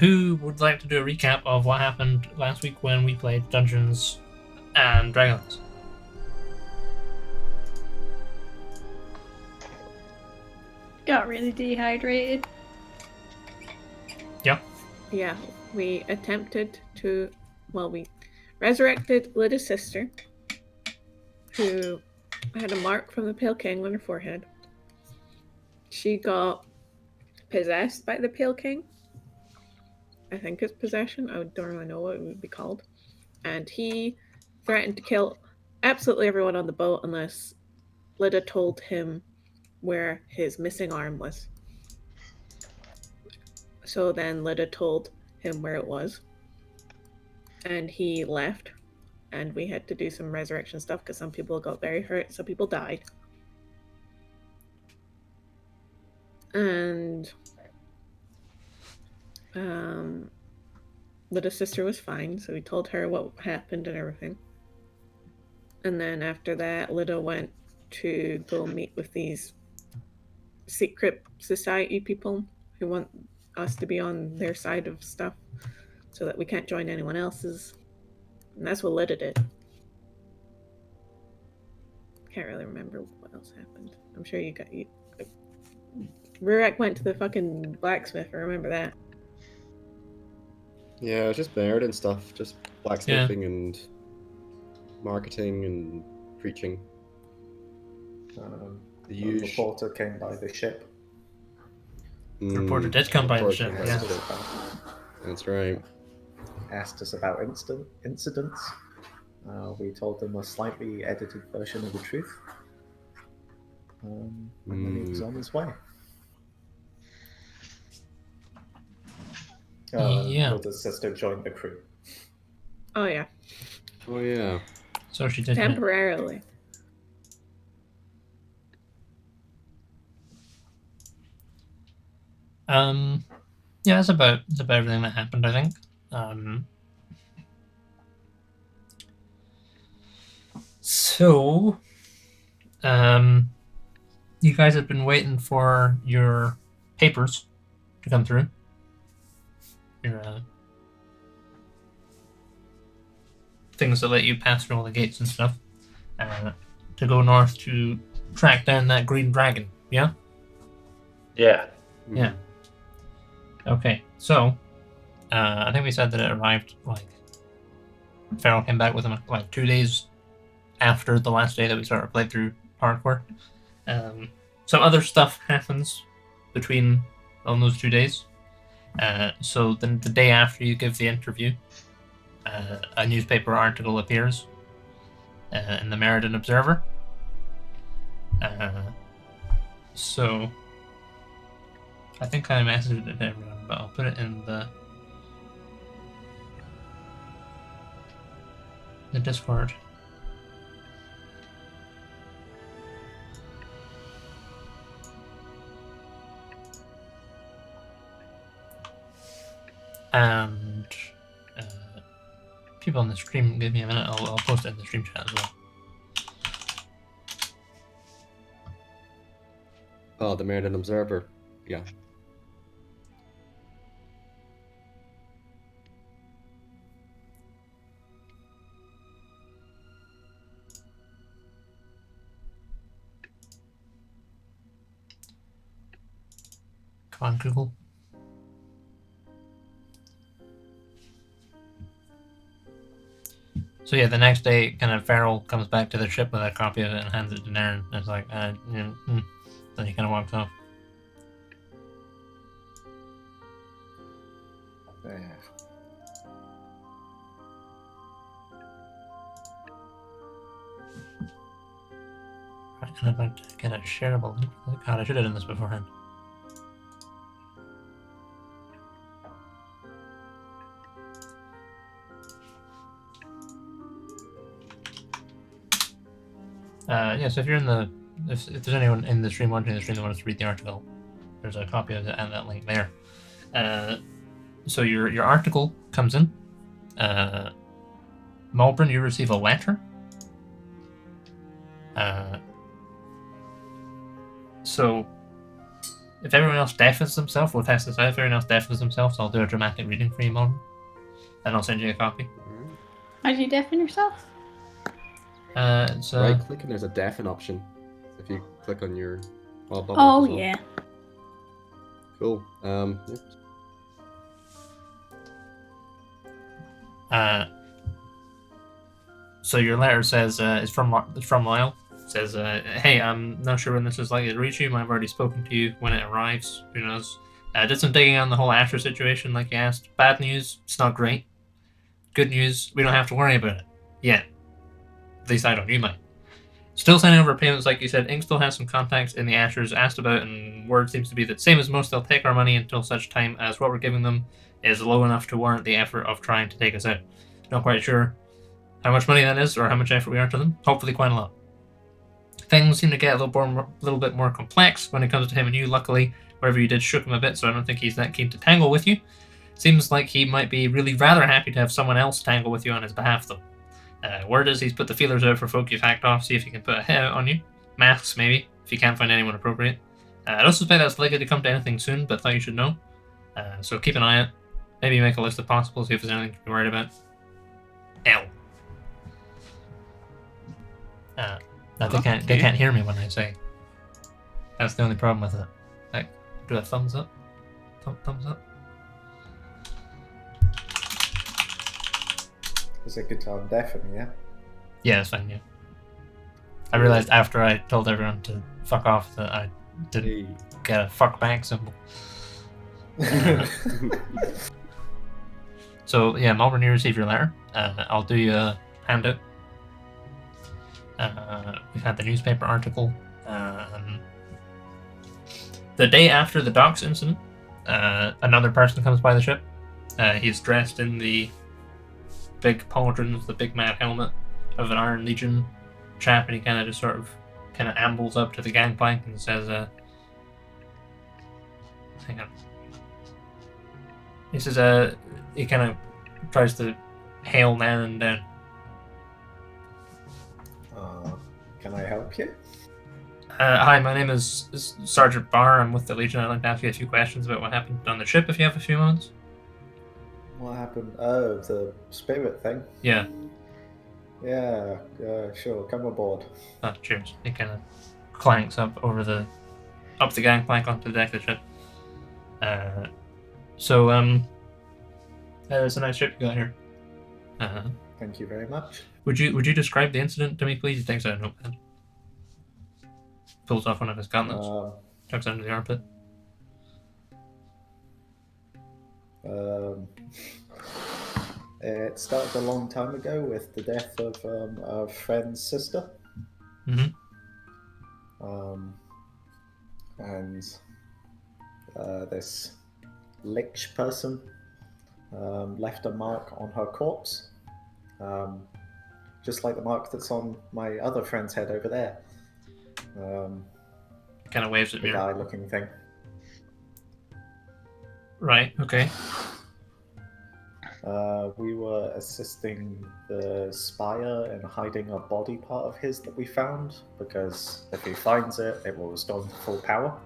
who would like to do a recap of what happened last week when we played Dungeons and Dragons? Got really dehydrated. Yeah, we attempted to... Well, we resurrected Lyda's sister, who had a mark from the Pale King on her forehead. She got possessed by the Pale King. I think it's possession. I don't really know what it would be called. And he threatened to kill absolutely everyone on the boat unless Lyda told him where his missing arm was. So then Lyda told him where it was. And he left. And we had to do some resurrection stuff because some people got very hurt, some people died. And Lyda's sister was fine, so we told her what happened and everything. And then after that, Lyda went to go meet with these secret society people who want us to be on their side of stuff so that we can't join anyone else's. And that's what Lyda did. Can't really remember what else happened. I'm sure you got... Rurik went to the fucking blacksmith, I remember that. Yeah, it was just Baird and stuff. Just blacksmithing and marketing and preaching. The reporter came by the ship. The reporter did come by the ship, yeah. That's right. Asked us about incidents. We told them a slightly edited version of the truth. And then he was on his way. Lyda's sister joined the crew. Oh, yeah. Oh, yeah. So she did. Temporarily. Yeah, that's about everything that happened, I think. So, you guys have been waiting for your papers to come through. Your things that let you pass through all the gates and stuff, to go north to track down that green dragon. Yeah. Yeah. Yeah. Okay, so I think we said that it arrived Farrell came back with him 2 days after the last day that we started playthrough hardcore. Some other stuff happens between on those 2 days. So then the day after you give the interview, a newspaper article appears in the Malbryn Observer. So I think I messaged it to everyone, but I'll put it in the Discord. And people on the stream, give me a minute, I'll post it in the stream chat as well. Oh, the Malbryn Observer. Yeah. Come on, Google. So yeah, the next day, kind of Farrell comes back to the ship with a copy of it and hands it to Naren. It's like, then he kind of walks off. Yeah. Right, and I'd like to get a shareable link. God, I should have done this beforehand. Yeah, so if you're in the... If there's anyone in the stream watching the stream that wants to read the article, there's a copy of it and that link there. So your article comes in. Malbryn, you receive a letter. So if everyone else deafens themselves, we'll test this out. If everyone else deafens themselves, I'll do a dramatic reading for you, Malbryn. And I'll send you a copy. Alright. How do you deafen yourself? It's Right click and there's a deafen option. If you click on your bubble up Oh as well. yeah. Cool. So your letter says it's from Lyle. It says, "Hey, I'm not sure when this is likely to reach you. I've already spoken to you when it arrives. Who knows? Did some digging on the whole Asher situation, like you asked. Bad news, it's not great. Good news, we don't have to worry about it yet. At least I don't. You might. Still sending over payments, like you said. Ink still has some contacts in the Ashers asked about, and word seems to be that same as most, they'll take our money until such time as what we're giving them is low enough to warrant the effort of trying to take us out. Not quite sure how much money that is or how much effort we are to them. Hopefully quite a lot. Things seem to get a little bit more complex when it comes to him and you. Luckily, wherever you did shook him a bit, so I don't think he's that keen to tangle with you. Seems like he might be really rather happy to have someone else tangle with you on his behalf, though. Word is he's put the feelers out for folk you've hacked off, see if he can put a hit out on you. Masks, maybe, if you can't find anyone appropriate. I don't suspect that's likely to come to anything soon, but thought you should know. So keep an eye out. Maybe make a list of possibles, see if there's anything to be worried about. L. They can't hear me when I say. That's the only problem with it. Like, do a thumbs up. Thumbs up. Is it good time deafening, yeah? Yeah, that's fine. Yeah. I realized after I told everyone to fuck off that I didn't get a fuck back symbol. So yeah, Malbryn, you received your letter. I'll do you a handout. We've had the newspaper article. The day after the docks incident, another person comes by the ship. He's dressed in the big pauldrons, the big mad helmet of an Iron Legion chap, and he kind of just sort of ambles up to the gangplank and says, hang on. He says, he kind of tries to hail Nan and down. Can I help you? Hi, my name is Sergeant Barr. I'm with the Legion. I'd like to ask you a few questions about what happened on the ship, if you have a few moments. What happened? Oh, the spirit thing? Yeah. Yeah, sure, come aboard. Oh, cheers. He kind of clanks up the gangplank onto the deck of the ship. It's a nice ship you got here. Thank you very much. Would you describe the incident to me, please? He takes out a notepad. Pulls off one of his gauntlets. Tucks it under the armpit. It started a long time ago with the death of a friend's sister. Mm-hmm. And this lich person left a mark on her corpse, just like the mark that's on my other friend's head over there. Kind of waves at me. The eye-looking thing. Right. Okay. We were assisting the spire in hiding a body part of his that we found, because if he finds it, it will restore him to full power.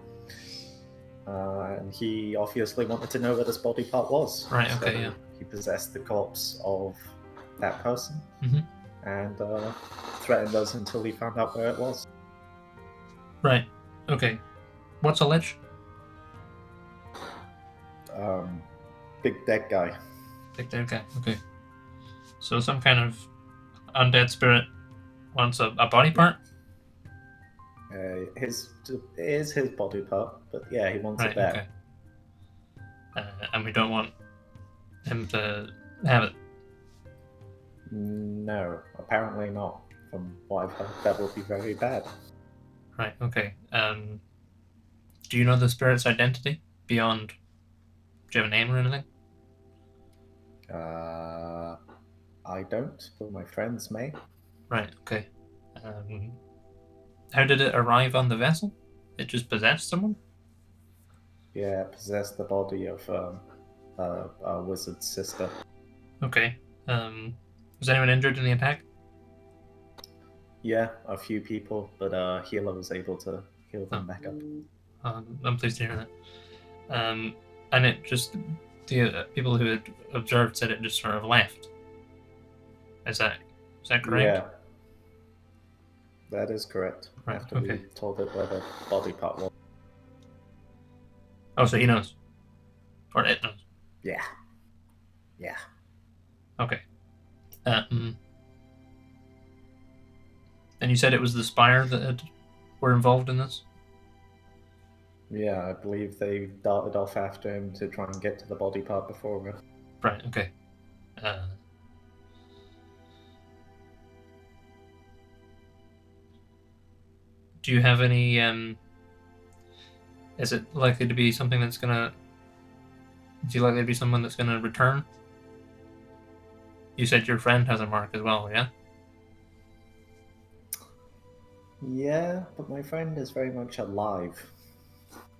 And he obviously wanted to know where this body part was. Right, okay, so yeah. He possessed the corpse of that person, and threatened us until he found out where it was. Right. Okay. What's a lich? Big dead guy. Big dead guy. Okay. So some kind of undead spirit wants a body part? It is his body part, but yeah, he wants it back. Okay. And we don't want him to have it. No, apparently not. From what I've heard, that would be very bad. Right, okay. Do you know the spirit's identity beyond... Do you have a name or anything? I don't, but my friends may. Right, okay. How did it arrive on the vessel? It just possessed someone? Yeah, it possessed the body of a wizard's sister. Okay. Was anyone injured in the attack? Yeah, a few people, but healer was able to heal them back up. I'm pleased to hear that. And it just the people who had observed said it just sort of left. Is that correct? Yeah. That is correct. Right, After okay. we told it where the body part was. Oh, so he knows, or it knows. Yeah. Yeah. Okay. And you said it was the Spire that were involved in this? Yeah, I believe they darted off after him to try and get to the body part before us. Right, okay. Do you have any, is it likely to be something that's gonna, is he likely to be someone that's gonna return? You said your friend has a mark as well, yeah? Yeah, but my friend is very much alive,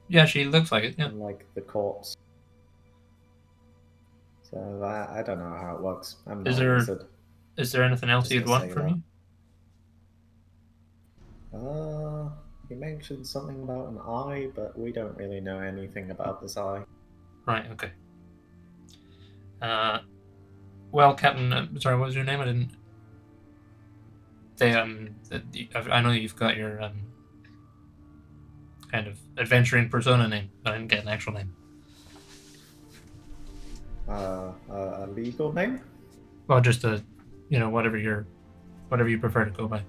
Yeah, she looks like it, yeah. unlike the corpse. So I don't know how it works. I'm not Is a there- wizard. Is there anything else Just you'd to want say from that. me? He mentioned something about an eye, but we don't really know anything about this eye. Right, okay. Well, Captain, sorry, what was your name? I didn't. I know you've got your kind of adventuring persona name, but I didn't get an actual name. A legal name? Well, just whatever you prefer to go by.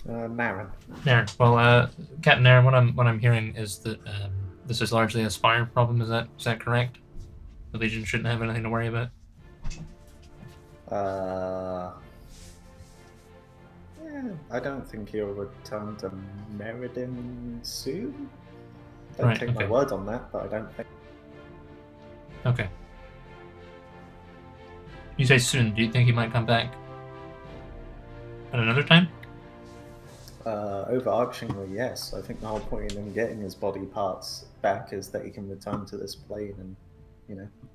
Naren. Naren. Well, Captain Naren, what I'm hearing is that this is largely a Spire problem. Is that correct? The Legion shouldn't have anything to worry about. Yeah, I don't think he'll return to Meriden soon. Don't Right, take okay. my word on that, but I don't think. Okay. You say soon. Do you think he might come back at another time? Overarchingly, yes. I think the whole point in him getting his body parts back is that he can return to this plane and,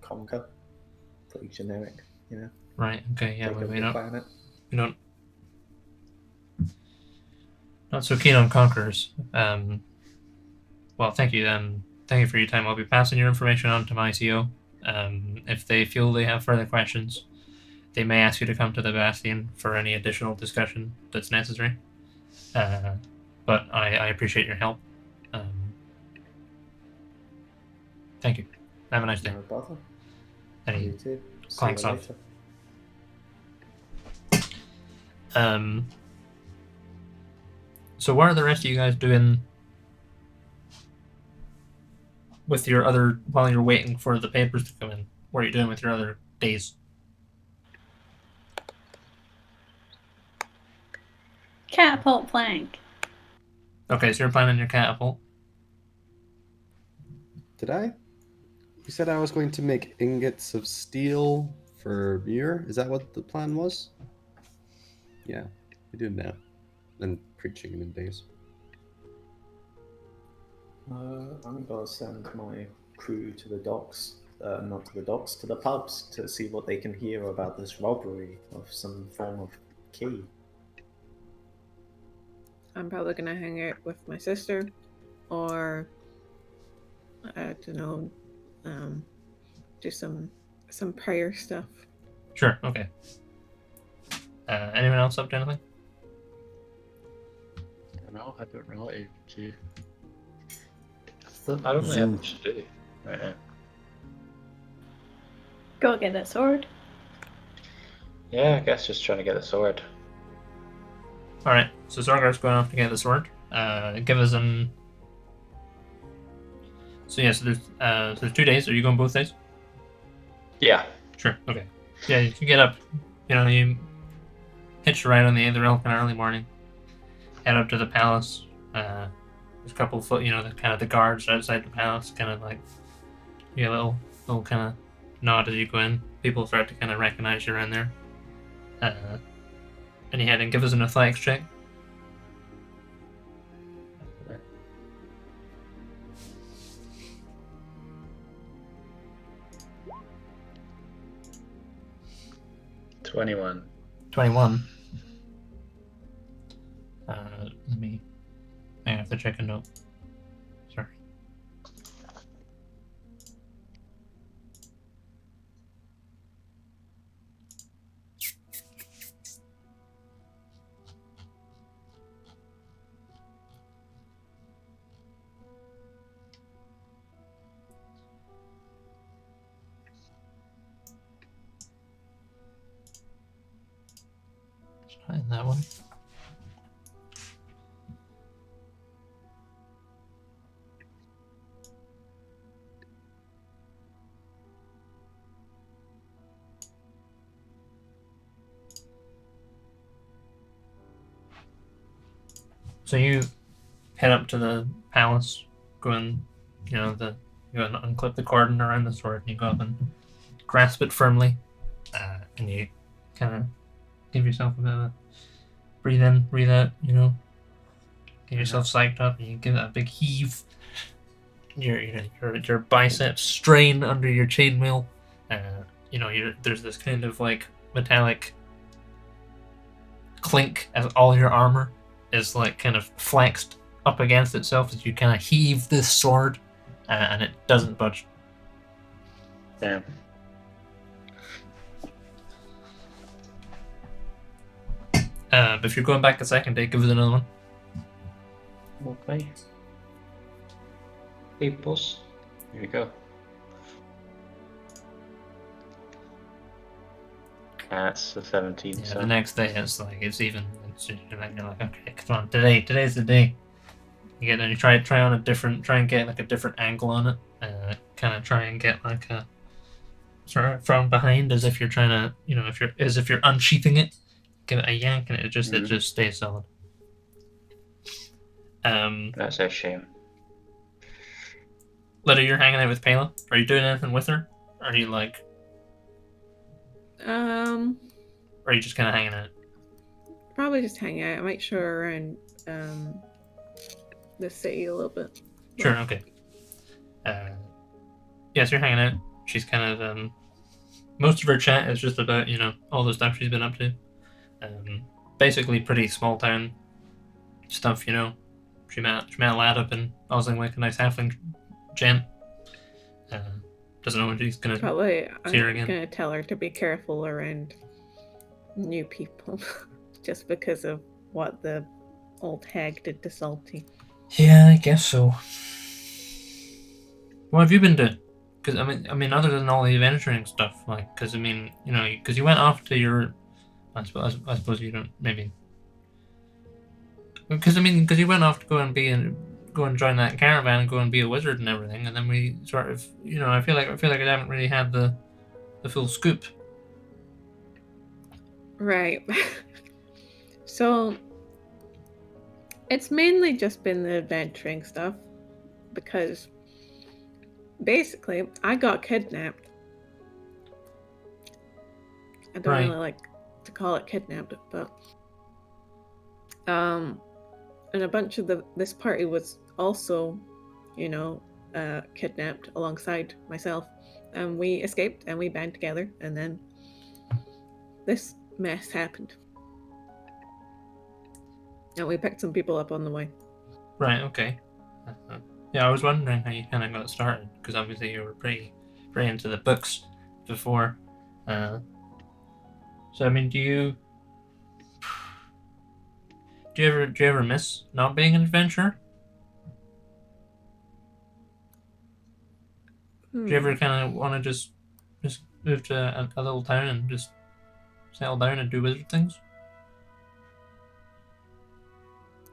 conquer. Pretty generic, Right. Okay. Yeah. take We over don't. the planet. We don't. Not so keen on conquerors. Well, thank you. Thank you for your time. I'll be passing your information on to my CO. If they feel they have further questions, they may ask you to come to the Bastion for any additional discussion that's necessary. But I appreciate your help. Thank you. Have a nice day. No bother. Any- You too. See clanks you off. later. So what are the rest of you guys doing with your other, while you're waiting for the papers to come in? What are you doing with your other days? Catapult plank. Okay, so you're planning your catapult. Did I? You said I was going to make ingots of steel for beer. Is that what the plan was? Yeah, we do now. And preaching in days. I'm gonna send my crew to the docks. Not to the docks, to the pubs to see what they can hear about this robbery of some form of key. I'm probably gonna hang out with my sister, or I don't know, do some prayer stuff. Sure, okay. Anyone else up to anything? No, I don't really. I don't really have much to do right now. Go get that sword. Yeah, I guess just trying to get a sword. Alright, so Zorgar's going off to get the sword. Give us an... So yeah, so there's 2 days. Are you going both days? Yeah. Sure, okay. Yeah, you can get up, you hitch a ride on the Aetheril in early morning, head up to the palace. There's a couple of the guards outside the palace, kind of like, you get a little kind of nod as you go in. People start to kind of recognize you around there. And you head and give us an athletics check. $21. 21. Let me have to check a note. Sorry. Try that one. So you head up to the palace, go and you go and unclip the cordon around the sword, and you go up and grasp it firmly, and you kind of give yourself a bit of a breathe in, breathe out, get yourself psyched up, and you give it a big heave. Your biceps strain under your chainmail. There's this kind of like metallic clink as all your armor is like kind of flexed up against itself as you kind of heave this sword, and it doesn't budge. Damn. But if you're going back a second day, give it another one. Okay. Peoples. Here we go. That's the 17th. Yeah, so the next day it's even. You're like, okay, come on, today's the day. You get and you try and get like a different angle on it. Kind of try and get like a sort of from behind as if you're trying to, if you're unsheathing it. Give it a yank and it just stays solid. that's a shame. Lydia, you're hanging out with Pela. Are you doing anything with her? Or are you like? Or are you just kind of hanging out? Probably just hang out. I might show her around the city a little bit. Sure. Okay. Yes, you're hanging out. She's kind of most of her chat is just about all the stuff she's been up to. Basically pretty small town stuff. She met a lad up in Oslingwick, a nice halfling gent. Doesn't know when she's gonna Probably see her I'm again. gonna tell her to be careful around new people, just because of what the old hag did to Salty. Yeah, I guess so. What have you been doing? Because I mean, other than all the adventuring stuff, because you went off to your, I suppose you don't maybe. Because you went off to go and join that caravan and go and be a wizard and everything, and then we sort of, I feel like I haven't really had the full scoop. Right. So it's mainly just been the adventuring stuff, because basically I got kidnapped. I don't Right. really like to call it kidnapped, but and a bunch of this party was also, kidnapped alongside myself, and we escaped and we band together, and then this mess happened. And we picked some people up on the way. Right. Okay. Yeah, I was wondering how you kind of got started, because obviously you were pretty into the books before. So I mean, do you ever miss not being an adventurer? Do you ever kind of want to just move to a little town and just settle down and do wizard things?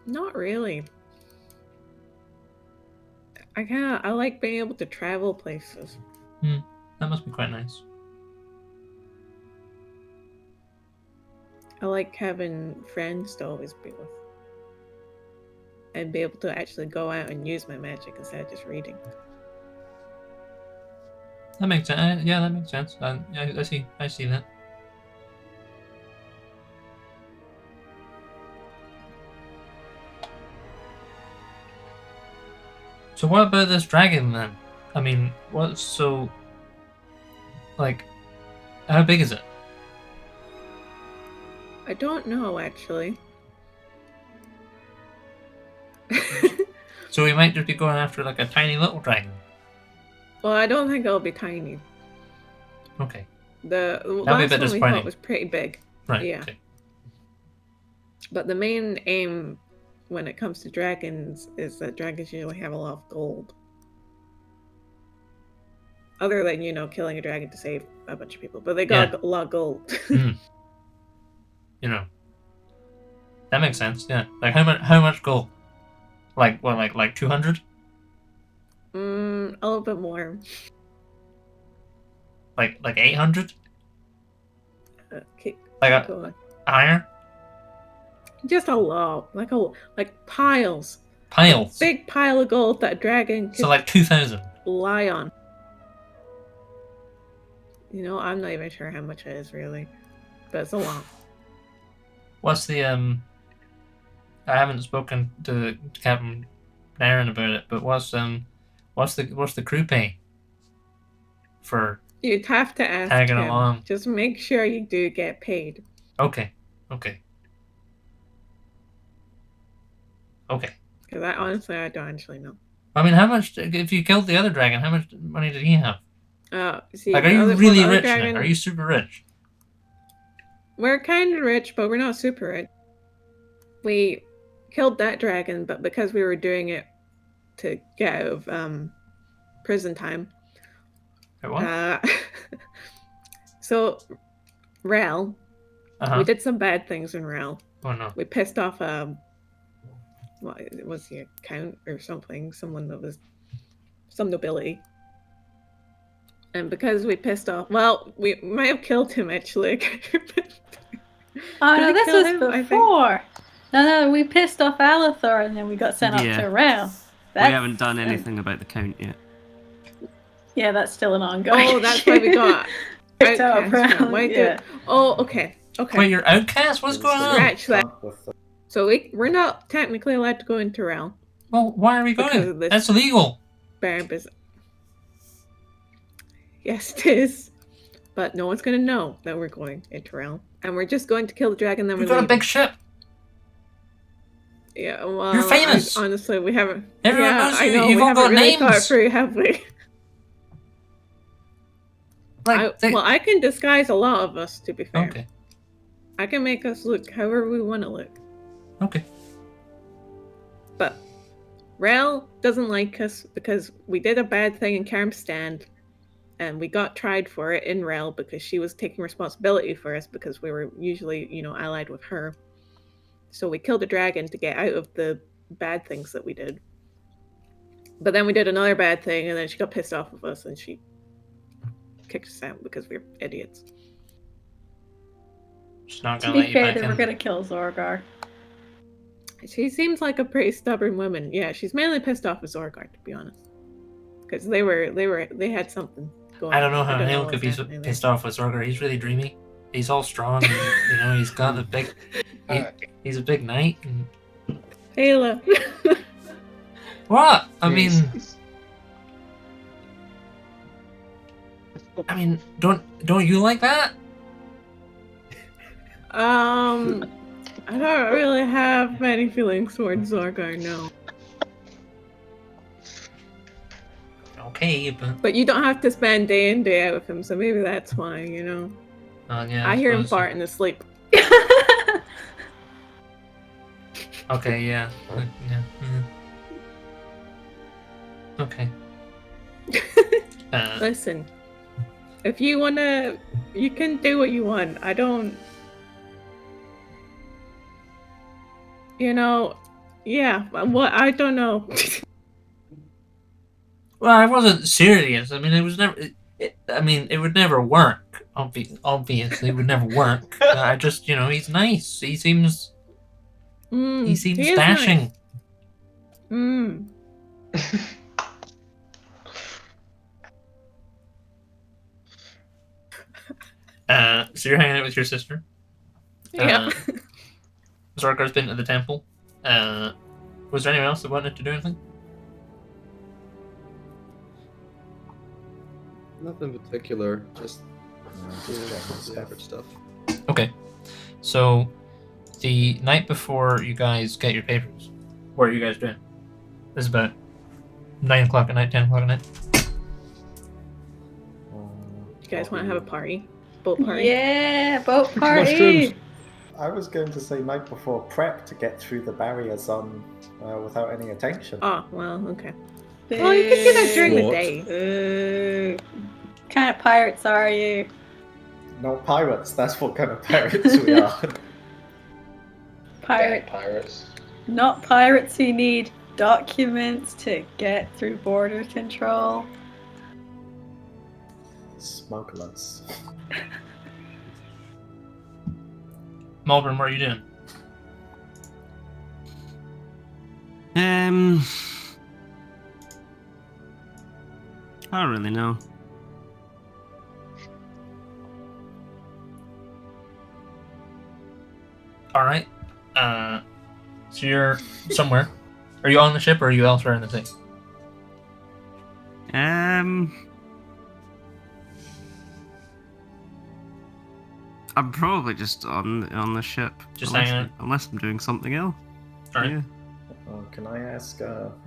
Not really. I like being able to travel places. That must be quite nice. I like having friends to always be with. And be able to actually go out and use my magic instead of just reading. That makes sense. Yeah, that makes sense. I see that. So what about this dragon then? I mean, what's so like? How big is it? I don't know, actually. So we might just be going after like a tiny little dragon. Well, I don't think it'll be tiny. Okay. The That'll be a last bit one we disappointing. thought was pretty big. Right. Yeah. Okay. But the main aim when it comes to dragons is that dragons usually have a lot of gold. Other than, killing a dragon to save a bunch of people. But they got a lot of gold. You know. That makes sense, yeah. Like how much gold? Like what, like 200? A little bit more. Like 800? Keep Like going. higher? Just a lot. Like piles. Piles. Big pile of gold that a dragon could So like 2,000. lie on. I'm not even sure how much it is really. But it's a lot. What's the I haven't spoken to Captain Darren about it, but what's the crew pay for You'd have to ask tagging him. along? Just make sure you do get paid. Okay. Because honestly, I don't actually know. I mean, how much, if you killed the other dragon, how much money did he have? See, Like, are you really rich now? Are you super rich? We're kind of rich, but we're not super rich. We killed that dragon, but because we were doing it to get out of prison time. Wait, what? So, Rel, we did some bad things in Rel. Oh no. We pissed off what was the count or something? Someone that was some nobility. And because we pissed off, well, we might have killed him actually. Oh Did no, we this kill was him? I think- before. No, we pissed off Alethor and then we got sent Yeah. up to Rel. We haven't done anything about the count yet. Yeah, that's still an ongoing. Oh, that's why we got picked up outcast. Rel. Why Yeah. okay. Wait, you're outcast? What's going on? Scratch that. With the So we're not technically allowed to go into Rel. Well, why are we Because going? of this. That's illegal. Barbas. Yes, it is. But no one's gonna know that we're going into Rel. And we're just going to kill the dragon, then We've we're got a leaving. big ship. Yeah, well, You're famous. Honestly, we haven't. Everyone yeah, knows I you. know. You've we all haven't got really thought it names. through, have we? Like, Well, I can disguise a lot of us. To be fair, okay. I can make us look however we want to look. Okay. But Rel doesn't like us because we did a bad thing in Karmstand, and we got tried for it in Rel because she was taking responsibility for us because we were usually, allied with her. So we killed a dragon to get out of the bad things that we did. But then we did another bad thing, and then she got pissed off with us, and she kicked us out because we're idiots. Just not To gonna be let you fair, back they were in. gonna kill Zorgar. She seems like a pretty stubborn woman. Yeah, she's mainly pissed off with Zorgar, to be honest, because they had something going. I don't know how Hale what's could be so happening there. pissed off with Zorgar. He's really dreamy. He's all strong, and he's got the big. He's a big knight. And... Ayla. What? I mean, don't you like that? I don't really have many feelings towards Zorgar, no. Okay, But you don't have to spend day in, day out with him, so maybe that's why, yeah. I hear him suppose so. fart in his sleep. Okay, yeah. Okay. Listen, if you wanna, you can do what you want. I don't... yeah, what? I don't know. Well, I wasn't serious. I mean, it was never. It would never work. Obviously, it would never work. I just, he's nice. He seems He is dashing. Nice. So you're hanging out with your sister. Yeah. Zorgar's been to the temple. Was there anyone else that wanted to do anything? Nothing in particular, just just checking the stuff. average stuff. Okay. So, the night before you guys get your papers, what are you guys doing? This is about 9 o'clock at night, 10 o'clock at night. You guys want to have a party? Boat party? Yeah, boat party. Mushrooms. I was going to say night before prep to get through the barriers on without any attention. Oh, well, okay. Well, you could do that during the What? day. What kind of pirates are you? Not pirates, that's what kind of pirates we are. Pirate, Pirates. not pirates who need documents to get through border control. Smugglers. Malbryn, what are you doing? I don't really know. Alright. So you're somewhere. Are you on the ship or are you elsewhere in the sea? I'm probably just on the ship. Just unless, hanging out? unless I'm doing something else. Alright. Yeah. Can I ask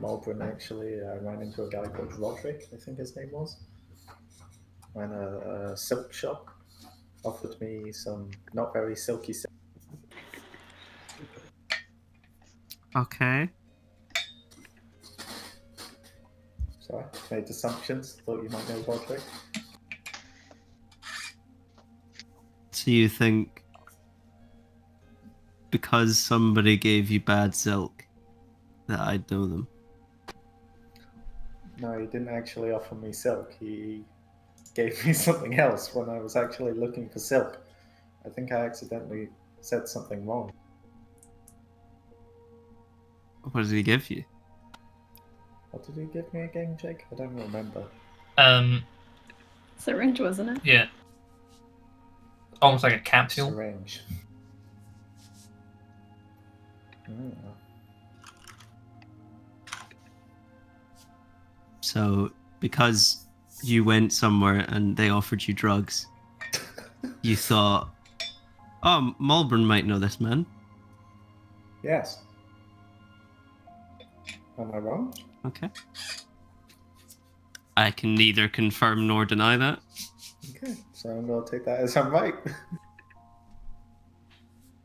Malbryn actually? I ran into a guy called Roderick, I think his name was. Ran a silk shop. Offered me some not very silky silk. Okay. Sorry, made assumptions. Thought you might know Roderick. So you think because somebody gave you bad silk that I'd know them? No, he didn't actually offer me silk. He gave me something else when I was actually looking for silk. I think I accidentally said something wrong. What did he give you? What did he give me again, Jake? I don't remember. Syringe, wasn't it? Yeah. Almost like a capsule. Syringe. Mm. So because you went somewhere and they offered you drugs, you thought, oh, Malbryn might know this man. Yes. Am I wrong? Okay. I can neither confirm nor deny that. Okay, so I'm gonna take that as I'm right.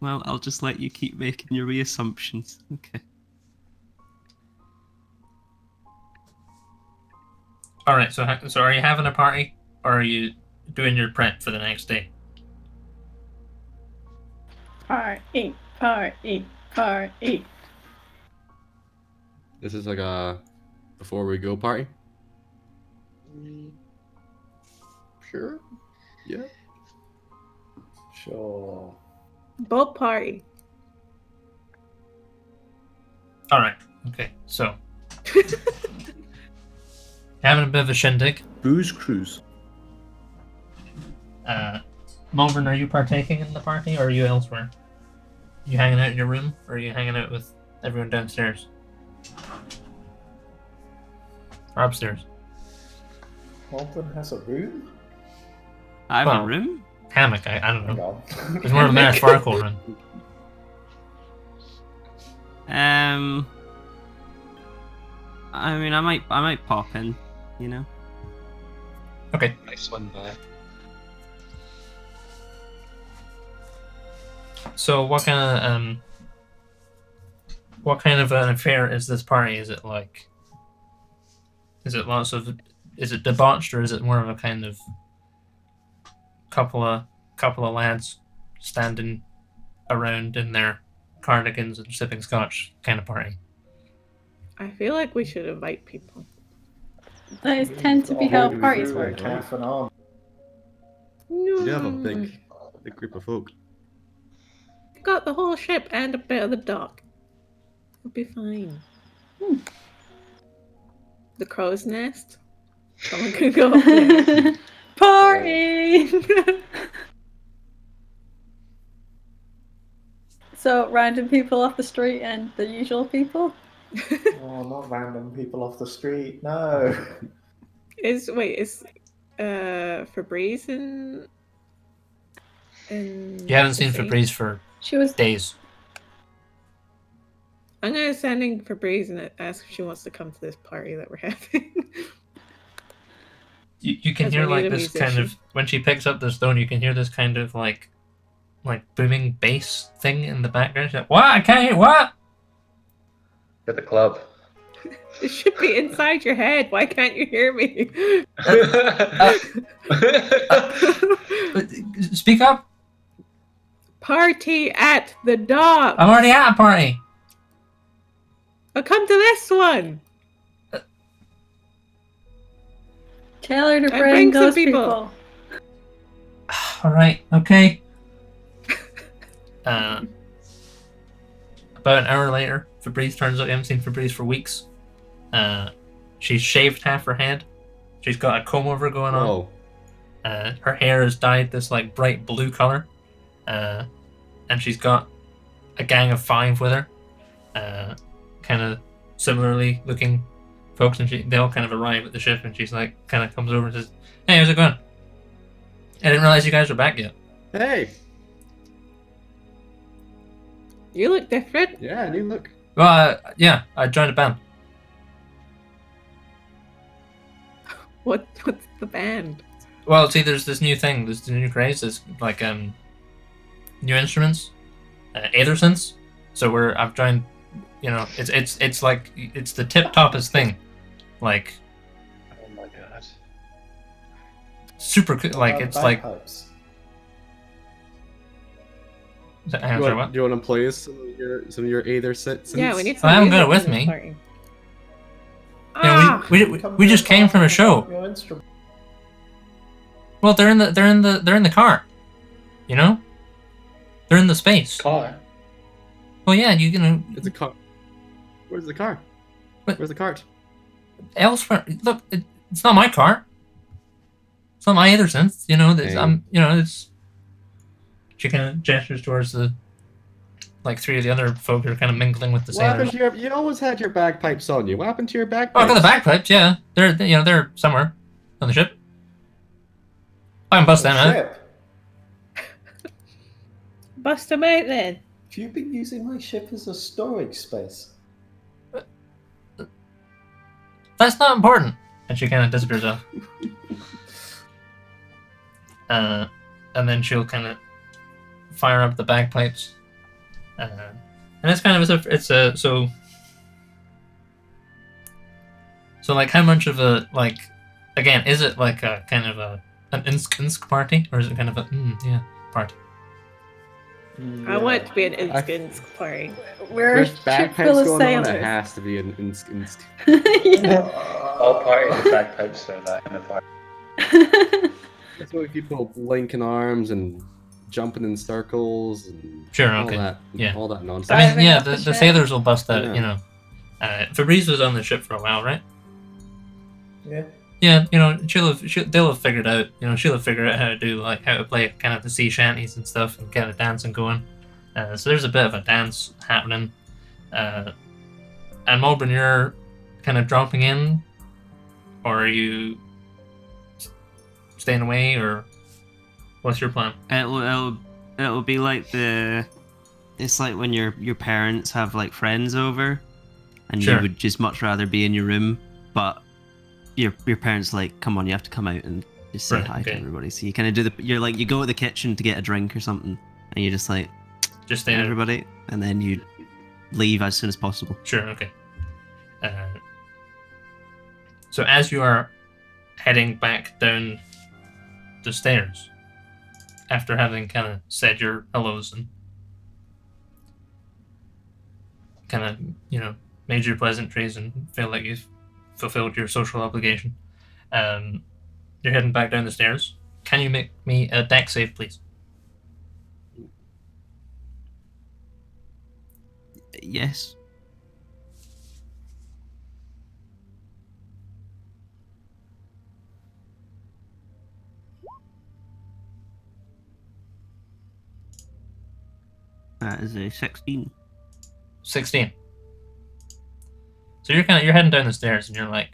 Well, I'll just let you keep making your wee assumptions. Okay. Alright, so are you having a party or are you doing your prep for the next day? Party, party, party. This is like a before we go party. Sure. Yeah. Sure. Boat party. Alright, okay, so. Having a bit of a shindig. Booze cruise. Malbryn, are you partaking in the party or are you elsewhere? You hanging out in your room or are you hanging out with everyone downstairs? Or upstairs? Malbryn has a room? I have Well, a room? Hammock, I don't Hang know. on. It's more of a metaphorical room. I mean, I might pop in, you know. Okay. I swim by. So what kind of an affair is this party? Is it like, is it debauched or is it more of a kind of couple of lads standing around in their cardigans and sipping scotch kind of party? I feel like we should invite people. Those tend to be how Oh, parties you work. half an arm. You do have a big group of folk. Got the whole ship and a bit of the dock. It'll be fine. The crow's nest. Someone could go up there. Party! So, random people off the street and the usual people? Oh, not random people off the street. No. Is Febreze in You haven't the seen sea? Febreze for She was. days. I'm gonna send in Febreze and ask if she wants to come to this party that we're having. You can As hear we need like a this kind musician. of when she picks up the stone. You can hear this kind of like booming bass thing in the background. She's like, "What? I can't hear what." Get the club. It should be inside your head. Why can't you hear me? Speak up. Party at the dock. I'm already at a party. I'll come to this one. Tell her to And bring bring some those people. people. All right. Okay. About an hour later, Febreze turns up. You haven't seen Febreze for weeks. She's shaved half her head. She's got a comb over going on. Oh, Her hair is dyed this like bright blue color. And she's got a gang of 5 with her. Kind of similarly looking folks, and they all kind of arrive at the ship, and she's like, kind of comes over and says, "Hey, how's it going? I didn't realize you guys were back yet." hey, You look different. yeah, new look. Well, yeah, I joined a band. What's the band? Well, see, there's this new thing, there's the new craze, there's like new instruments, Aether synths. So I've joined, it's like it's the tip toppest thing, like Oh my god. super cool. Like it's like. bagpipes. Hang on, sorry, what? Do you want to play some of your Aether sets? Yeah, we need I some haven't got it music with for this me. party. Yeah, we just came from a show. Your instrument. Well, they're in the car. You know, they're in the space. Car. Well, yeah, you know. It's a car. Where's the car? What? Where's the cart? Elsewhere, look, it's not my car. It's not my Aether synth. You know, it's. She kind of gestures towards the, like 3 of the other folk who are kind of mingling with the What happened sailors. to you always had your bagpipes on you. What happened to your Oh, bagpipes? I got the bagpipes. Yeah, they're somewhere on the ship. I can bust them out. Ship. Bust them out then. Have you been using my ship as a storage space? That's not important. And she kind of disappears off. And then she'll kind of fire up the bagpipes. And it's kind of so like how much of a like again is it like a kind of an insk party, or is it kind of a party? I want it to be an instant party. We're a There's ship bagpipes full of going on. It sailors. has to be an inst. Yeah. All parties with bagpipes are that in a party. That's why people linking arms and jumping in circles and Sure, all okay. that, Yeah. all that nonsense. I mean, Diving yeah, off the the ship. sailors will bust out. Yeah. You know, Febreze was on the ship for a while, right? Yeah. Yeah, you know, they'll have figured out. You know, she'll have figured out how to play kind of the sea shanties and stuff, and get a dancing going. So there's a bit of a dance happening. And Malbryn, you're kind of dropping in, or are you staying away, or what's your plan? It'll be like it's like when your parents have like friends over, and Sure. you would just much rather be in your room, but your parents like, come on, you have to come out and just say Right, hi okay. to everybody. So you kind of you go to the kitchen to get a drink or something, and you just like Just staying. everybody, and then you leave as soon as possible. Sure, okay. So as you are heading back down the stairs, after having kind of said your hellos and kind of, made your pleasantries and feel like you've fulfilled your social obligation, you're heading back down the stairs. Can you make me a deck save, please? Yes. That is a 16. 16. So you're heading down the stairs, and you're like,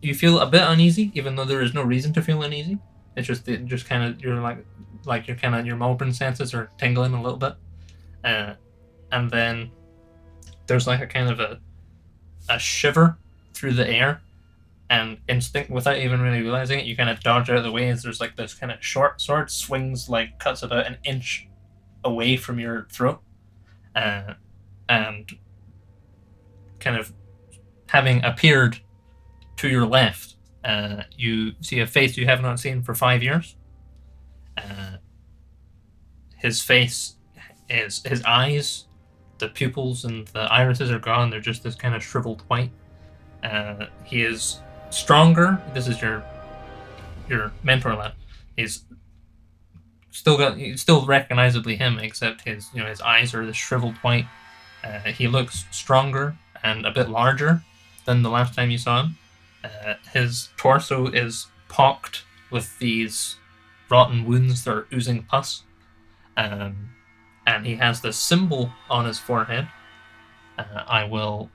you feel a bit uneasy, even though there is no reason to feel uneasy. It's just kind of your Malbryn senses are tingling a little bit, and then there's like a kind of a shiver through the air, and without even really realizing it, you kind of dodge out of the way as there's like this kind of short sword swings, like cuts about an inch away from your throat, and kind of having appeared to your left, you see a face you have not seen for 5 years. His face is his eyes, the pupils and the irises are gone. They're just this kind of shriveled white. He is stronger. This is your mentor lad. He's still recognizably him, except his eyes are this shriveled white. He looks stronger and a bit larger than the last time you saw him. His torso is pocked with these rotten wounds that are oozing pus. And he has this symbol on his forehead. I will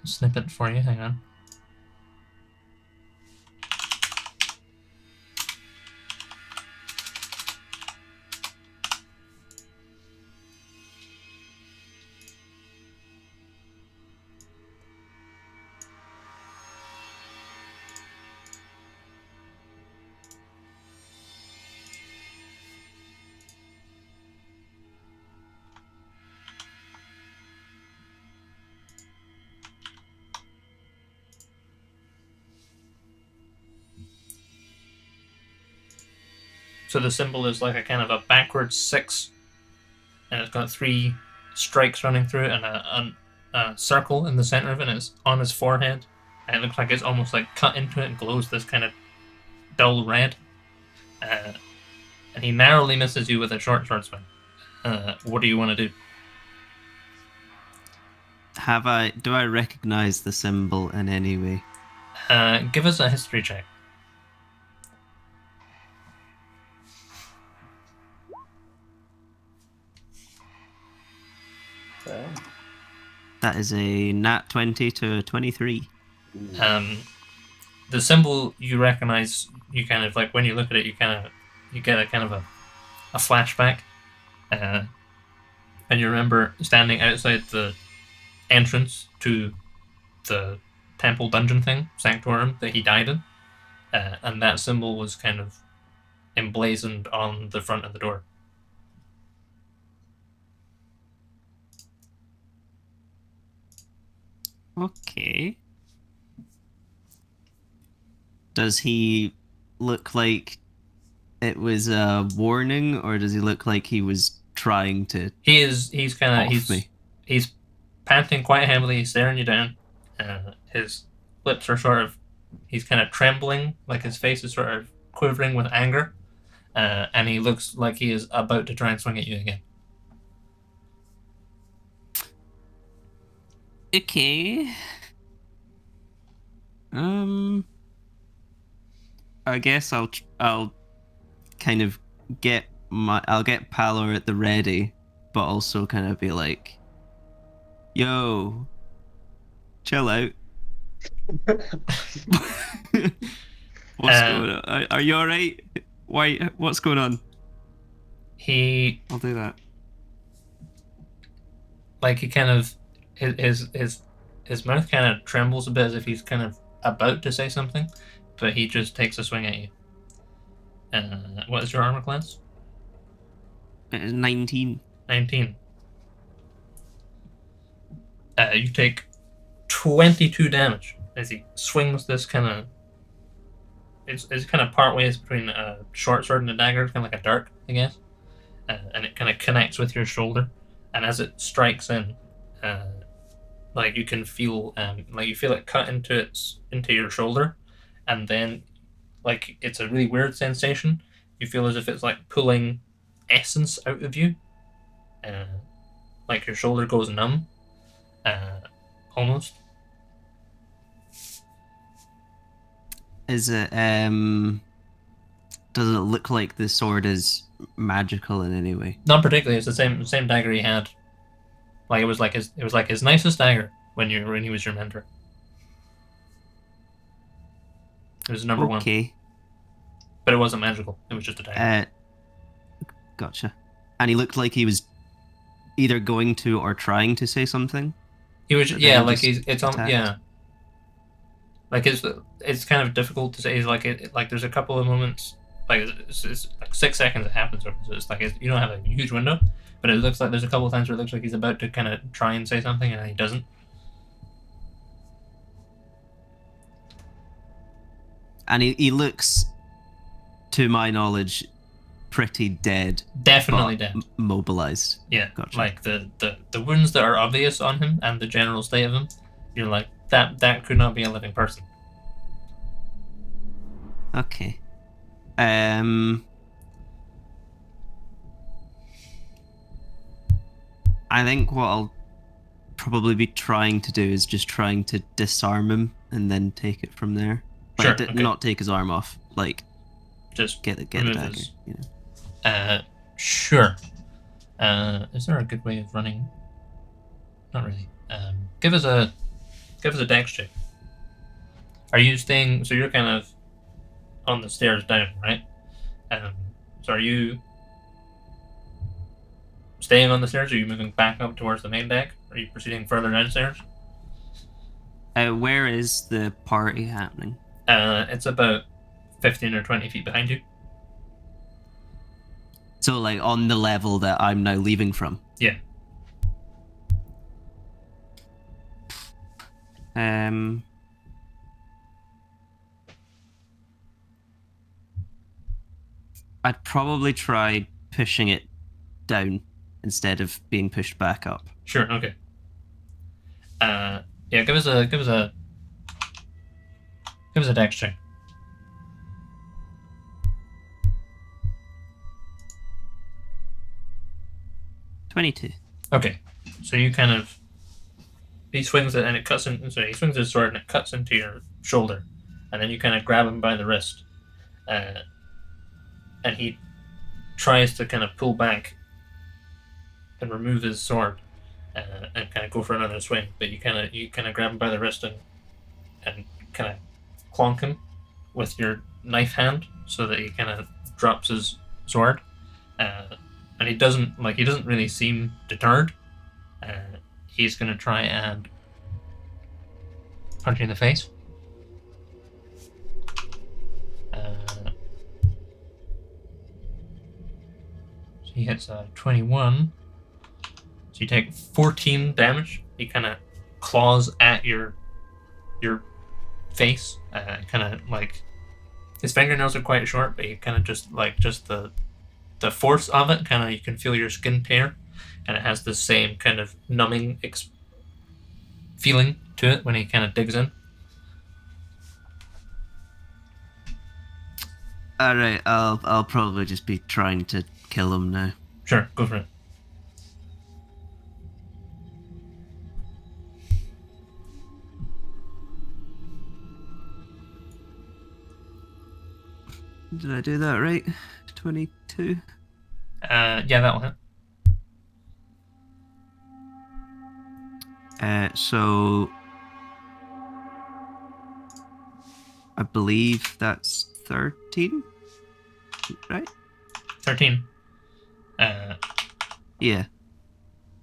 snip it for you. Hang on. So the symbol is like a kind of a backwards 6, and it's got 3 strikes running through it, and a circle in the center of it, and it's on his forehead, and it looks like it's almost like cut into it and glows this kind of dull red. And he narrowly misses you with a short sword swing. What do you want to do? Do I recognize the symbol in any way? Give us a history check. Okay. That is a nat 20 to 23. The symbol you recognize. You kind of like when you look at it, you get a kind of a flashback, and you remember standing outside the entrance to the temple dungeon thing, sanctorum, that he died in, and that symbol was kind of emblazoned on the front of the door. Okay. Does he look like it was a warning, or does he look like he was trying to He's kind off of me? he's panting quite heavily. He's staring you down. His lips are sort of, he's kind of trembling, like his face is sort of quivering with anger, and he looks like he is about to try and swing at you again. Okay. I guess I'll kind of I'll get Palor at the ready, but also kind of be like, "Yo, chill out." What's going on? Are you all right? Why? What's going on? I'll do that. Like he kind of his mouth kind of trembles a bit as if he's kind of about to say something, but he just takes a swing at you. What is your armor class? 19. 19. You take 22 damage as he swings this kind of. It's kind of part ways between a short sword and a dagger, kind of like a dart, I guess. And it kind of connects with your shoulder, and as it strikes in, like you can feel, like you feel it cut into your shoulder, and then, like it's a really weird sensation. You feel as if it's like pulling essence out of you, like your shoulder goes numb, almost. Is it does it look like the sword is magical in any way? Not particularly. It's the same dagger he had. Like it was like his nicest dagger when he was your mentor. It was number 1. Okay. But it wasn't magical. It was just a dagger. Gotcha. And he looked like he was either going to or trying to say something. He was But yeah, then like just it's on attacked. yeah. Like it's kind of difficult to say. It's like like there's a couple of moments like it's like 6 seconds it happens, so it's like you don't have a huge window, but it looks like there's a couple of times where it looks like he's about to kind of try and say something and he doesn't. And he looks, to my knowledge, pretty dead. Definitely but dead. Mobilized. Yeah, Gotcha. like the wounds that are obvious on him and the general state of him, you're like that could not be a living person. Okay. I think what I'll probably be trying to do is just trying to disarm him and then take it from there. Like, Sure, okay. not take his arm off. Like, Just get the remove dagger. his- You know. Sure. Is there a good way of running? Not really. Give us a dex check. Are you staying? So you're kind of on the stairs down, right? So are you staying on the stairs? Or are you moving back up towards the main deck? Are you proceeding further downstairs? Where is the party happening? It's about 15 or 20 feet behind you. So, like, on the level that I'm now leaving from. Yeah. I'd probably try pushing it down instead of being pushed back up. Sure. Okay. Yeah. Give us a dex check. 22. Okay. So you kind of he swings it and it cuts in. So he swings his sword and it cuts into your shoulder, and then you kind of grab him by the wrist, and he tries to kind of pull back and remove his sword, and kind of go for another swing. But you kind of grab him by the wrist and kind of clonk him with your knife hand so that he kind of drops his sword, and he doesn't really seem deterred. He's gonna try and punch you in the face. So he hits a 21. So you take 14 damage. He kind of claws at your face. Kind of like his fingernails are quite short, but he kind of just the force of it. Kind of you can feel your skin tear, and it has the same kind of numbing feeling to it when he kind of digs in. All right, I'll probably just be trying to kill him now. Sure, go for it. Did I do that right? 22. Yeah, that'll hit. So I believe that's 13, right? 13. Yeah.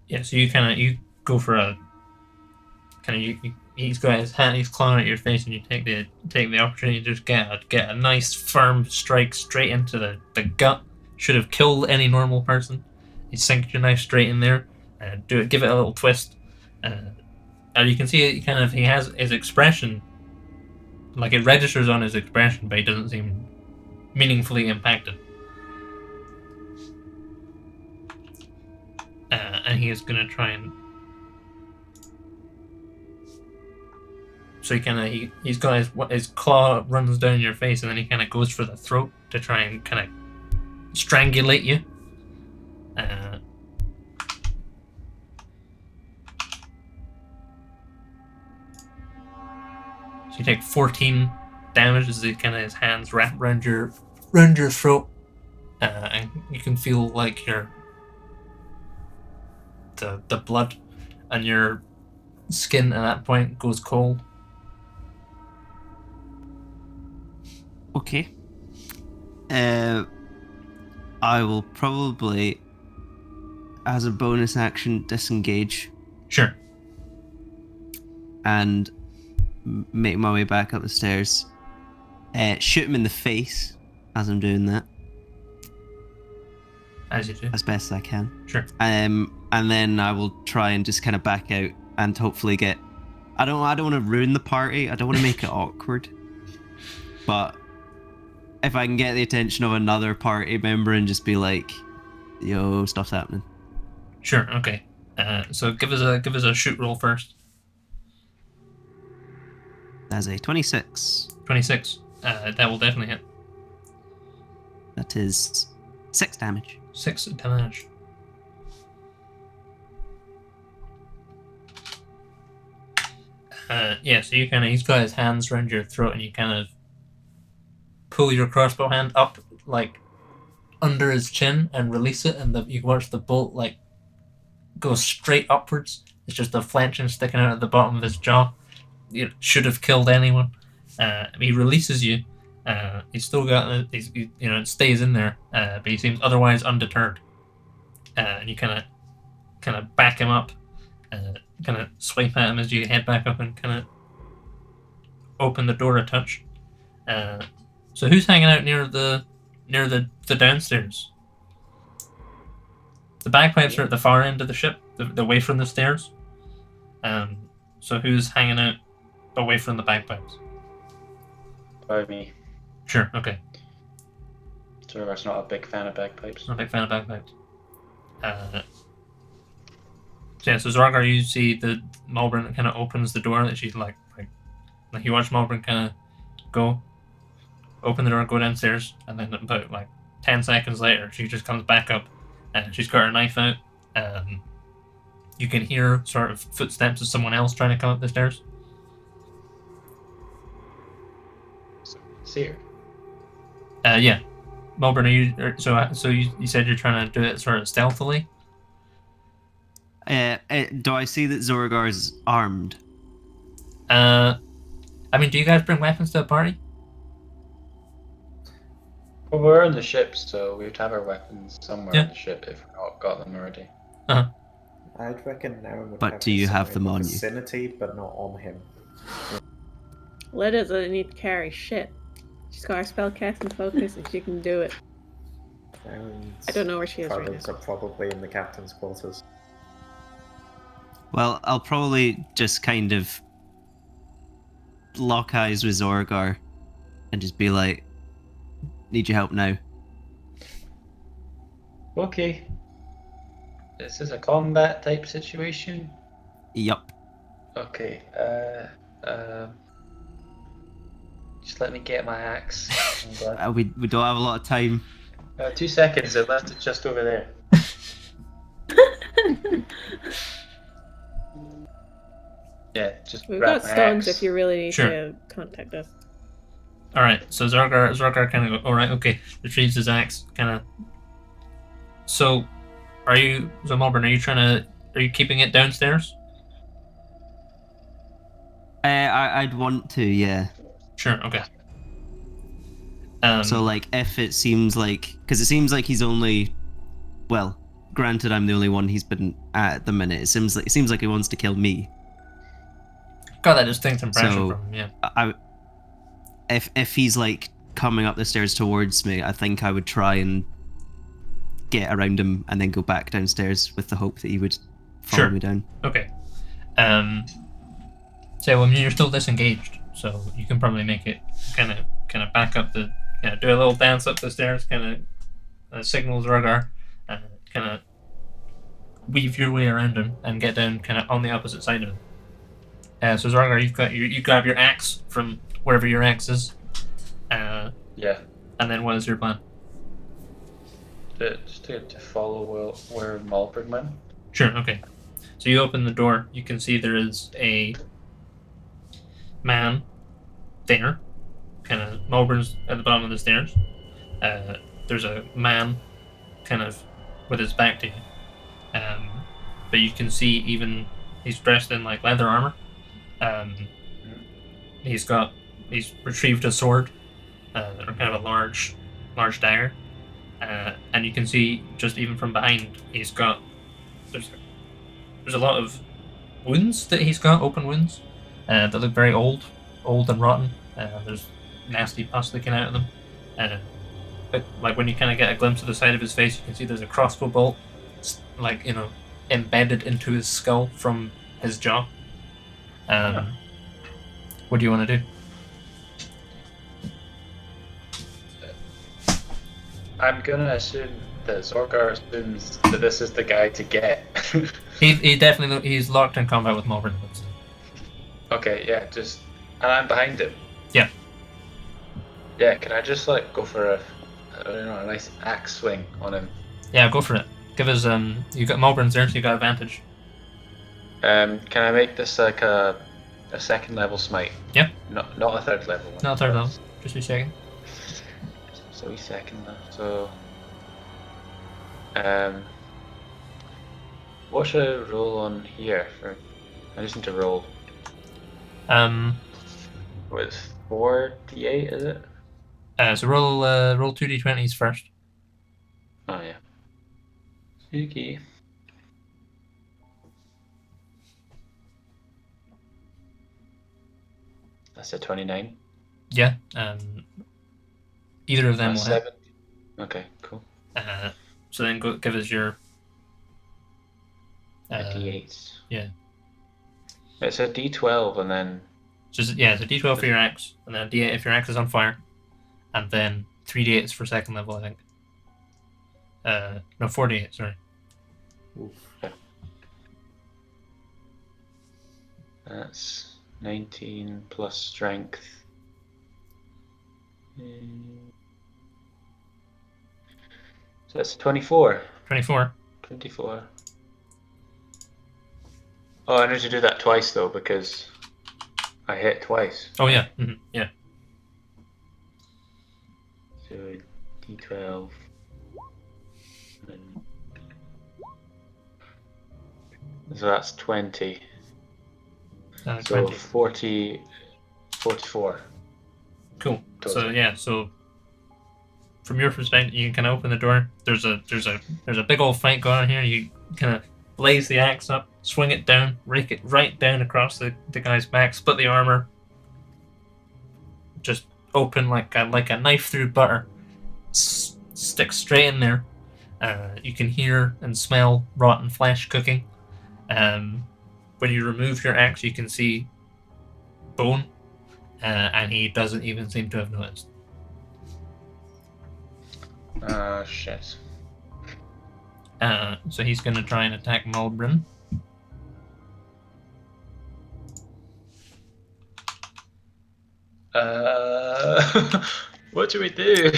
Yeah, so you go for a he's got his hand, he's clawing at your face, and you take the opportunity to just get a nice firm strike straight into the gut. Should have killed any normal person. You sink your knife straight in there, and give it a little twist. And you can see it he has his expression, like it registers on his expression, but he doesn't seem meaningfully impacted. And he is gonna try and. So he's got his claw runs down your face, and then he kind of goes for the throat to try and kind of strangulate you. So you take 14 damage as his hands wrap around your throat, and you can feel like the blood and your skin at that point goes cold. Okay. I will probably, as a bonus action, disengage. Sure. and make my way back up the stairs. Shoot him in the face as I'm doing that, As you do. as best as I can. Sure. And then I will try and just kind of back out and hopefully get. I don't want to ruin the party. I don't want to make it awkward. But if I can get the attention of another party member and just be like, "Yo, stuff's happening." Sure. Okay. So give us a shoot roll first. That's a 26. 26. That will definitely hit. That is 6 damage. 6 damage. Yeah, so you he's got his hands around your throat and you kind of pull your crossbow hand up, like, under his chin and release it, and you watch the bolt, like, go straight upwards. It's just the fletching sticking out at the bottom of his jaw. It should have killed anyone. He releases you. He's still got, it stays in there, but he seems otherwise undeterred. And you kind of back him up, kind of swipe at him as you head back up and kind of open the door a touch. So who's hanging out near the downstairs? The bagpipes are at the far end of the ship, away from the stairs. So who's hanging out away from the bagpipes? By me. Sure, okay. Zorgar's not a big fan of bagpipes. Not a big fan of bagpipes. So Zorgar, you see the Malbryn kind of opens the door that she's like you watch Malbryn kind of go, open the door, go downstairs, and then about 10 seconds later, she just comes back up, and she's got her knife out. You can hear sort of footsteps of someone else trying to come up the stairs. See her. Yeah. Malbryn, so you said you're trying to do it sort of stealthily? Do I see that Zorgar's armed? Do you guys bring weapons to a party? Well, we're on the ship, so we would have our weapons somewhere Yeah. on the ship if we've not got them already. I'd reckon Naren would But have do his you have somewhere in them the on you? vicinity, but not on him. Lydia doesn't need to carry shit. She's got her spellcasting focus and she can do it. Naren's I don't know where she is right clothes now. are probably in the captain's quarters. Well, I'll probably just kind of lock eyes with Zorgar and just be like, "Need your help now." Okay. This is a combat type situation. Yup. Okay. Just let me get my axe. I'm glad. We don't have a lot of time. 2 seconds. I left it just over there. Yeah, just We've grab got my stones axe. if you really need Sure. to contact us. All right. So Zorgar kind of go, all right, okay. Retrieves his axe, kind of. So, Malbryn, are you keeping it downstairs? I'd want to, yeah. Sure. Okay. So, if it seems like... Because it seems like he's only... Well, granted, I'm the only one he's been at the minute. It seems like he wants to kill me. Got that distinct impression So, from him. Yeah. If he's, coming up the stairs towards me, I think I would try and get around him and then go back downstairs with the hope that he would follow Sure. me down. Okay. So you're still disengaged, so you can probably make it kind of back up do a little dance up the stairs, kind of signal Zorgar, and kind of weave your way around him and get down kind of on the opposite side of him. So Zorgar, you grab your axe from wherever your axe is. Yeah. And then what is your plan? Just to follow where Malbryn went. Sure, okay. So you open the door, you can see there is a man there, kind of Malbryn's at the bottom of the stairs. There's a man kind of with his back to you. But you can see even he's dressed in leather armor. He's retrieved a sword, or kind of a large dagger. And you can see just even from behind he's got there's a lot of wounds that he's got, open wounds. that look very old and rotten. There's nasty pus leaking out of them. But like when you kind of get a glimpse of the side of his face, you can see there's a crossbow bolt, like embedded into his skull from his jaw. What do you want to do? I'm gonna assume that Zorgar assumes that this is the guy to get. He definitely he's locked in combat with Malbryn. Okay, yeah, and I'm behind him. Yeah. Yeah, can I just like go for a nice axe swing on him? Yeah, go for it. Give us you got Malbryn's there, so you got advantage. Can I make this like a second level smite? Yeah. Not a third level one. Not a third level. Just a second. So he's second now. So what should I roll on here for? I just need to roll. With 4d8, is it? So roll 2d20s first. Oh yeah. Spooky. That's a 29. Yeah. Either of them will hit. 7. Okay, cool. So then give us your D8. yeah. It's a D12 and then. Just it's a d12 for your axe, and then a d8 if your axe is on fire, and then 3d8s for second level, I think. No, 4d8, sorry. Oof. That's 19 plus strength. So that's 24. 24. 24. Oh, I need to do that twice though because I hit twice. Oh yeah, yeah. So D12. So that's 20. So 20. 44. Cool. Total. So yeah, so from your perspective, you can kind of open the door. There's a big old fight going on here. You kind of blaze the axe up, swing it down, rake it right down across the guy's back, split the armor, just open like a knife through butter, stick straight in there. You can hear and smell rotten flesh cooking. When you remove your axe, you can see bone, and he doesn't even seem to have noticed. Shit. So he's going to try and attack Malbryn. What do we do?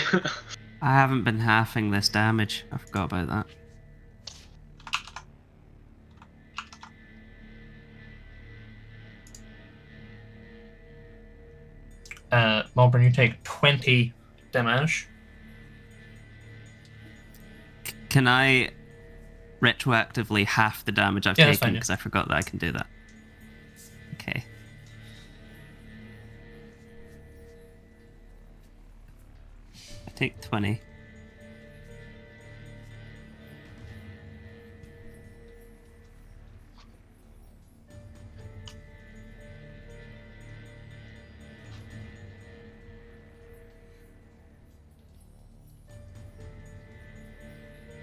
I haven't been halving this damage. I forgot about that. Malbryn, you take 20 damage. Can I retroactively half the damage I've Yeah, that's taken? fine, yeah. Because I forgot that I can do that. Okay. I take 20.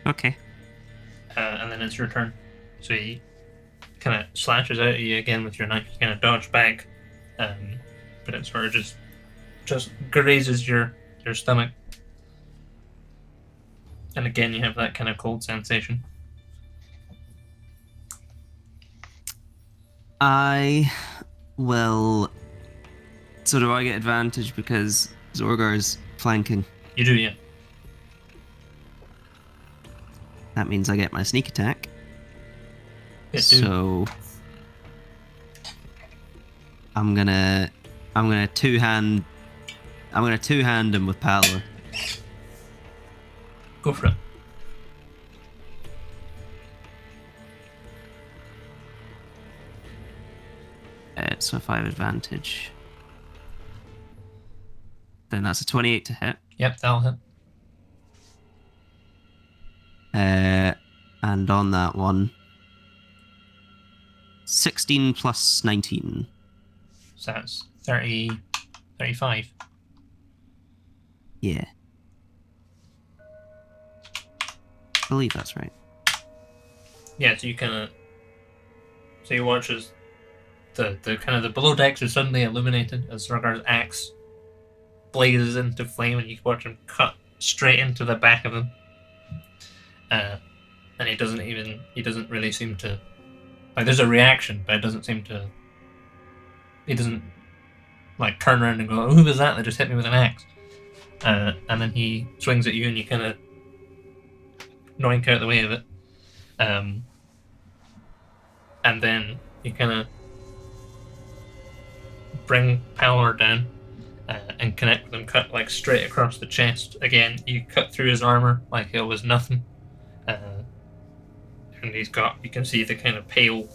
Okay. And then it's your turn. So he kind of slashes out at you again with your knife. You kind of dodge back, but it sort of just grazes your stomach. And again, you have that kind of cold sensation. I will. So do I get advantage because Zorgar's flanking? You do, yeah. That means I get my sneak attack. Yeah, do. So I'm gonna two-hand him with power. Go for it. So if I have advantage, then that's a 28 to hit. Yep, that'll hit. And on that one, 16 plus 19. So that's 30, 35. Yeah. I believe that's right. Yeah, so you kind of... So you watch as the kind of the below decks are suddenly illuminated as Zorgar's axe blazes into flame, and you watch him cut straight into the back of him. And he doesn't really seem to... Like, there's a reaction, but it doesn't seem to... He doesn't, like, turn around and go, oh, who was that just hit me with an axe? And then he swings at you, and you kind of noink out the way of it. And then you kind of bring Palar down and connect with him, cut like straight across the chest. Again, you cut through his armor like it was nothing. And he's got, you can see the kind of pale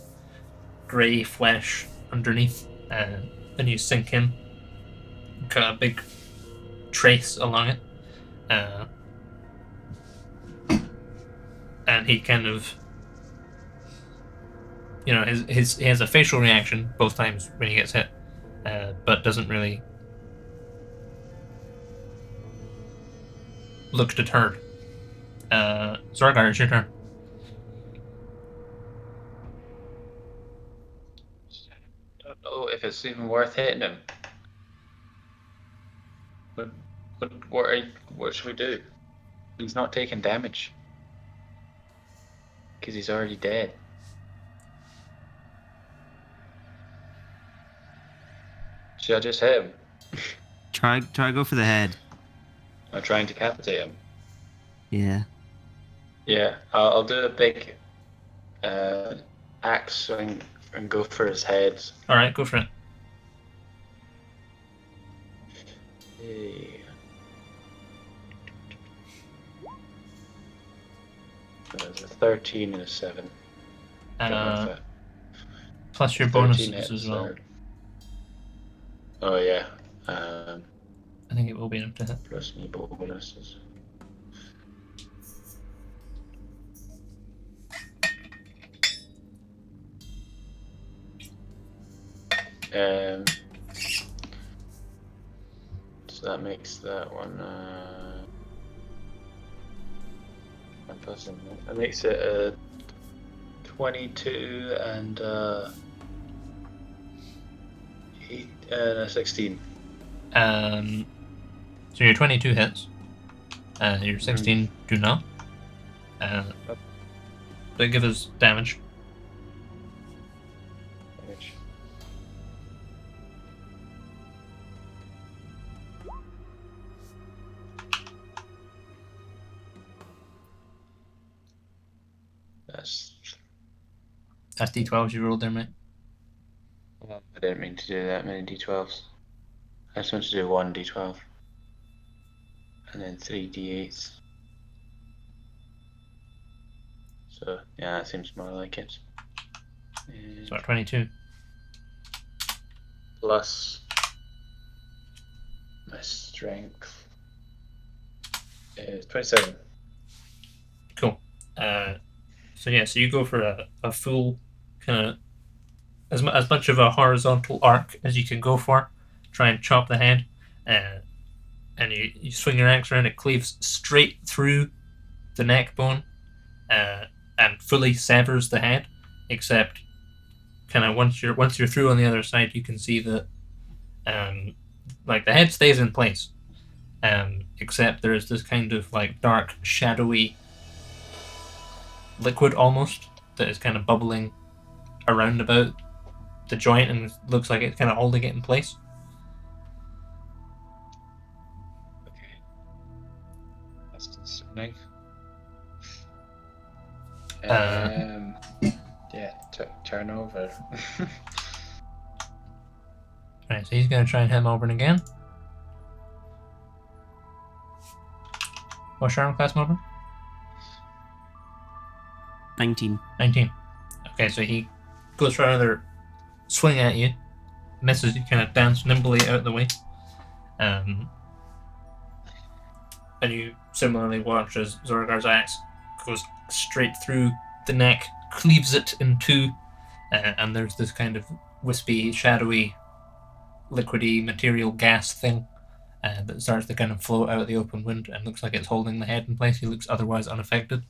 grey flesh underneath. Then you sink in, cut a big trace along it. And he kind of, you know, he has a facial reaction both times when he gets hit, but doesn't really look deterred. Zorgar, it's your turn. Don't know if it's even worth hitting him. What should we do? He's not taking damage. Because he's already dead. Should I just hit him? Try go for the head. I'm trying to decapitate him. Yeah. Yeah, I'll do a big axe swing and go for his head. Alright, go for it. Hey. There's a 13 and a 7. Plus your 13 bonuses hits as well. are- Oh yeah. I think it will be enough to hit. Plus me bonuses. So that makes that one. That makes it a 22 and 8 and a 16. So your 22 hits. Your 16 do not. But give us damage. Damage. That's d12s you rolled there, mate. I didn't mean to do that many d12s. I just wanted to do 1 d12. And then 3 d8s. So, yeah, that seems more like it. And So 22. plus my strength is 27. Cool. So yeah, so you go for a full kind of as much of a horizontal arc as you can go for. Try and chop the head, and you swing your axe around. It cleaves straight through the neck bone, and fully severs the head. Except, kind of once you're through on the other side, you can see that, like the head stays in place, except there is this kind of like dark, shadowy liquid almost that is kind of bubbling around about the joint, and looks like it's kind of holding it in place. Okay. That's concerning. Yeah, turn over. Right, so he's going to try and hit Malbryn again. What's your armor class, Malbryn? 19. 19. Okay, so he goes for another swing at you, misses, you kind of dance nimbly out of the way. And you similarly watch as Zorgar's axe goes straight through the neck, cleaves it in two, and there's this kind of wispy, shadowy liquidy material gas thing that starts to kind of float out of the open wound and looks like it's holding the head in place. He looks otherwise unaffected.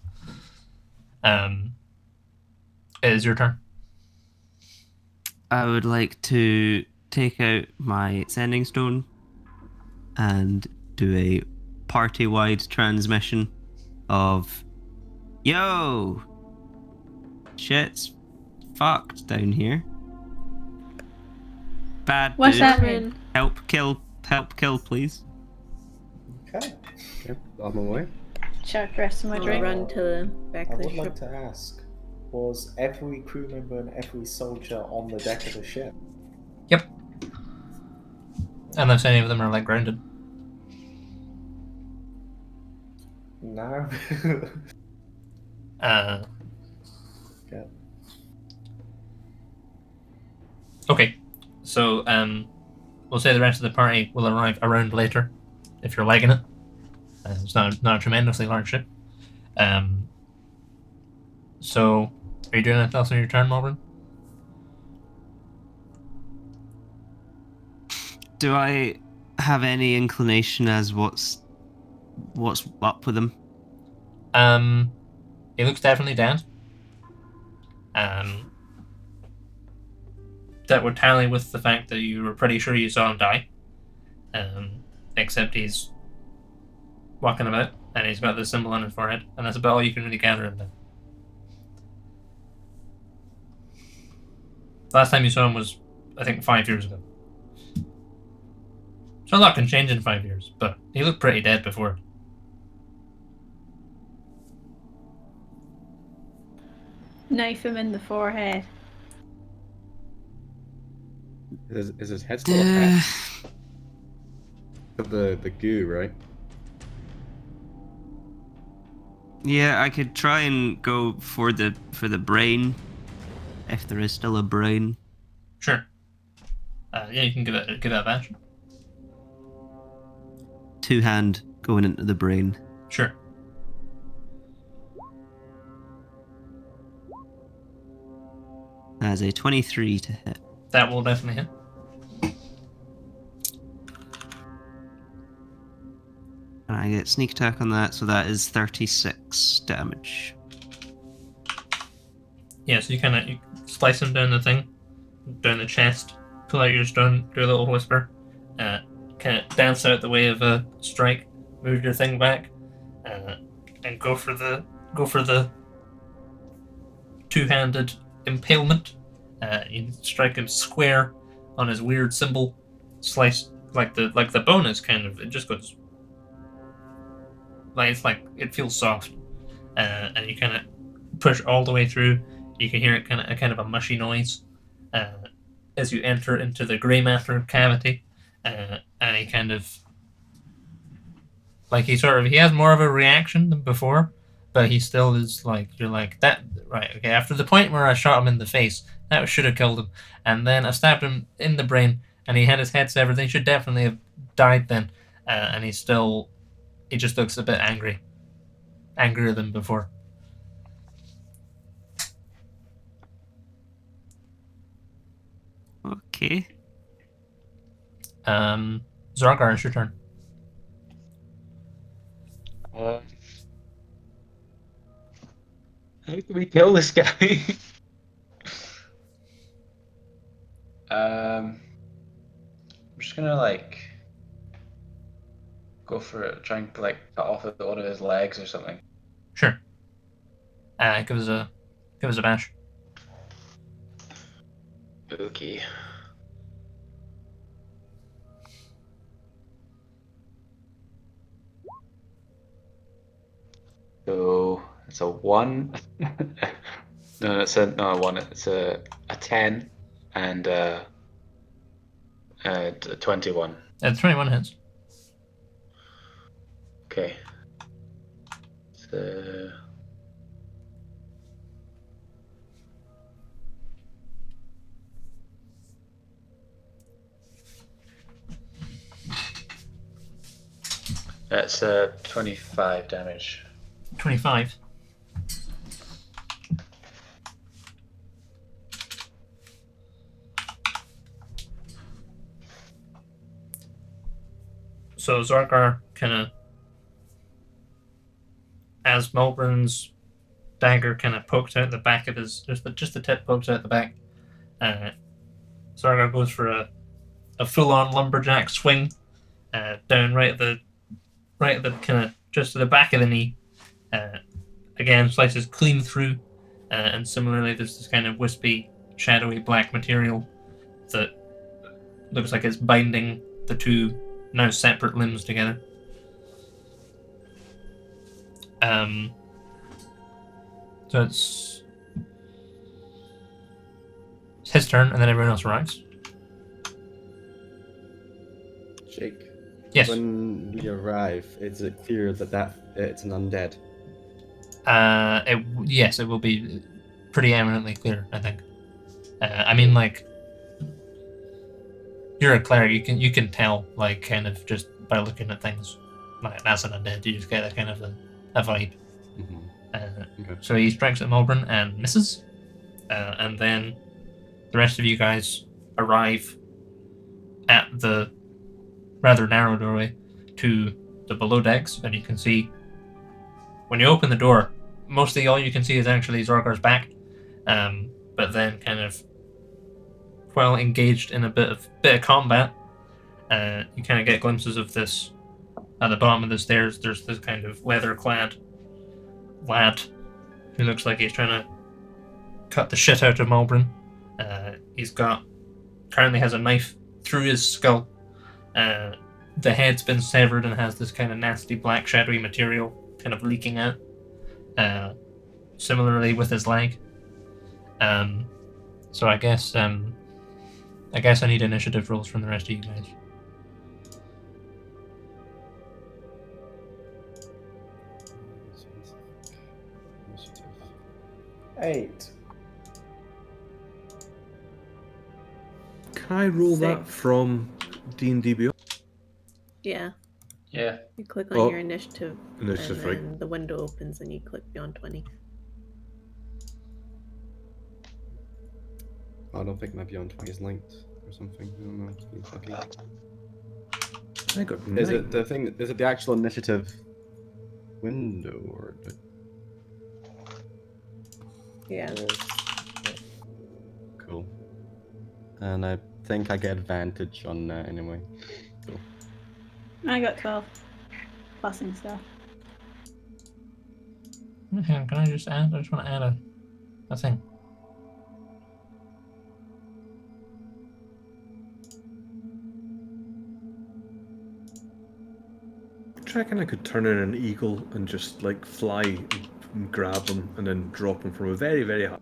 It is your turn. I would like to take out my sending stone and do a party-wide transmission of, yo, shit's fucked down here. Bad What's dude. that Malbryn, mean? Help kill, please. Okay. Okay, on my way. Chug the rest of my I'll drink. run to the back I of the would like ship. to ask, was every crew member and every soldier on the deck of the ship? Yep. Unless any of them are like grounded. No. Uh, Yeah. okay. So we'll say the rest of the party will arrive around later, if you're liking it. It's not a tremendously large ship. So, are you doing anything else on your turn, Malbryn? Do I have any inclination as what's up with him? He looks definitely dead. That would tally with the fact that you were pretty sure you saw him die. Except he's walking about and he's got the symbol on his forehead, and that's about all you can really gather of him. Last time you saw him was, I think, 5 years ago. So a lot can change in 5 years, but he looked pretty dead before. Knife him in the forehead. Is his head still attached to the goo, right? Yeah, I could try and go for the brain, if there is still a brain. Sure. Yeah, you can give it a bash. 2-hand going into the brain. Sure. As a 23 to hit. That will definitely hit. And I get sneak attack on that, so that is 36 damage. Yeah, so you slice him down the thing, down the chest, pull out your stone, do a little whisper, kind of dance out the way of a strike, move your thing back, and go for the two-handed impalement. You strike him square on his weird symbol, slice like the bonus kind of. It just goes it feels soft, and you kind of push all the way through. You can hear it kind of a mushy noise as you enter into the grey matter cavity, and he kind of he has more of a reaction than before, but he still is like, you're like, that right, okay, after the point where I shot him in the face, that should have killed him, and then I stabbed him in the brain and he had his head severed, he should definitely have died then, and he just looks a bit angrier than before. Okay. Zargar, it's your turn. How can we kill this guy? I'm just gonna go for it, try and cut off one of his legs or something. Sure. Give us a bash. Okay. So it's a 1. No, it's not a 1. It's a 10 and a 21. 21 hits. Okay. So that's 25 damage. 25. So Zorgar kind of, as Malbryn's dagger kind of pokes out the back of his, just the tip pokes out the back. Zorgar goes for a full-on lumberjack swing, down right at the kind of just to the back of the knee. Again, slices clean through, and similarly, there's this kind of wispy, shadowy black material that looks like it's binding the two now separate limbs together. So it's his turn, and then everyone else arrives. Jake. Yes. When we arrive, is it clear that it's an undead? Yes, it will be pretty eminently clear, I think. I mean, like, you're a cleric, you can tell, like, kind of just by looking at things, like, that's an undead. You just get a kind of a vibe. Mm-hmm. Okay. So he strikes at Malbryn and misses, and then the rest of you guys arrive at the rather narrow doorway to the below decks, and you can see, when you open the door, mostly all you can see is actually Zorgar's back, but then kind of, while engaged in a bit of combat, you kind of get glimpses of this. At the bottom of the stairs, there's this kind of leather-clad lad who looks like he's trying to cut the shit out of Malbryn. He's currently has a knife through his skull. The head's been severed and has this kind of nasty black shadowy material kind of leaking out. Similarly with his leg. So I guess I need initiative rolls from the rest of you guys. Initiative. 8. Can I roll that 6. from D&D Beyond? Yeah. Yeah. You click on Oh, your initiative, initiative, and right. then the window opens and you click beyond 20. I don't think my Beyond 20 is linked or something. I don't know. He's lucky. I got Is 9. it the thing? Is it the actual initiative window or the... Yeah. Cool. And I think I get advantage on that anyway. Cool. I got 12. Passing stuff. Hang on, can I just add? I just want to add a thing. Do you reckon I could turn in an eagle and just like fly and grab them and then drop them from a very, very high?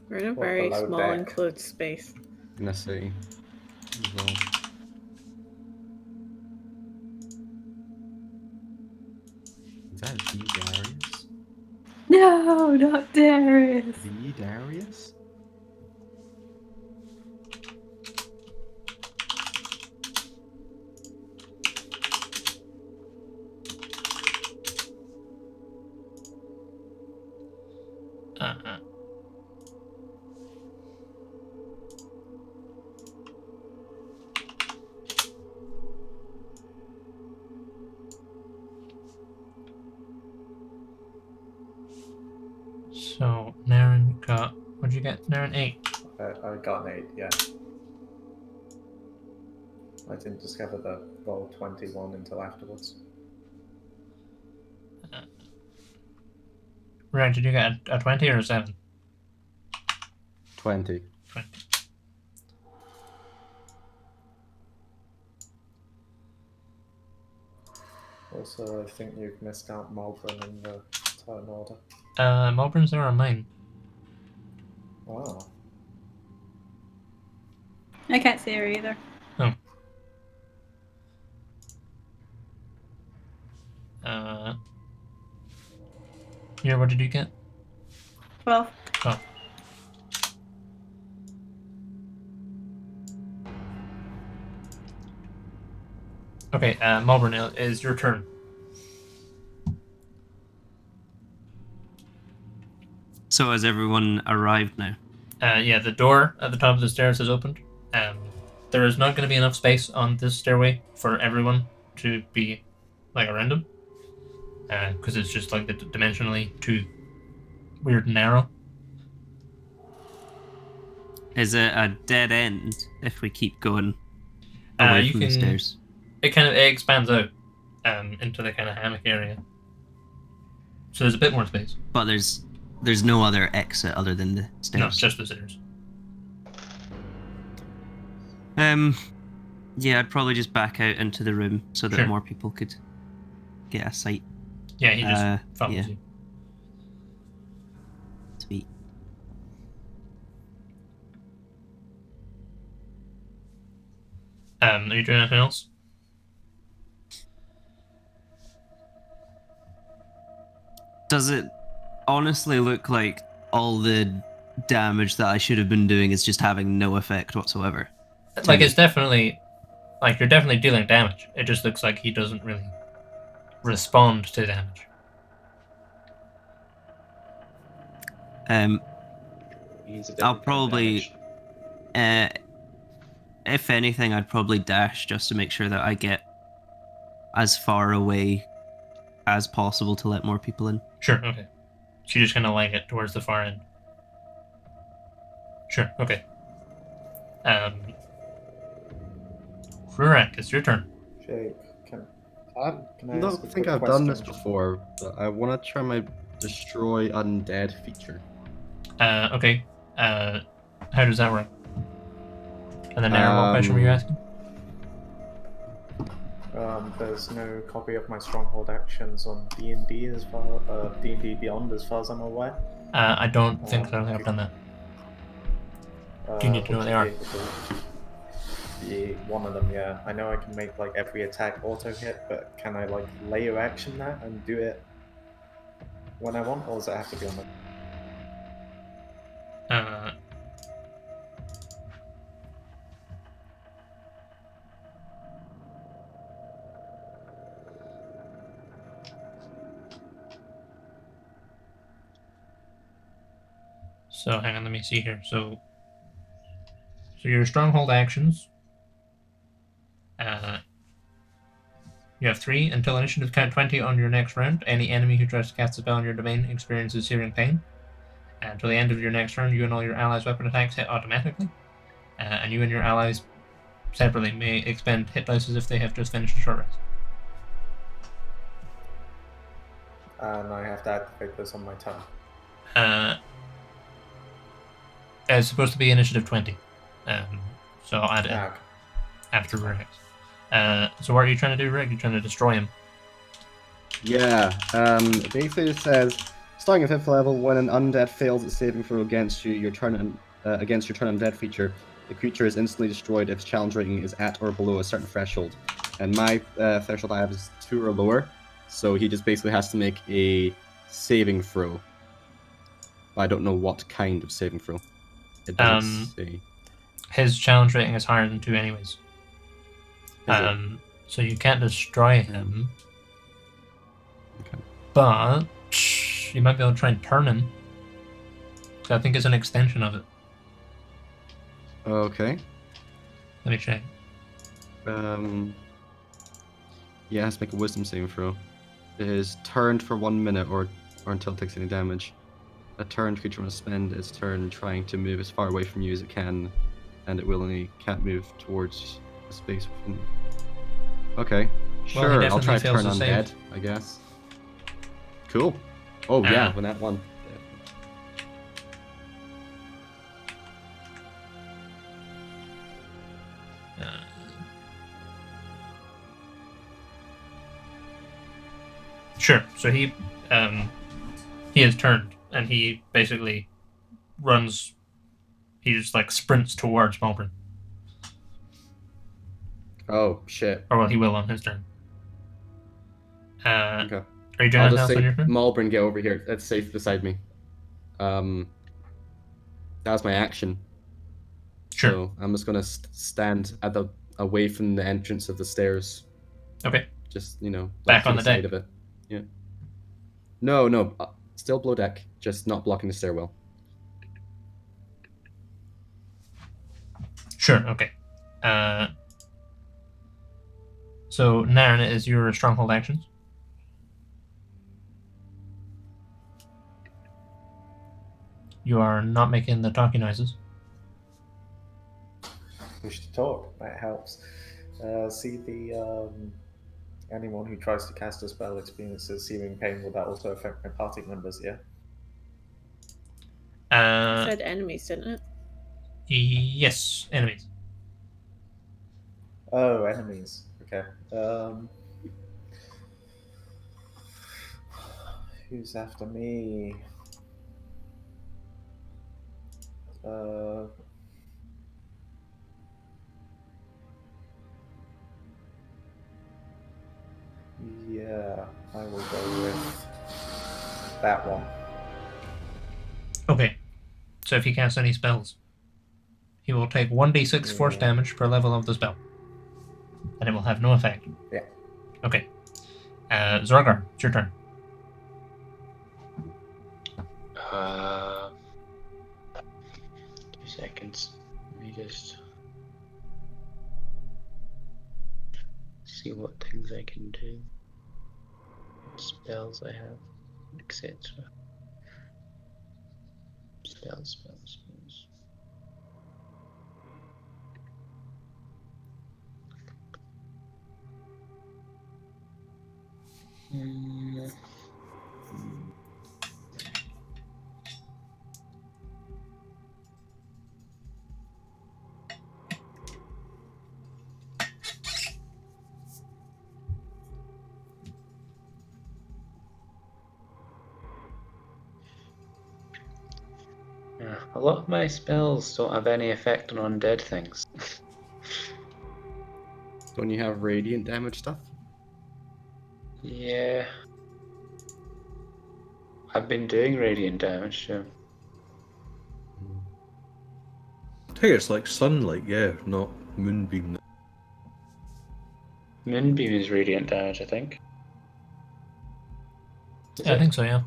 We're in a What, very below small deck? enclosed space. Gonna see. As well. Is that the Darius? No, not Darius. The Darius? So Naren got, what'd you get, Naren? 8. I got an 8, yeah. I didn't discover the roll 21 until afterwards. Ryan, did you get a 20 or a 7? 20. 20. Also, I think you've missed out Malbryn in the turn order. Malbryn's there on mine. Wow. I can't see her either. Here, what did you get? 12. Oh. Okay, Malbryn, it is your turn. So has everyone arrived now? Yeah, the door at the top of the stairs has opened. There is not going to be enough space on this stairway for everyone to be like around him, because it's just like dimensionally too weird and narrow. Is it a dead end if we keep going away You from the can- stairs? It expands out into the kind of hammock area, so there's a bit more space. But there's no other exit other than the stairs. No, it's just the stairs. Yeah, I'd probably just back out into the room so that Sure. more people could get a sight. Yeah, he just follows yeah. you. Sweet. Are you doing anything else? Does it honestly look like all the damage that I should have been doing is just having no effect whatsoever? Like, it's definitely, like, you're definitely dealing damage. It just looks like he doesn't really respond to damage. He's a bit I'll of probably, if anything, I'd probably dash just to make sure that I get as far away as possible to let more people in. Sure, okay. So you just kind of leg it towards the far end. Sure, okay. Rurak, it's your turn. Jake, can I Can I don't ask a think quick I've done this question? before, but I want to try my destroy undead feature. Okay. How does that work? And then what question were you asking? There's no copy of my stronghold actions on D&D as far D&D Beyond as far as I'm aware. I don't think so. I don't think I've done that. Do you need to know what they are? Yeah, one of them, yeah. I know I can make like every attack auto hit, but can I like layer action that and do it when I want, or does it have to be on the? So hang on, let me see here. So your stronghold actions. You have 3 until initiative count 20 on your next round. Any enemy who tries to cast a spell on your domain experiences searing pain. Until the end of your next round, you and all your allies' weapon attacks hit automatically. And you and your allies separately may expend hit dice as if they have just finished a short rest. And I have to activate this on my turn. It's supposed to be initiative 20. So I'll add it in Okay. after Rex. So what are you trying to do, Rick? You're trying to destroy him. Yeah. Basically, it says starting at 5th level, when an undead fails its saving throw against you, against your turn undead feature, the creature is instantly destroyed if its challenge rating is at or below a certain threshold. And my threshold I have is 2 or lower, so he just basically has to make a saving throw. I don't know what kind of saving throw. It doesn't say. His challenge rating is higher than 2 anyways. So you can't destroy him. Okay. But you might be able to try and turn him. So I think it's an extension of it. Okay. Let me check. Yeah, it has to make a wisdom saving throw. It is turned for 1 minute or until it takes any damage. A turned creature must spend its turn trying to move as far away from you as it can, and it can't move towards a space within. Okay, Well, he sure, I'll definitely try to fails turn to save. undead, I guess. Cool. Oh yeah, when that one. Sure. So he has turned, and he basically runs. He just like sprints towards Malbryn. Oh shit. Or well, he will on his turn. Okay. Are you doing I'll anything just else on say, your turn? Malbryn, get over here. It's safe beside me. That was my action. Sure. So I'm just gonna stand away from the entrance of the stairs. Okay. Just Back to on the side deck. of it. Yeah. No, still below deck, just not blocking the stairwell. Sure. Okay. So, Nairn, it is your stronghold actions. You are not making the talking noises. Push to talk. That helps. See the anyone who tries to cast a spell experiences seeming pain. Will that also affect my party members? Yeah. It Uh, said enemies, didn't it? yes, enemies. Oh, enemies. Okay. Who's after me? Yeah, I will go with that one. Okay. So if he casts any spells, he will take 1d6 force Yeah. damage per level of the spell. And it will have no effect. Yeah. Okay. Zorgar, it's your turn. 2 seconds. Let me just see what things I can do. What spells I have, etc. Spells. Mm. Yeah, a lot of my spells don't have any effect on undead things. Don't you have radiant damage stuff? Yeah. I've been doing radiant damage, so. I think it's like sunlight, yeah, not moonbeam. Moonbeam is radiant damage, I think. Is Yeah, I it? think so, yeah.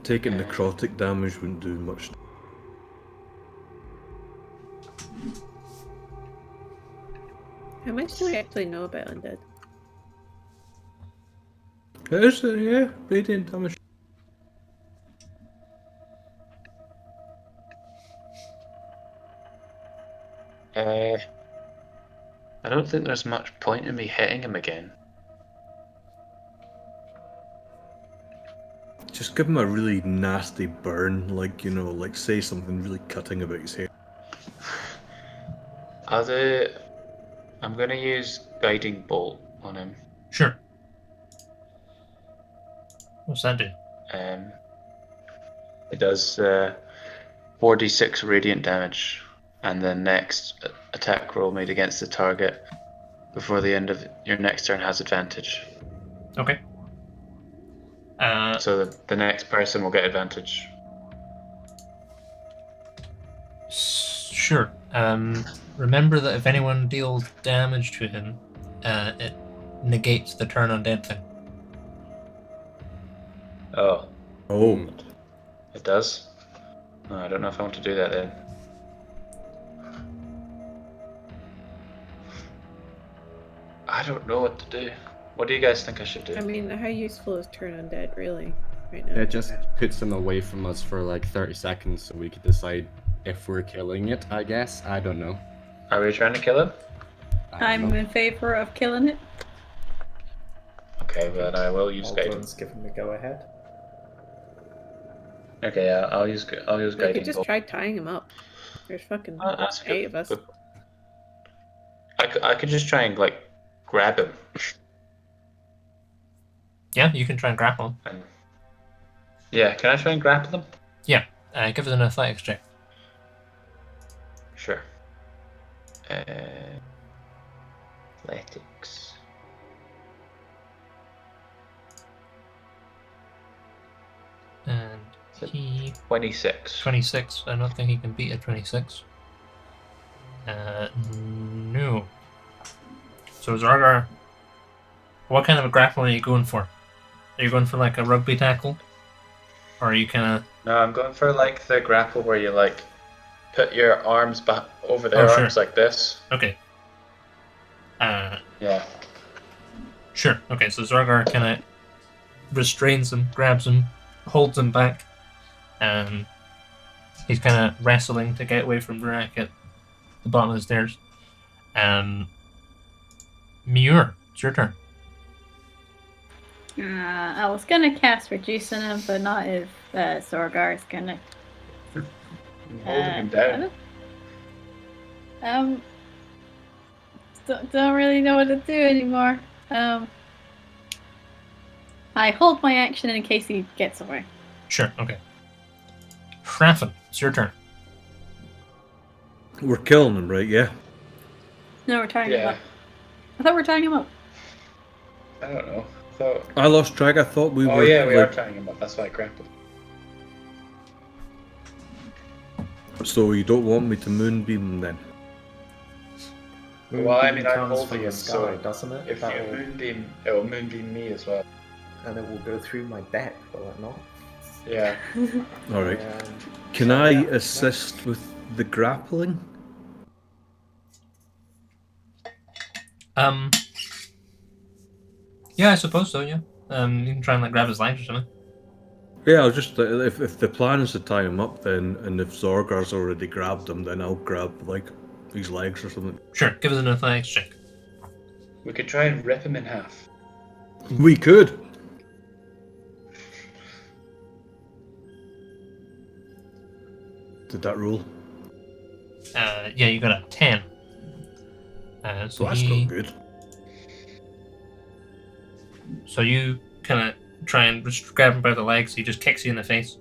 Taking necrotic damage wouldn't do much. How much do we actually know about undead? It is, yeah, radiant damage. I don't think there's much point in me hitting him again. Just give him a really nasty burn, like, you know, like say something really cutting about his hair. I'm gonna use Guiding Bolt on him. Sure. What's that do? It does 4d6 radiant damage, and the next attack roll made against the target before the end of your next turn has advantage. Okay. So the next person will get advantage. Sure. Remember that if anyone deals damage to him, it negates the turn undead thing. Oh, Oh, it does? Oh, I don't know if I want to do that then. I don't know what to do. What do you guys think I should do? I mean, how useful is turn undead really right now? It just puts them away from us for like 30 seconds so we could decide if we're killing it, I guess. I don't know. Are we trying to kill him? I'm in favor of killing it. Okay, but I will use guiding. Malbryn's given the go ahead. Okay, yeah, I'll use We guiding could just bolt. try tying him up. There's fucking That's good. 8 of us. Good. I could just try and like grab him. Yeah, you can try and grapple him. And yeah, can I try and grapple them? Yeah. Give us an athletics check. Sure. Athletics. And he 26. 26. I don't think he can beat a 26. No. So Zargar, what kind of a grapple are you going for? Are you going for like a rugby tackle? Or are you kind of... No, I'm going for like the grapple where you like put your arms back over their Oh, sure. arms like this. Okay. Yeah. Sure. Okay, so Zorgar kind of restrains him, grabs him, holds him back, and he's kind of wrestling to get away from Burak at the bottom of the stairs. Muir, it's your turn. I was gonna cast Reduce on him, but not if Zorgar is gonna. Holding him down. Don't really know what to do anymore. I hold my action in case he gets away. Sure, okay. Shraffin, it's your turn. We're killing him, right? Yeah. No, we're tying him Yeah. up. I thought we were tying him up. I don't know. So. I lost track. I thought we were. Oh yeah, we are like, tying him up. That's why I grappled. So you don't want me to moonbeam him then? Well, I mean, I'm comes holding from the him, sky, so doesn't it? If That you will- moonbeam, it will moonbeam me as well. and it will go through my deck, will it not? Yeah. All right. Um, Can so, I yeah, assist with the grappling? Yeah, I suppose so, yeah. You can try and like grab his legs or something. Yeah, I'll just if the plan is to tie him up, then, and if Zorgar's already grabbed him, then I'll grab like his legs or something. Sure, give us an athletics check. We could try and rip him in half. We could. Did that rule? Yeah, you got a 10. So Well, that's he- not good. So you kind of try and just grab him by the legs. He just kicks you in the face,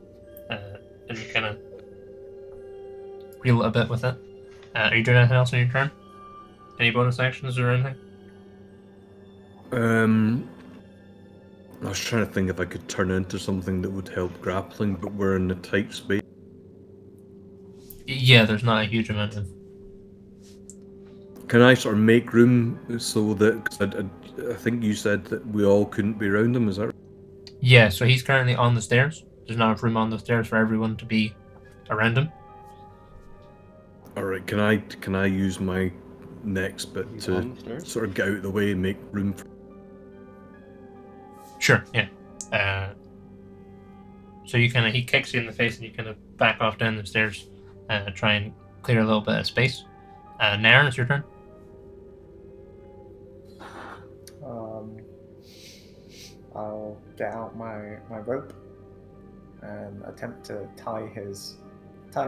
and you kind of reel it a bit with it. Are you doing anything else on your turn? Any bonus actions or anything? I was trying to think if I could turn into something that would help grappling, but we're in a tight space. Yeah, there's not a huge amount of. Can I sort of make room so that 'cause I think you said that we all couldn't be around him? Is that right? Yeah, so he's currently on the stairs. There's not enough room on the stairs for everyone to be around him. All right. Can I use my next bit He's to on the stairs? sort of get out of the way and make room for? Sure, yeah. So you kind of he kicks you in the face and you kind of back off down the stairs, try and clear a little bit of space. Naren, it's your turn. I'll get out my rope and attempt to tie him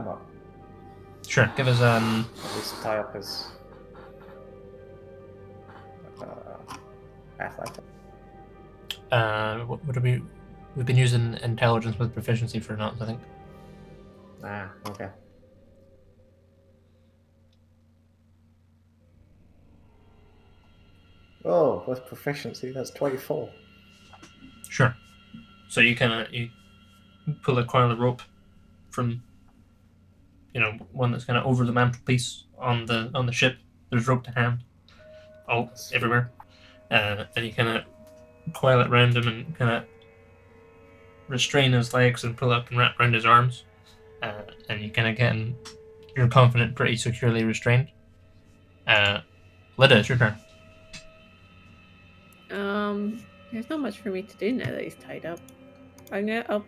up. Sure, give us At least tie up his athletic. what would it be? We've been using intelligence with proficiency for not, I think. Okay. Oh, with proficiency, that's 24. Sure. So you pull a coil of rope from one that's kind of over the mantelpiece on the ship. There's rope to hand, all everywhere, and you kind of coil it around him and kind of restrain his legs and pull up and wrap around his arms, and you kind of getting you're confident, pretty securely restrained. Lyda, it's your turn. There's not much for me to do now that he's tied up. I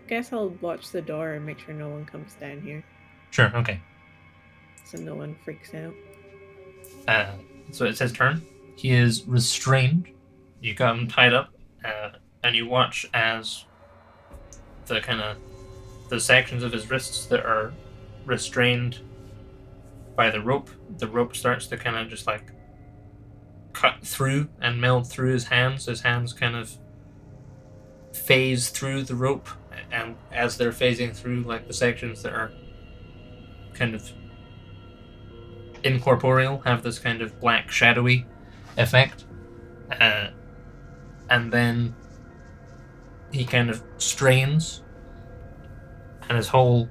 guess I'll watch the door and make sure no one comes down here, Sure. Okay. so no one freaks out. So it's his turn. He is restrained. You got him tied up, and you watch as the sections of his wrists that are restrained by the rope starts to kind of just like cut through and meld through his hands. His hands kind of phase through the rope, and as they're phasing through, like the sections that are kind of incorporeal have this kind of black shadowy effect, and then he kind of strains and his whole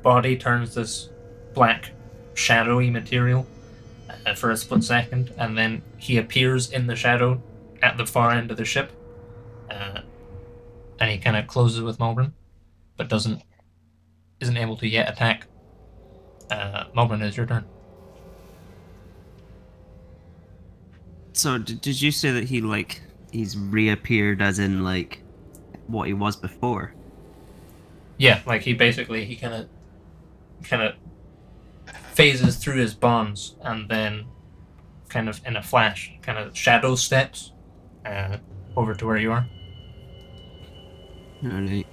body turns this black shadowy material for a split second, and then he appears in the shadow at the far end of the ship, and he kind of closes with Malbryn, but isn't able to yet attack. Malbryn, is your turn. So did you say that he's reappeared as in like what he was before? Yeah, like he kind of phases through his bonds and then kind of in a flash, kind of shadow steps over to where you are. Alright.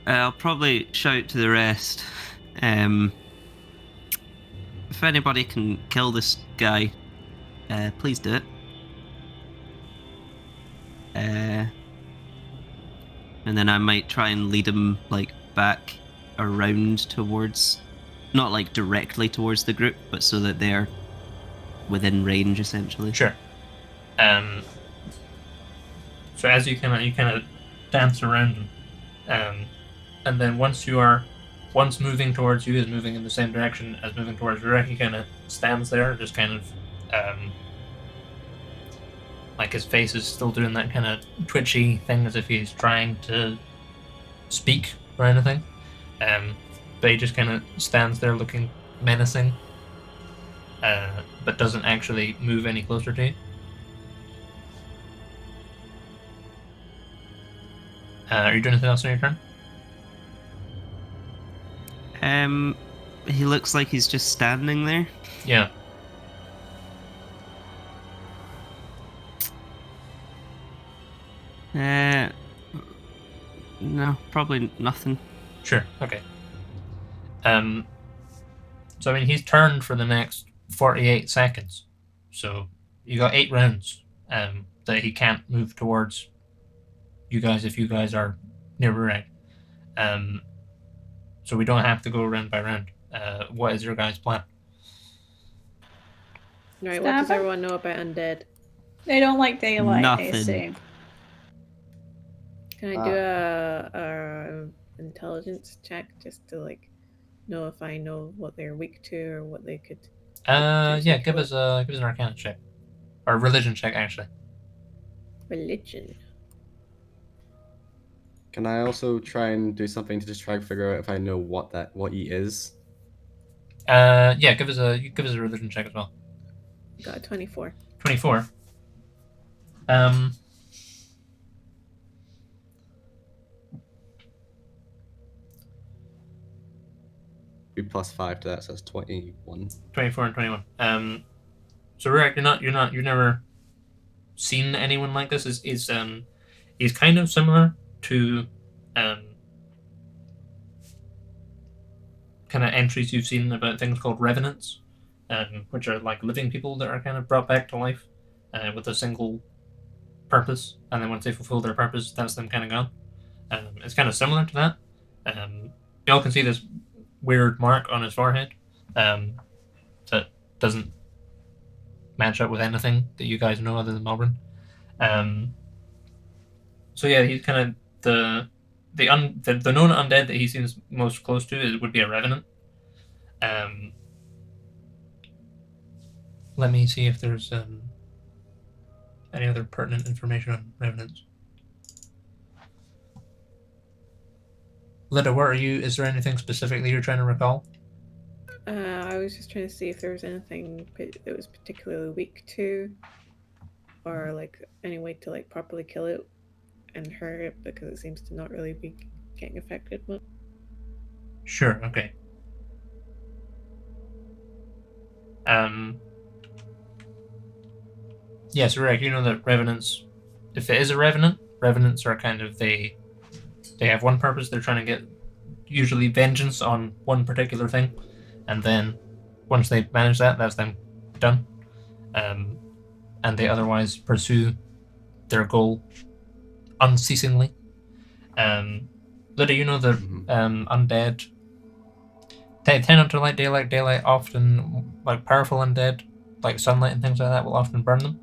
I'll probably shout to the rest. If anybody can kill this guy, please do it. And then I might try and lead him like back around towards, not like directly towards the group, but so that they're within range essentially. Sure. So as you kind of dance around him, and then once moving towards you is moving in the same direction as moving towards Rurik, he kind of stands there, just kind of like his face is still doing that kind of twitchy thing as if he's trying to speak or anything. But he just kind of stands there looking menacing, but doesn't actually move any closer to you. Are you doing anything else on your turn? He looks like he's just standing there. Yeah. No, probably nothing. Sure. Okay. So I mean, he's turned for the next 48 seconds. So you got 8 rounds that he can't move towards you guys if you guys are near Rurik. So we don't have to go round by round. What is your guys' plan? Right, what does Stab him? everyone know about undead? They don't like daylight, Nothing. they say. Can I do a intelligence check just to like know if I know what they're weak to or what they could? Yeah, give us an Arcana check, or a religion check actually. Religion. Can I also try and do something to just try and figure out if I know what he is? Yeah, give us a religion check as well. Got a 24. 24. Be +5 to that, so that's 21. 24 and 21. So Rurik, you've never seen anyone like this. He's kind of similar to kind of entries you've seen about things called revenants, which are like living people that are kind of brought back to life with a single purpose, and then once they fulfill their purpose, that's them kind of gone. It's kind of similar to that. You all can see this weird mark on his forehead that doesn't match up with anything that you guys know other than Malbryn. So yeah, he's kind of the known undead that he seems most close to would be a revenant. Let me see if there's any other pertinent information on revenants. Lida, where are you? Is there anything specifically you're trying to recall? I was just trying to see if there was anything that was particularly weak to, or like any way to like properly kill it and hurt it, because it seems to not really be getting affected much. Sure. Okay. Yes, Rurik, you know that revenants, if it is a revenant, revenants are kind of they have one purpose. They're trying to get usually vengeance on one particular thing, and then once they manage that, that's them done. And they otherwise pursue their goal unceasingly. Lydia, you know that undead, they tend not to like daylight. Daylight often, like powerful undead, like sunlight and things like that, will often burn them,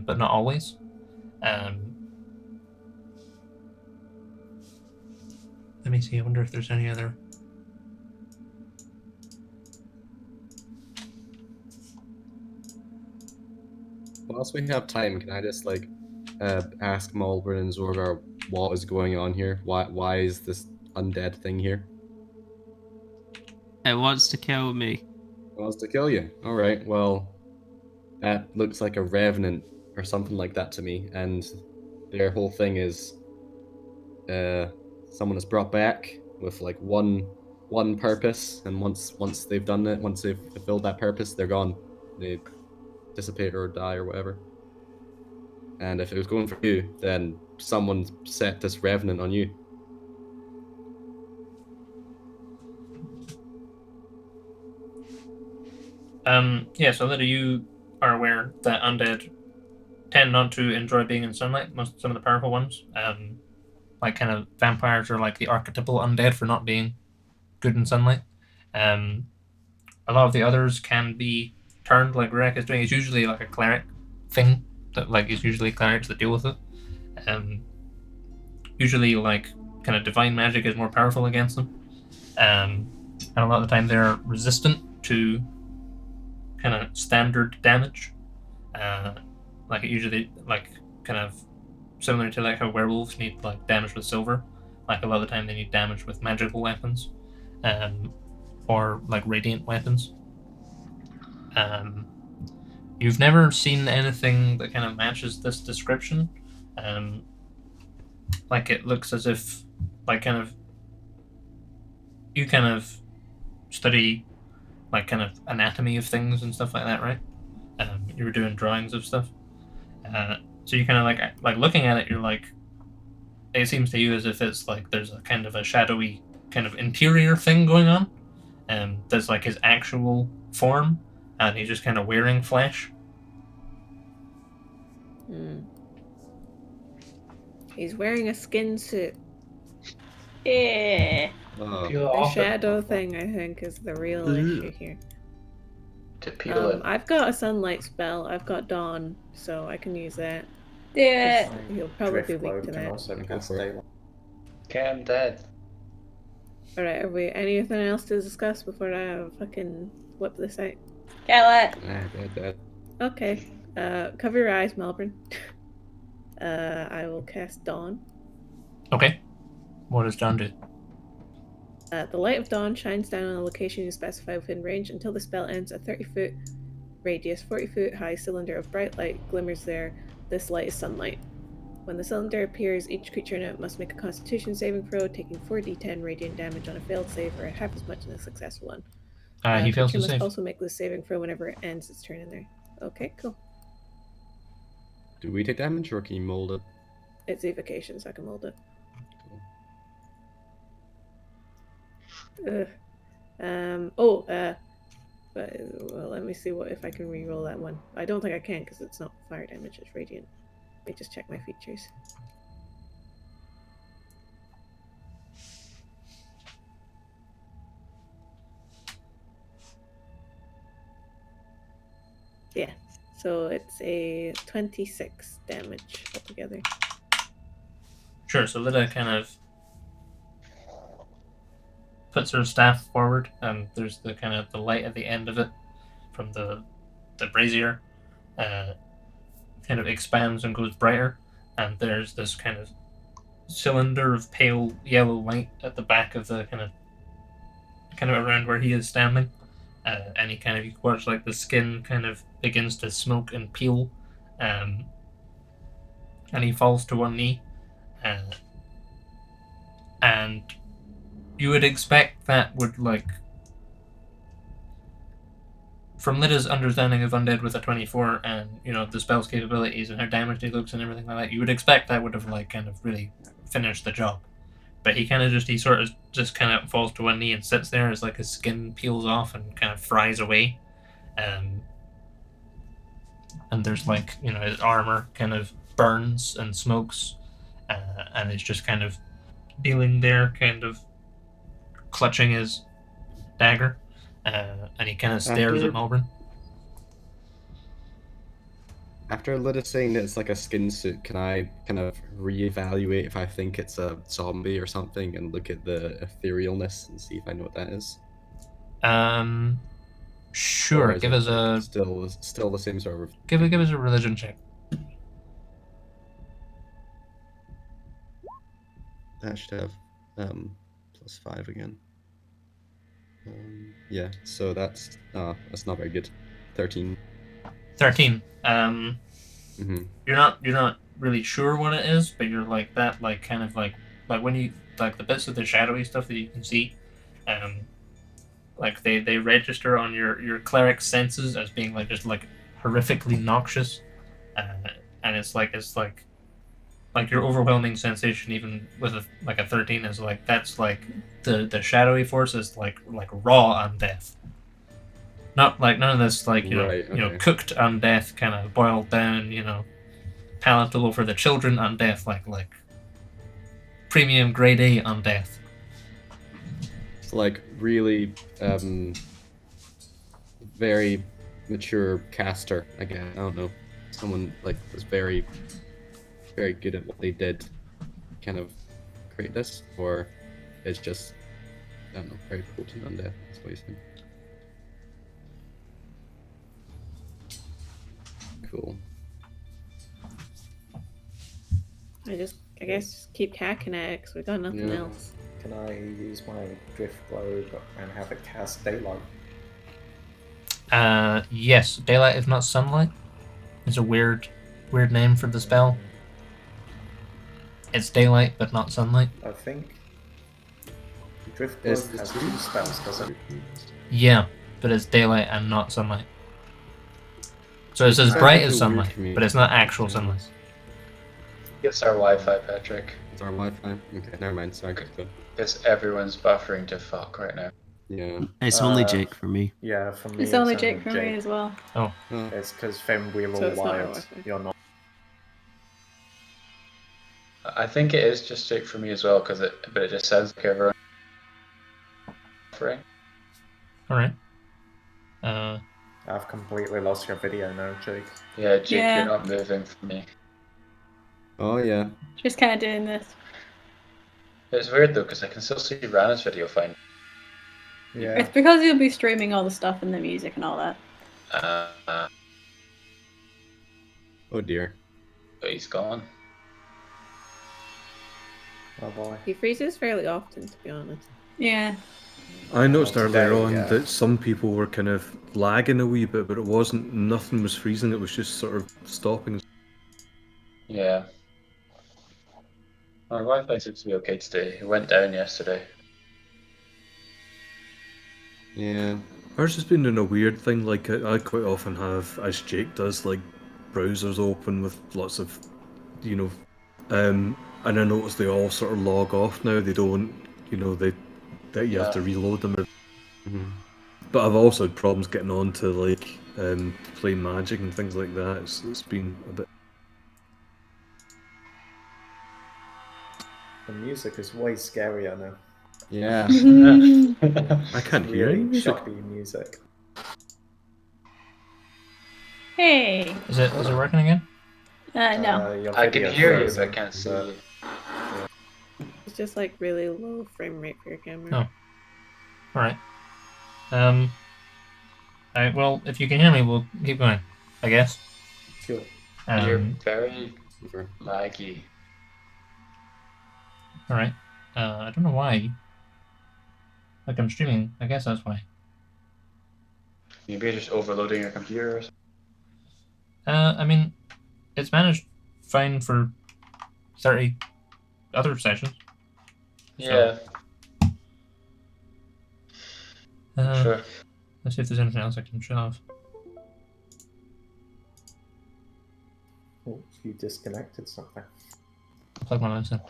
but not always. Let me see. I wonder if there's any other. Whilst we have time, can I just like ask Malbryn and Zorgar what is going on here. Why is this undead thing here? It wants to kill me. It wants to kill you. All right. Well, that looks like a revenant or something like that to me. And their whole thing is, someone is brought back with like one purpose, and once they've done it, once they've fulfilled that purpose, they're gone. They dissipate or die or whatever. And if it was going for you, then someone set this revenant on you. Yeah, so Lydia, you are aware that undead tend not to enjoy being in sunlight, some of the powerful ones. Like kind of vampires are like the archetypal undead for not being good in sunlight. A lot of the others can be turned like Rek is doing. It's usually like a cleric thing that like is usually clerics that deal with it. Usually like kind of divine magic is more powerful against them. And a lot of the time they're resistant to kind of standard damage. Like it usually like kind of similar to like how werewolves need like damage with silver. Like a lot of the time they need damage with magical weapons, or like radiant weapons. You've never seen anything that kind of matches this description. Like it looks as if like kind of you kind of study like kind of anatomy of things and stuff like that, right? You were doing drawings of stuff. So you kind of like looking at it, you're like, it seems to you as if it's like there's a kind of a shadowy kind of interior thing going on. There's like his actual form, and he's just kind of wearing flesh. He's wearing a skin suit. Yeah. The shadow thing, I think, is the real issue here. To peel it. I've got a sunlight spell. I've got dawn, so I can use that. Do it. He'll probably be weak Driftwood to can that. also Go cast for it. daylight. Okay, I'm dead. Alright, have we anything else to discuss before I fucking whip this out? Kill it. Dead. Okay. Cover your eyes, Malbryn. I will cast dawn. Okay. What does John do? The light of dawn shines down on a location you specify within range until the spell ends. A 30-foot radius, 40-foot high cylinder of bright light glimmers there. This light is sunlight. When the cylinder appears, each creature in it must make a Constitution saving throw, taking 4d10 radiant damage on a failed save, or half as much in a successful one. He fails creature to must save. also make this saving throw whenever it ends its turn in there. Okay, cool. Do we take damage, or can you mold it? It's evocation, so I can mold it. Well, let me see if I can re-roll that one. I don't think I can because it's not fire damage, it's radiant. Let me just check my features. Yeah, so it's a 26 damage altogether. Sure, so Lydia kind of puts her staff forward, and there's the kind of the light at the end of it from the brazier kind of expands and goes brighter, and there's this kind of cylinder of pale yellow light at the back of the kind of around where he is standing, and he kind of, you watch like the skin kind of begins to smoke and peel, and he falls to one knee, and you would expect that would, like, from Lydia's understanding of undead with a 24 and, you know, the spell's capabilities and how damaged he looks and everything like that, you would expect that would have, like, kind of really finished the job. But he sort of just kind of falls to one knee and sits there as, like, his skin peels off and kind of fries away. And there's, like, you know, his armor kind of burns and smokes, and it's just kind of kneeling there, kind of clutching his dagger, and he kind of stares at Malbryn. After Lydia saying that it's like a skin suit, can I kind of reevaluate if I think it's a zombie or something and look at the etherealness and see if I know what that is? Sure. Or is Give it us a still the same sort of give us a religion check. that should have +5 again. Yeah, so that's not very good. 13. 13. Mm-hmm. You're not really sure what it is, but you're like that, like kind of like when you like the bits of the shadowy stuff that you can see, like they register on your cleric senses as being like just like horrifically noxious, and it's like your overwhelming sensation even with a 13 is like that's like the shadowy force is like raw undeath. Not like none of this like Right, okay. cooked undeath kind of boiled down palatable for the children undeath like premium grade A undeath. It's like really very mature caster. Again, I don't know. Someone like was very good at what they did, kind of create this, or it's just I don't know, very potent undeath. That's what you think. Cool. I guess just keep hacking at it because we got nothing Yeah. else. Can I use my drift globe and have it cast daylight? Yes, daylight is not sunlight. It's a weird name for the spell. It's daylight but not sunlight. I think drift globe Is has this 2 spells, does it? Yeah, but it's daylight and not sunlight. So it's as Sounds bright like as a weird sunlight, but community. it's not actual sunlight. It's our Wi-Fi, Patrick. It's our Wi-Fi. Okay, never mind. Sorry. Good. Because everyone's buffering to fuck right now. Yeah. It's only Uh, Jake for me. Yeah, for me It's only Jake for me as well. It's because Finn, we're So all it's not our wired. Wi-Fi. You're not. I think it is just Jake for me as well, but it just sounds like everyone buffering. All right. I've completely lost your video now, Jake. Yeah, Jake, Yeah. you're not moving for me. Oh yeah. Just kind of doing this. It's weird though, because I can still see Rana's video fine. Yeah. It's because you'll be streaming all the stuff and the music and all that. Oh dear. But he's gone. Oh boy. He freezes fairly often, to be honest. Yeah. I noticed Well, earlier today, on yeah. that some people were kind of lagging a wee bit, but it wasn't. Nothing was freezing. It was just sort of stopping. Yeah. Our Wi-Fi seems to be okay today. It went down yesterday. Yeah. Ours has been doing a weird thing. Like I quite often have, as Jake does, like browsers open with lots of, and I notice they all sort of log off now. They don't, that you have to reload them. Mhm. But I've also had problems getting on to like play Magic and things like that. It's been a bit. The music is way scarier now. Yeah. I can't hear any Really music. choppy music. Hey. Is it working again? No. Your I can video's hear you, frozen, but I can't see but- you. It's just like really low frame rate for your camera. Oh. All right. Well, if you can hear me, we'll keep going, I guess. Cool. You're very Over. laggy. All right. I don't know why. Like I'm streaming. I guess that's why. Maybe you're just overloading your computer or something. I mean, it's managed fine for 30 other sessions. Yeah, sure. Let's see if there's anything else I can show off. Oh, you disconnected something. Plug my lens in.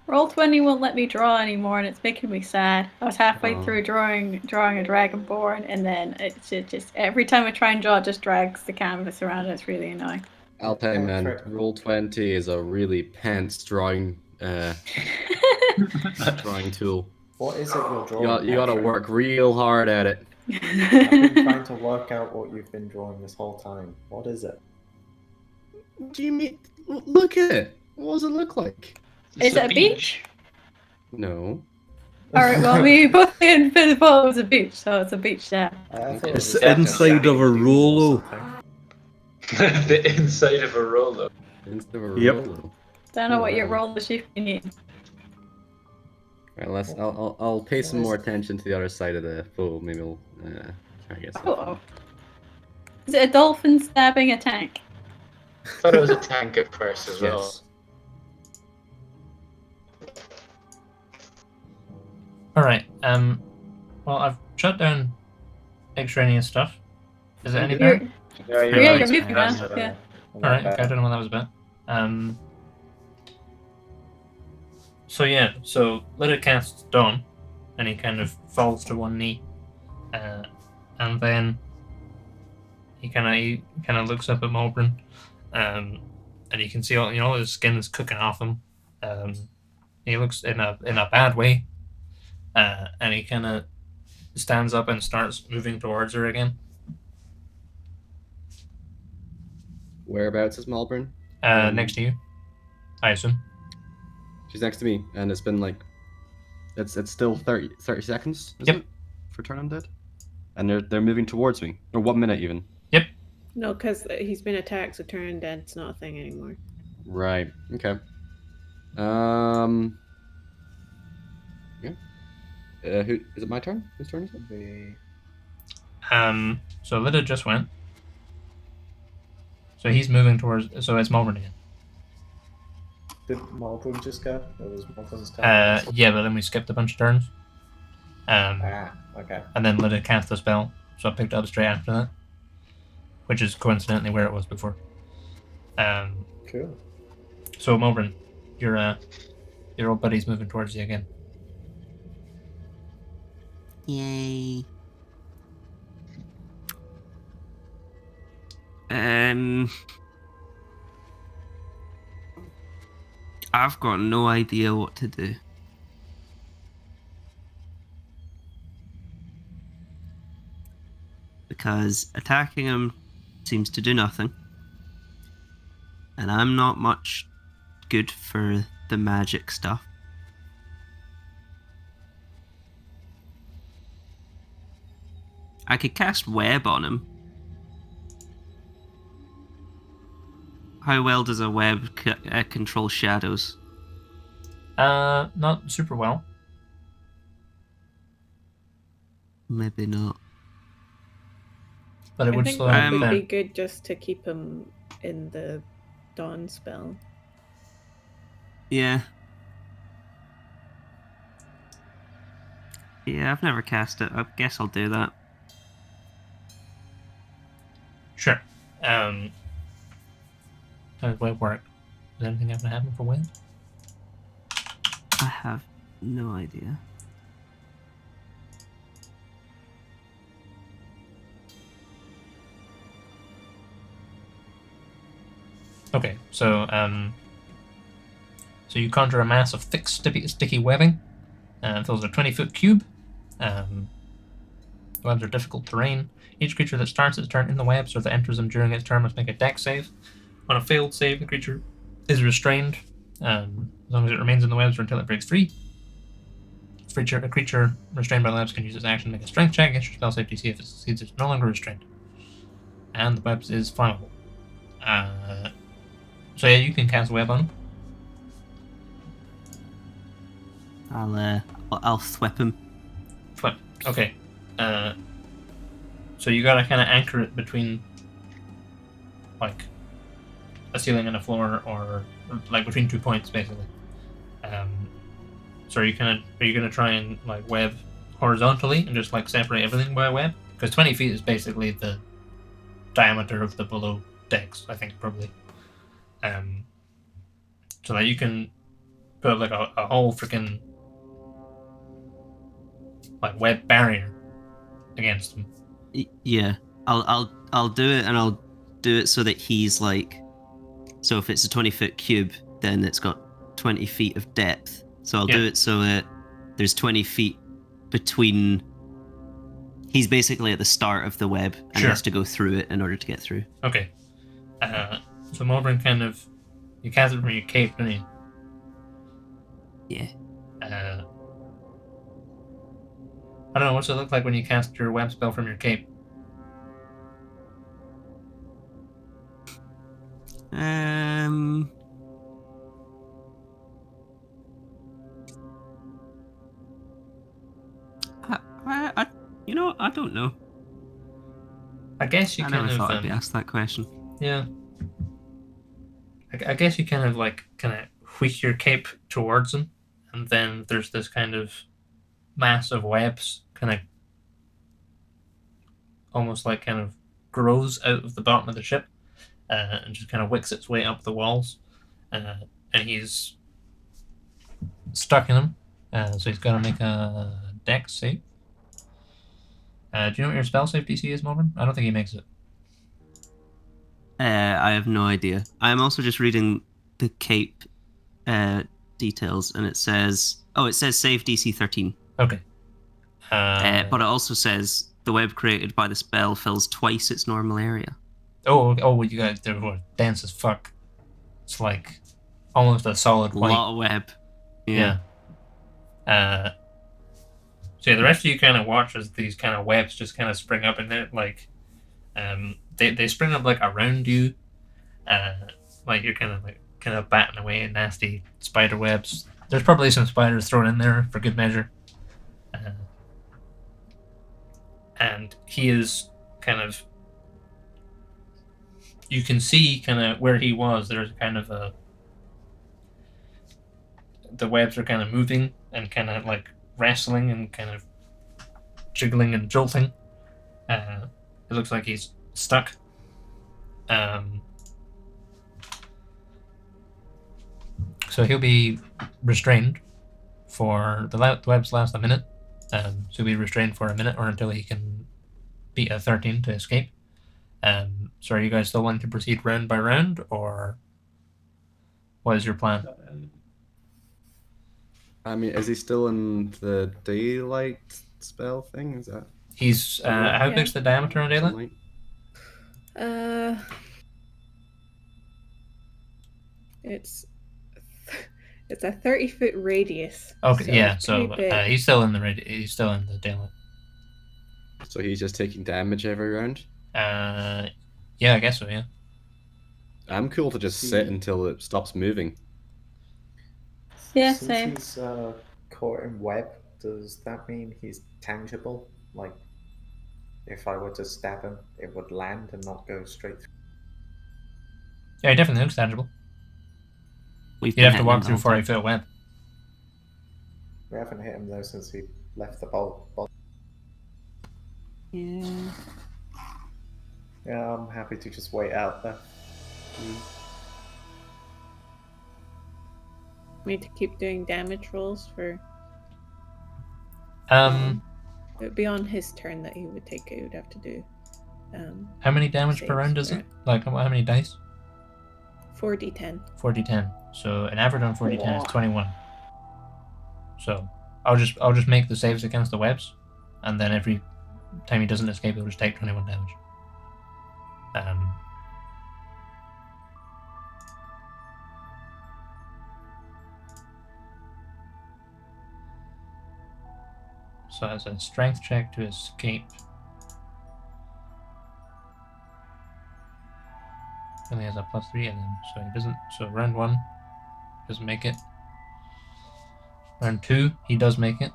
Roll20 won't let me draw anymore, and it's making me sad. I was halfway Oh. through drawing a Dragonborn, and then it's just every time I try and draw, it just drags the canvas around. It's really annoying. I'll tell you, man. Patrick. Roll20 is a really pants drawing drawing tool. What is it you're drawing? You gotta Patrick? work real hard at it. I've been trying to work out what you've been drawing this whole time. What is it? What do you mean? Look at it. What does it look like? Is it a beach? No. Alright, well, we both in thought it was a beach, so it's a beach, yeah. I thought it It's was the inside of a Japanese or Rolo. something. The inside of a Rolo. Instead of a Yep. Rolo. Don't know what your Wow. role is you need. Right, I'll pay some more attention to the other side of the foe. Maybe we'll try to get something. Oh. Is it a dolphin stabbing a tank? I thought it was a tank at first as well. Yes. Alright, well, I've shut down extraneous stuff. Is it any You're, better? Yeah, Yeah, you're it's moving now. better. Yeah. Alright, okay, I don't know what that was about. So yeah, so Lyda casts Dawn, and he kind of falls to one knee, and then he kind of looks up at Malbryn, and you can see all his skin is cooking off him. He looks in a bad way, and he kind of stands up and starts moving towards her again. Whereabouts is Malbryn? Next to you, I assume. She's next to me, and it's been like, it's still 30 seconds, is Yep. it? For turn undead? And they're moving towards me. Or 1 minute even. No, because he's been attacked, so turn dead's not a thing anymore. Right. Okay. Yeah. Who is it? My turn? Whose turn is it? So Lyda just went. So he's moving towards. So it's Malbryn again. Did Malbryn just go? It was Malbryn's turn. Yeah, but then we skipped a bunch of turns. Okay. And then Lyda cast the spell, so I picked it up straight after that, which is coincidentally where it was before. Cool. So Malbryn, your old buddy's moving towards you again. Yay. I've got no idea what to do. Because attacking him seems to do nothing. And I'm not much good for the magic stuff. I could cast web on him. How well does a web control shadows? Not super well. Maybe not. But it I would think slow that him would be down. good just to keep him in the dawn spell. Yeah. Yeah, I've never cast it. I guess I'll do that. Sure. How does web work? Does anything have to happen for web? I have no idea. Okay, so you conjure a mass of thick, sticky webbing. Fills a 20-foot cube. Webs are difficult terrain. Each creature that starts its turn in the webs or that enters them during its turn must make a dex save. On a failed save, the creature is restrained, as long as it remains in the webs or until it breaks free. A creature restrained by the webs can use its action to make a strength check against your spell save DC. If it succeeds, it's no longer restrained. And the webs is flammable. So yeah, you can cast web on him. I'll thwip him. Flip. Okay. So you gotta kind of anchor it between, like, a ceiling and a floor, or like between 2 points, basically. So are you gonna try and like web horizontally and just like separate everything by a web? Because 20 feet is basically the diameter of the below decks, I think, probably. So that you can put like a whole freaking like web barrier against him. Yeah, I'll do it, and I'll do it so that he's like. So if it's a 20-foot cube, then it's got 20 feet of depth. So I'll do it so that there's 20 feet between. He's basically at the start of the web and Sure. has to go through it in order to get through. Okay. So Malbryn you cast it from your cape, don't you? Yeah. I don't know, what's it look like when you cast your web spell from your cape? You know, I don't know. I guess you I kind never of thought I'd be asked that question. yeah. I guess you kind of whisk your cape towards him, and then there's this kind of mass of webs kind of almost kind of grows out of the bottom of the ship, and just kind of wicks its way up the walls, and he's stuck in them. So he's got to make a dex save. Do you know what your spell save DC is, Malbryn? I don't think he makes it. I have no idea. I'm also just reading the cape details, and it says save DC 13. Okay. But it also says the web created by the spell fills twice its normal area. Oh, you guys, they're dense as fuck. It's like almost a solid A white. lot of web. Yeah. So the rest of you kind of watch as these kind of webs just kind of spring up, and they spring up around you, you're kind of batting away nasty spider webs. There's probably some spiders thrown in there for good measure, and he is kind of. You can see kind of where he was. There's kind of the webs are kind of moving and kind of wrestling and kind of jiggling and jolting. It looks like he's stuck. So he'll be restrained for the webs last a minute. So he'll be restrained for a minute or until he can beat a 13 to escape. So are you guys still wanting to proceed round by round, or what is your plan? I mean, is he still in the daylight spell thing? Is that He's how big's the diameter on daylight? It's a 30-foot radius. Okay, so yeah. it's So pretty big. he's still in the he's still in the daylight. So he's just taking damage every round? Yeah, I guess so. Yeah. I'm cool to just sit until it stops moving. Yeah, Since same. he's caught in web, does that mean he's tangible? Like, if I were to stab him, it would land and not go straight through? Yeah, he definitely looks tangible. We've You'd have to walk through 40 foot web. We haven't hit him though since he left the bolt. Yeah. Yeah, I'm happy to just wait out there. We need to keep doing damage rolls for. Um, It would be on his turn that he would take it. He would have to do. How many damage per saves round is for it? How many dice? 4d10. 4d10. So an average on 4d10 is 21. So I'll just make the saves against the webs, and then every time he doesn't escape, he'll just take 21 damage. So it's a strength check to escape. And he has a +3 in him, so he doesn't. So round 1 doesn't make it. Round 2 he does make it.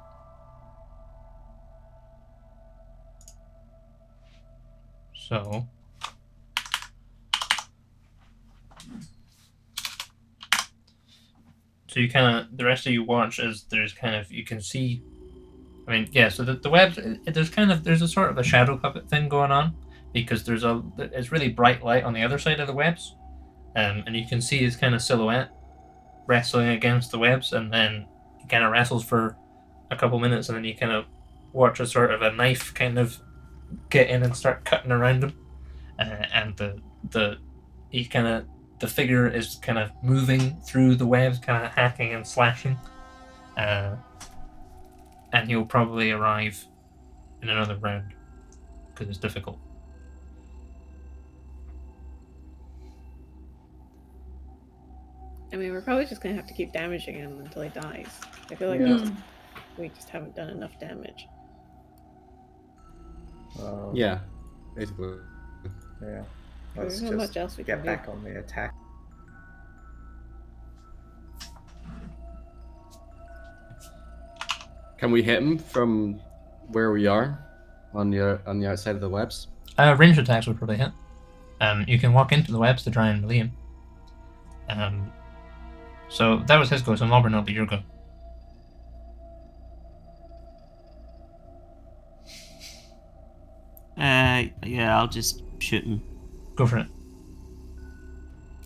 So you kind of the rest of you watch as there's kind of you can see. I mean, yeah. So the webs there's a sort of a shadow puppet thing going on because it's really bright light on the other side of the webs, and you can see his kind of silhouette wrestling against the webs, and then he kind of wrestles for a couple minutes, and then you kind of watch a sort of a knife kind of get in and start cutting around him, and the figure is kind of moving through the webs, kind of hacking and slashing, and he'll probably arrive in another round because it's difficult. I mean, we're probably just gonna have to keep damaging him until he dies. I feel like we just haven't done enough damage. Yeah, basically. Yeah. There's Let's not just much else we get can back do. on the attack. Can we hit him from where we are on the outside of the webs? Range attacks would probably hit. You can walk into the webs to try and melee him. So that was his go. So Malbryn will be your go. Yeah, I'll just shoot him. Go for it.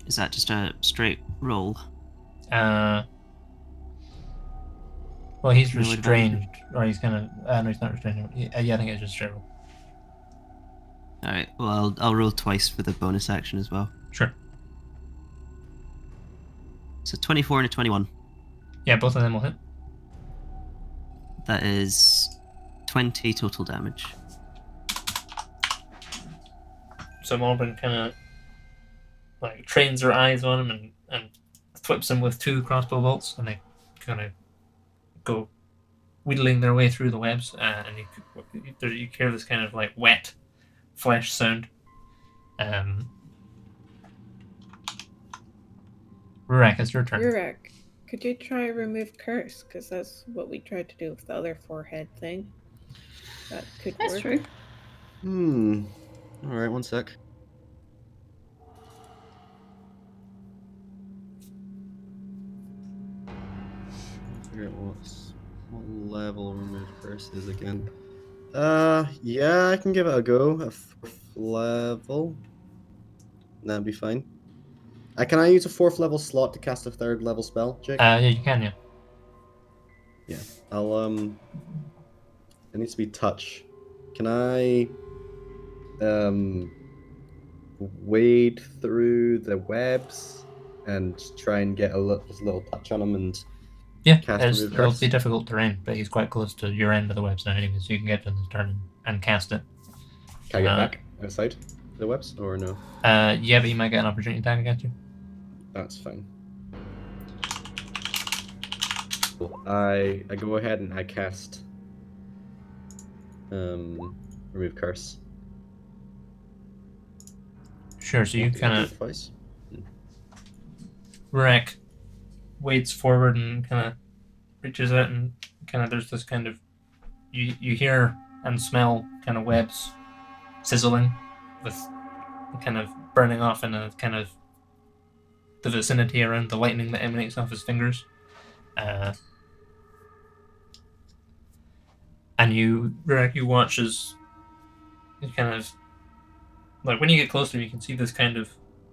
Is that just a straight roll? Well, he's Melee restrained, or he's kind of. No, he's not restrained. Yeah, I think it's just straight roll. Alright, well, I'll roll twice for the bonus action as well. Sure. So 24 and a 21. Yeah, both of them will hit. That is 20 total damage. So Malbryn kind of like trains her eyes on him and whips him with 2 crossbow bolts, and they kind of go wheedling their way through the webs, and you hear this kind of like wet flesh sound. Rurak, it's your turn. Rurak, could you try remove curse? Because that's what we tried to do with the other forehead thing. That could That's work. true. Alright, one sec. Figure out what level remove curse is again. Yeah, I can give it a go. A 4th level. That'd be fine. Can I use a 4th level slot to cast a 3rd level spell, Jake? Yeah, you can, yeah. Yeah. It needs to be touch. Can I wade through the webs and try and get just a little touch on him and Yeah, cast remove it'll curse? be difficult terrain, but he's quite close to your end of the webs now anyway, so you can get to his turn and cast it. Can I get back outside the webs or no? Yeah, but you might get an opportunity attack against you. That's fine. I go ahead and I cast remove curse. Sure, so you kind of twice. Rurak wades forward and kind of reaches out and kind of there's this kind of you hear and smell kind of webs sizzling with kind of burning off in a kind of the vicinity around the lightning that emanates off his fingers. And you watch as you kind of like when you get closer, you can see this kind of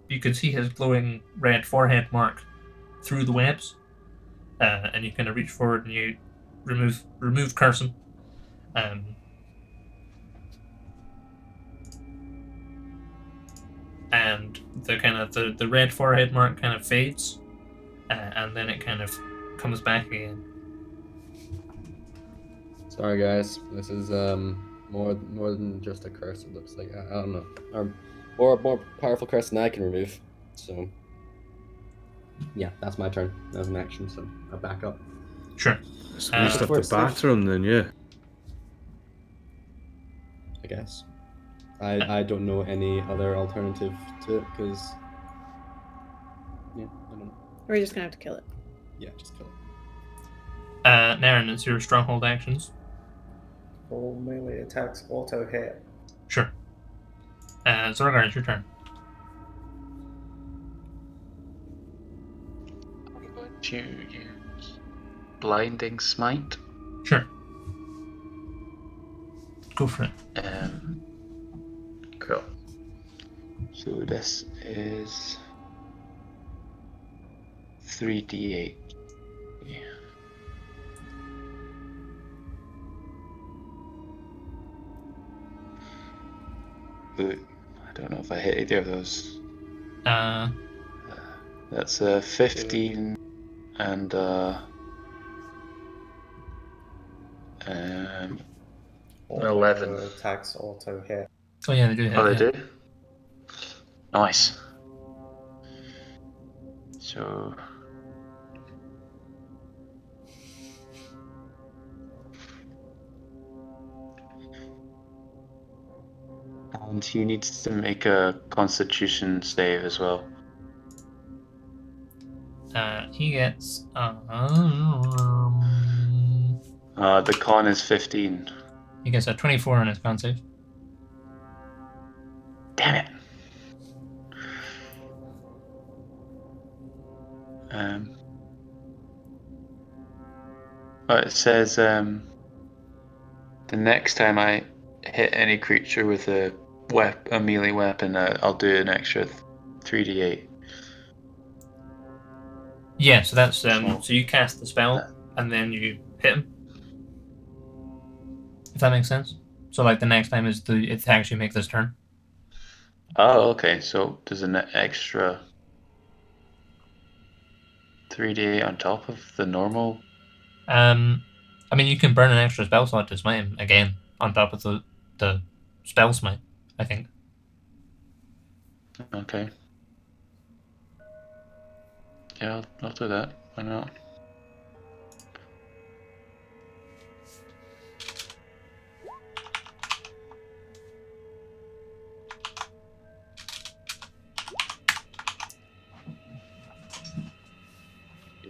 you can see his glowing red forehead mark through the webs, and you kind of reach forward and you remove Carson, and the kind of the red forehead mark kind of fades, and then it kind of comes back again. Sorry guys, this is more than just a curse. It looks like I don't know, or more powerful curse than I can remove. So yeah, that's my turn. That was an action, so I'll back up. Sure. So we just have to batter him then, yeah. I guess. I don't know any other alternative to it because yeah, I don't know. We're just gonna have to kill it. Yeah, just kill it. Naren, it's your stronghold actions. All melee attacks auto hit. Sure. Zorgar, it's your turn. I'm going to use Blinding Smite. Sure. Go for it. Cool. So this is 3d8. Yeah. But I don't know if I hit either of those. That's a 15 and 11. Attacks auto hit. Oh yeah, they do hit. Oh, they yeah. do? Nice. So... And he needs to make a Constitution save as well. He gets The con is 15. He gets a 24 on his con save. Damn it. But it says the next time I hit any creature with a melee weapon, I'll do an extra 3d8. Yeah, so that's so you cast the spell and then you hit him. If that makes sense. So like the next time is it actually makes this turn. Oh, okay. So there's an extra 3d8 on top of the normal. I mean you can burn an extra spell slot to smite him again on top of the spell smite, I think. Okay. Yeah, I'll do that. Why not?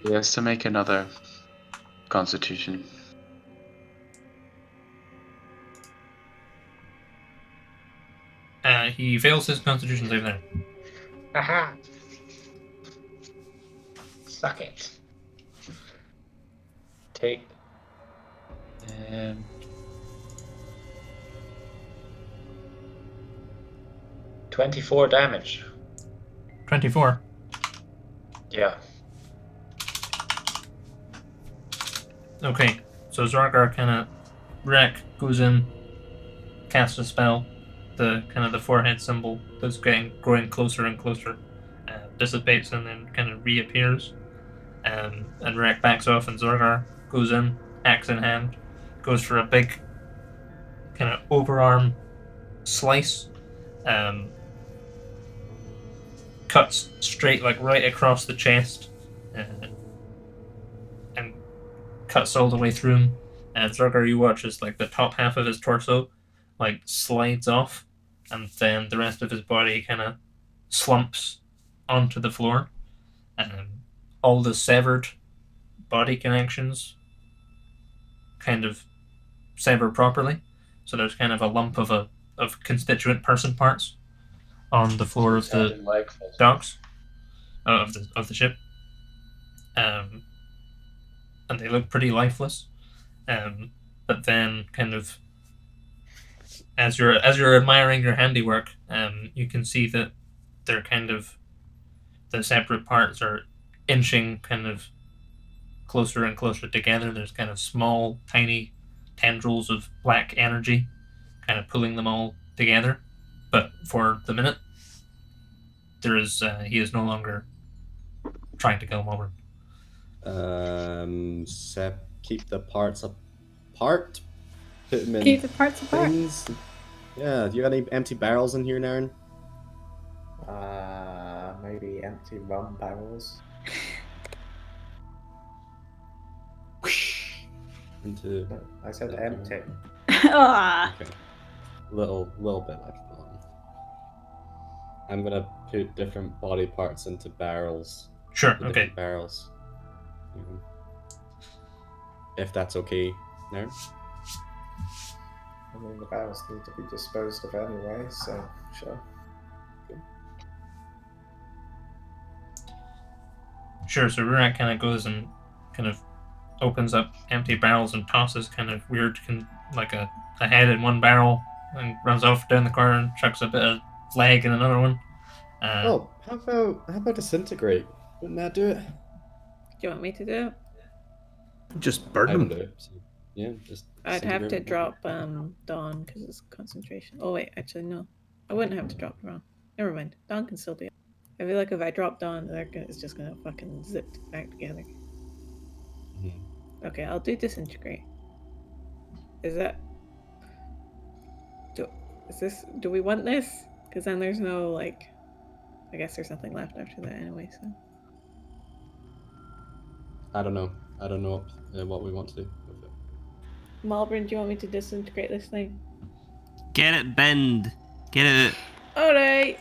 He has to make another Constitution. He fails his Constitution save there. Aha! Suck it. Take. 24 damage. 24. Yeah. Okay, so Zorgar kind of Rek goes in, casts a spell. The kind of the forehead symbol that's growing closer and closer dissipates and then kind of reappears. And Rek backs off, and Zorgar goes in, axe in hand, goes for a big kind of overarm slice. Cuts straight, like right across the chest, and cuts all the way through him. And Zorgar, you watch as like the top half of his torso like slides off, and then the rest of his body kind of slumps onto the floor. All the severed body connections kind of sever properly, so there's kind of a lump of constituent person parts on the floor of the docks of the ship, and they look pretty lifeless. But then, kind of, as you're admiring your handiwork, you can see that they're kind of the separate parts are inching kind of closer and closer together. There's kind of small, tiny tendrils of black energy, kind of pulling them all together. But for the minute, he is no longer trying to kill Malbryn. Sep, keep the parts apart. Put them in Keep the parts apart. things. Yeah, do you got any empty barrels in here, Naren? Maybe empty rum barrels. Into. I said empty. Ah. Okay. Little bit left. I'm gonna put different body parts into barrels. Sure. Into Okay. different barrels. If that's okay, Naren. I mean, the barrels need to be disposed of anyway, so sure. Sure. So Rurak kind of goes and kind of opens up empty barrels and tosses kind of weird, like a head in one barrel, and runs off down the corner and chucks a bit of leg in another one. How about disintegrate? Wouldn't that do it? Do you want me to do it? Just burn I can them. do it. So, yeah, just. I'd have to disintegrate. drop Dawn because it's concentration. Oh wait, actually no, I wouldn't have to drop Dawn. Never mind. Dawn can still be. I feel like if I drop Dawn, it's just gonna fucking zip back together. Mhm. Okay, I'll do disintegrate. Is that? Do we want this? Because then there's no like. I guess there's nothing left after that anyway. So. I don't know what we want to do with it. Malbryn, do you want me to disintegrate this thing? Get it, bend. Get it. Alright!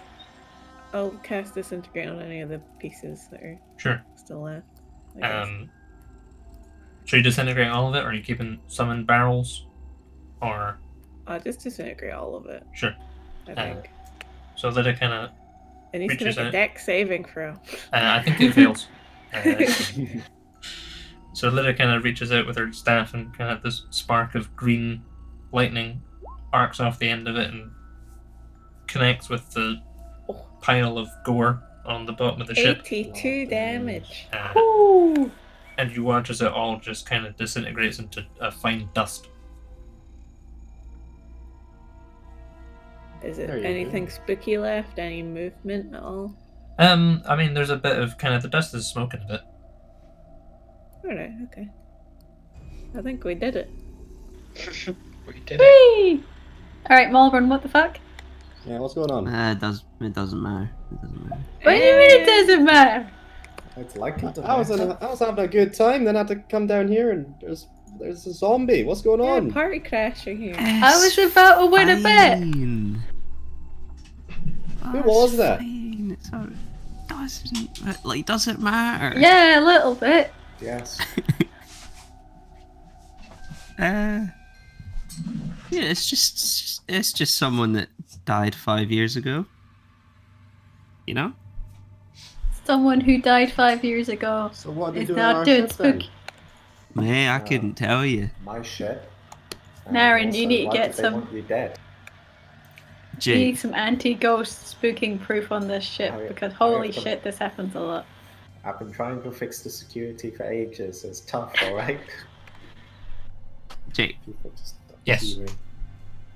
I'll cast disintegrate on any of the pieces that are Sure. still left. I guess. Should you disintegrate all of it, or are you keeping some in barrels? Or Just disintegrate all of it. sure. I think. So Lydia kind of. It needs to reaches make a out. deck saving throw. I think it fails. So Lydia kind of reaches out with her staff, and kind of this spark of green lightning arcs off the end of it and connects with the pile of gore on the bottom of the ship. 82 damage. And you watch as it all just kind of disintegrates into a fine dust. Is it There you anything spooky left? Any movement at all? I mean, there's a bit of kind of the dust is smoking a bit. Alright, okay. I think we did it. We did it. Whee! Alright, Malbryn, what the fuck? Yeah, what's going on? It doesn't matter. It doesn't matter. What do you mean it doesn't matter? It's likely to I was having a good time, then I had to come down here and there's a zombie. What's going Yeah, on? party crashing here. I was about to win a bet. Fine. Who was that? Fine. It's doesn't matter. Yeah, a little bit. Yes. Yeah, it's just someone that died 5 years ago. You know? Someone who died 5 years ago So what are they is doing on not our doing ship then? spooky. Hey, I couldn't tell you. My ship. Naren, Also, you need to why get did they some- want you dead? We Jake, need some anti-ghost spooking proof on this ship I- because I holy have to- shit, this happens a lot. I've been trying to fix the security for ages. It's tough, alright? Jake, People just Yes. leaving.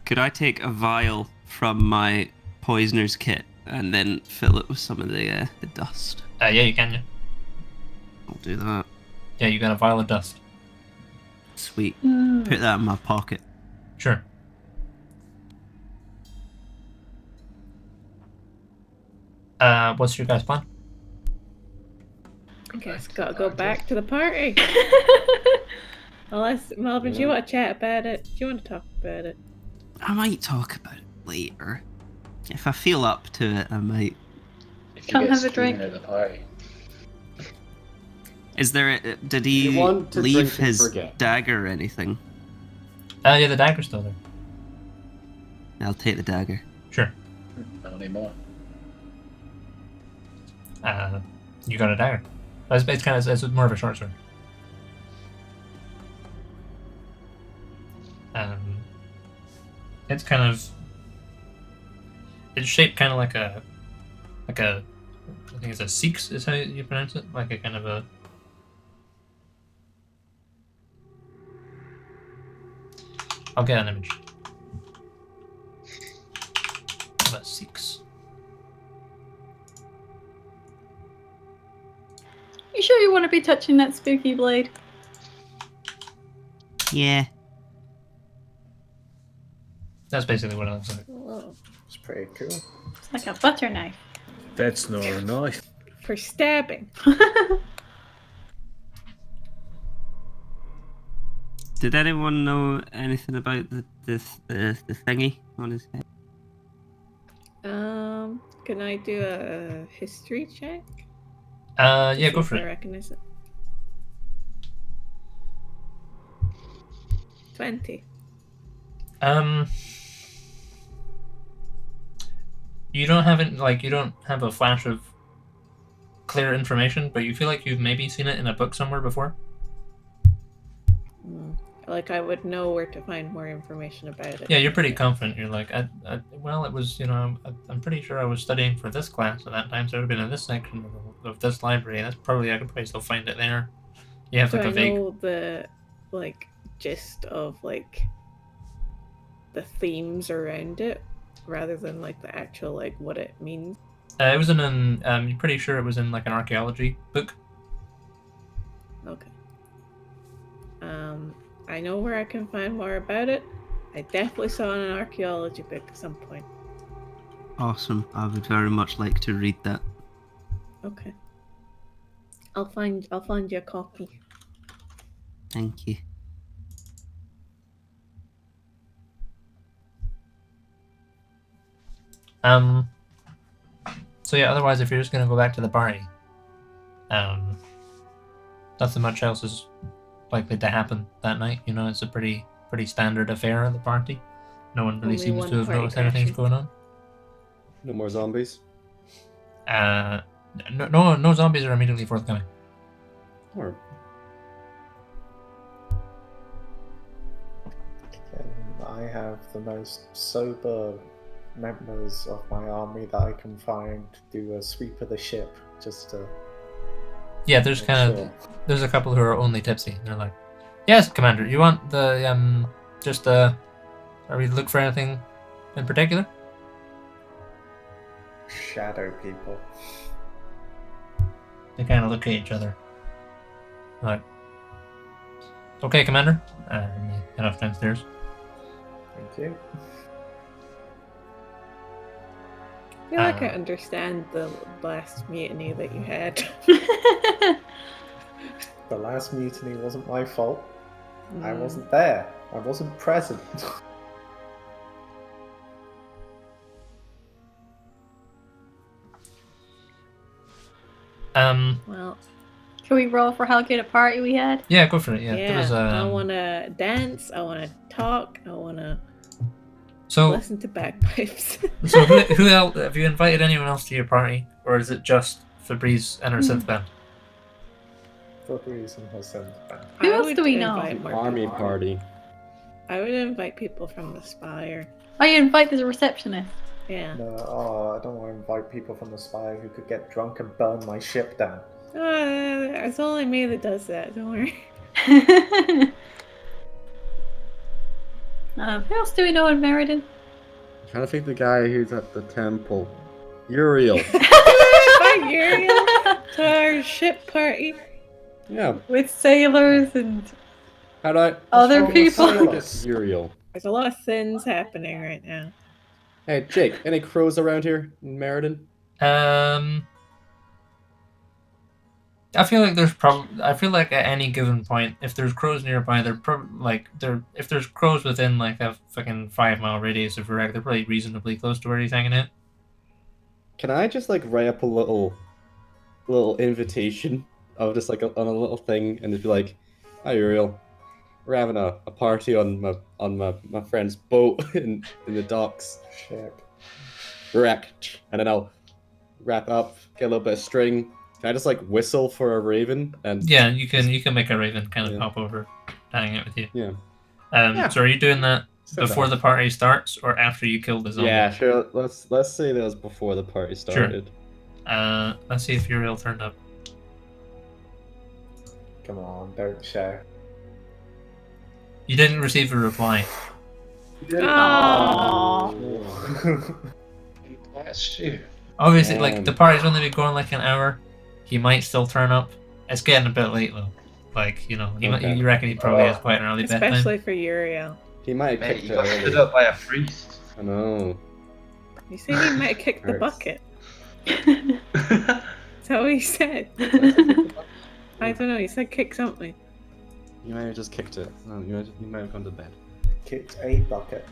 could I take a vial from my poisoner's kit and then fill it with some of the dust? Yeah, you can. Yeah, I'll do that. yeah, you got a vial of dust. Sweet. Hmm. Put that in my pocket. Sure. What's your guys' plan? I guess gotta go back to the party. Unless, Malvin, do you want to chat about it? Do you want to talk about it? I might talk about it later. If I feel up to it, I might. If you Come get have a screaming drink. at the party. Is there? Did he You want to leave drink and his forget. dagger or anything? Yeah, the dagger's still there. I'll take the dagger. Sure. Not anymore. You got a dagger. It's kind of it's more of a short sword. It's kind of it's shaped kind of like a I think it's a six is how you pronounce it, like a kind of a. I'll get an image of a six. You sure you want to be touching that spooky blade? Yeah. That's basically what it looks like. Whoa. It's pretty cool. It's like a butter knife. That's not a knife. For stabbing. Did anyone know anything about the thingy on his head? Can I do a history check? Yeah, See go if for I it. recognize it. 20. You don't have it like you don't have a flash of clear information, but you feel like you've maybe seen it in a book somewhere before. Like I would know where to find more information about it. Yeah, you're pretty confident. You're like, well, it was, I'm pretty sure I was studying for this class at that time, so it would have been in this section of this library. That's probably I could probably still find it there. You have Do like I a vague. know the gist of the themes around it, rather than the actual what it means? It was in an. You're pretty sure it was in like an archaeology book. Okay. I know where I can find more about it. I definitely saw it in an archaeology book at some point. Awesome. I would very much like to read that. Okay. I'll find you a copy. Thank you. So yeah, otherwise, if you're just gonna go back to the party, nothing much else is likely to happen that night. You know, it's a pretty standard affair at the party. No one really Only seems one to have party noticed anything's crashes. going on. No more zombies. No zombies are immediately forthcoming. Or And I have the most sober members of my army that I can find do a sweep of the ship just to Yeah, there's make kind of sure. there's a couple who are only tipsy. They're like, "Yes, Commander, you want the just are we look for anything in particular?" Shadow people. They kind of look at each other. Like, "Okay, Commander," and they head off downstairs. Thank you. I feel like I Uh, understand the last mutiny that you had. The last mutiny wasn't my fault. I Mm. wasn't there. I wasn't present. Well, Can we roll for how good a party we had? Yeah, go for it. Yeah, yeah. there was I want to dance. I want to talk. I want to So, listen to bagpipes. so who else have you invited anyone else to your party, or is it just Fabrice and her synth band? For the reason her son's band. Who I else would do we know? invite more army people. party. I would invite people from the Spire. Oh, you invite the receptionist. Yeah. No, I don't want to invite people from the Spire who could get drunk and burn my ship down. It's only me that does that. Don't worry. Who else do we know in Meriden? I'm trying to think the guy who's at the temple. Uriel. Invite Uriel to our ship party. Yeah. With sailors and How do I? Other how do I people. get Uriel. There's a lot of things happening right now. Hey, Jake. Any crows around here in Meriden? I feel like I feel like at any given point, if there's crows nearby, they're probably if there's crows within like a fucking 5 mile radius of Iraq, they're probably reasonably close to where he's hanging out. Can I just like write up a little invitation of just like on a little thing and just be like, "Hi Uriel, we're having a party on my friend's boat in the docks. Ship. Wreck." And then I'll wrap up, get a little bit of string. Can I just like whistle for a raven? And Yeah, you can make a raven kind of Yeah. pop over, hang out with you. yeah, So are you doing that So before that- the party starts or after you kill the zombie? yeah, sure. Let's say that was before the party started. Let's see if Uriel turned up. Come on, don't share. You didn't receive a reply. Aww. That's you. Obviously, Man. like the party's only been going like an hour. He might still turn up. It's getting a bit late though. Like Okay. you reckon he probably has quite an early bedtime. Especially for Uriel. He might have Mate, kicked you it got stood early. up by a priest. I know. You said he might have kicked the Hurts. bucket. That's what he said. I don't know. He said kick something. You might have just kicked it. No, you might have gone to bed. Kicked a bucket.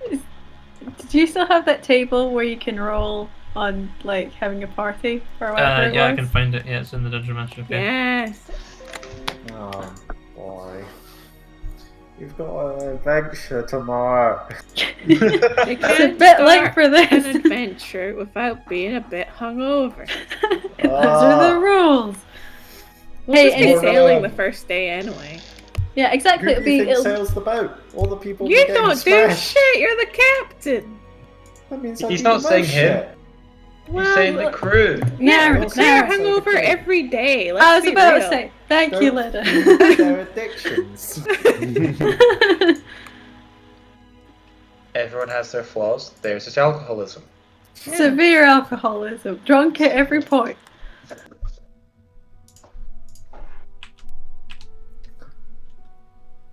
Did you still have that table where you can roll on like having a party or whatever it Yeah, I was? can find it. Yeah, it's in the Dungeon Master. Okay. Yes. Oh boy. You've got an adventure tomorrow. You It's a can't bit late start for an this. adventure without being a bit hungover. Those are the rules. We'll Hey, just and be it's- sailing the first day anyway. Yeah, exactly. Who It'll do you be. think It'll, sails the boat? All the people You who get don't do smashed. shit. You're the captain. That means I He's do not the saying most him. shit. He's saying the crew. yeah, well, it's They're there. so hungover the- every day. Let's I was be about real. to say, thank you, Don't Lida. feed their addictions. Everyone has their flaws. There's his alcoholism. Severe alcoholism, drunk at every point.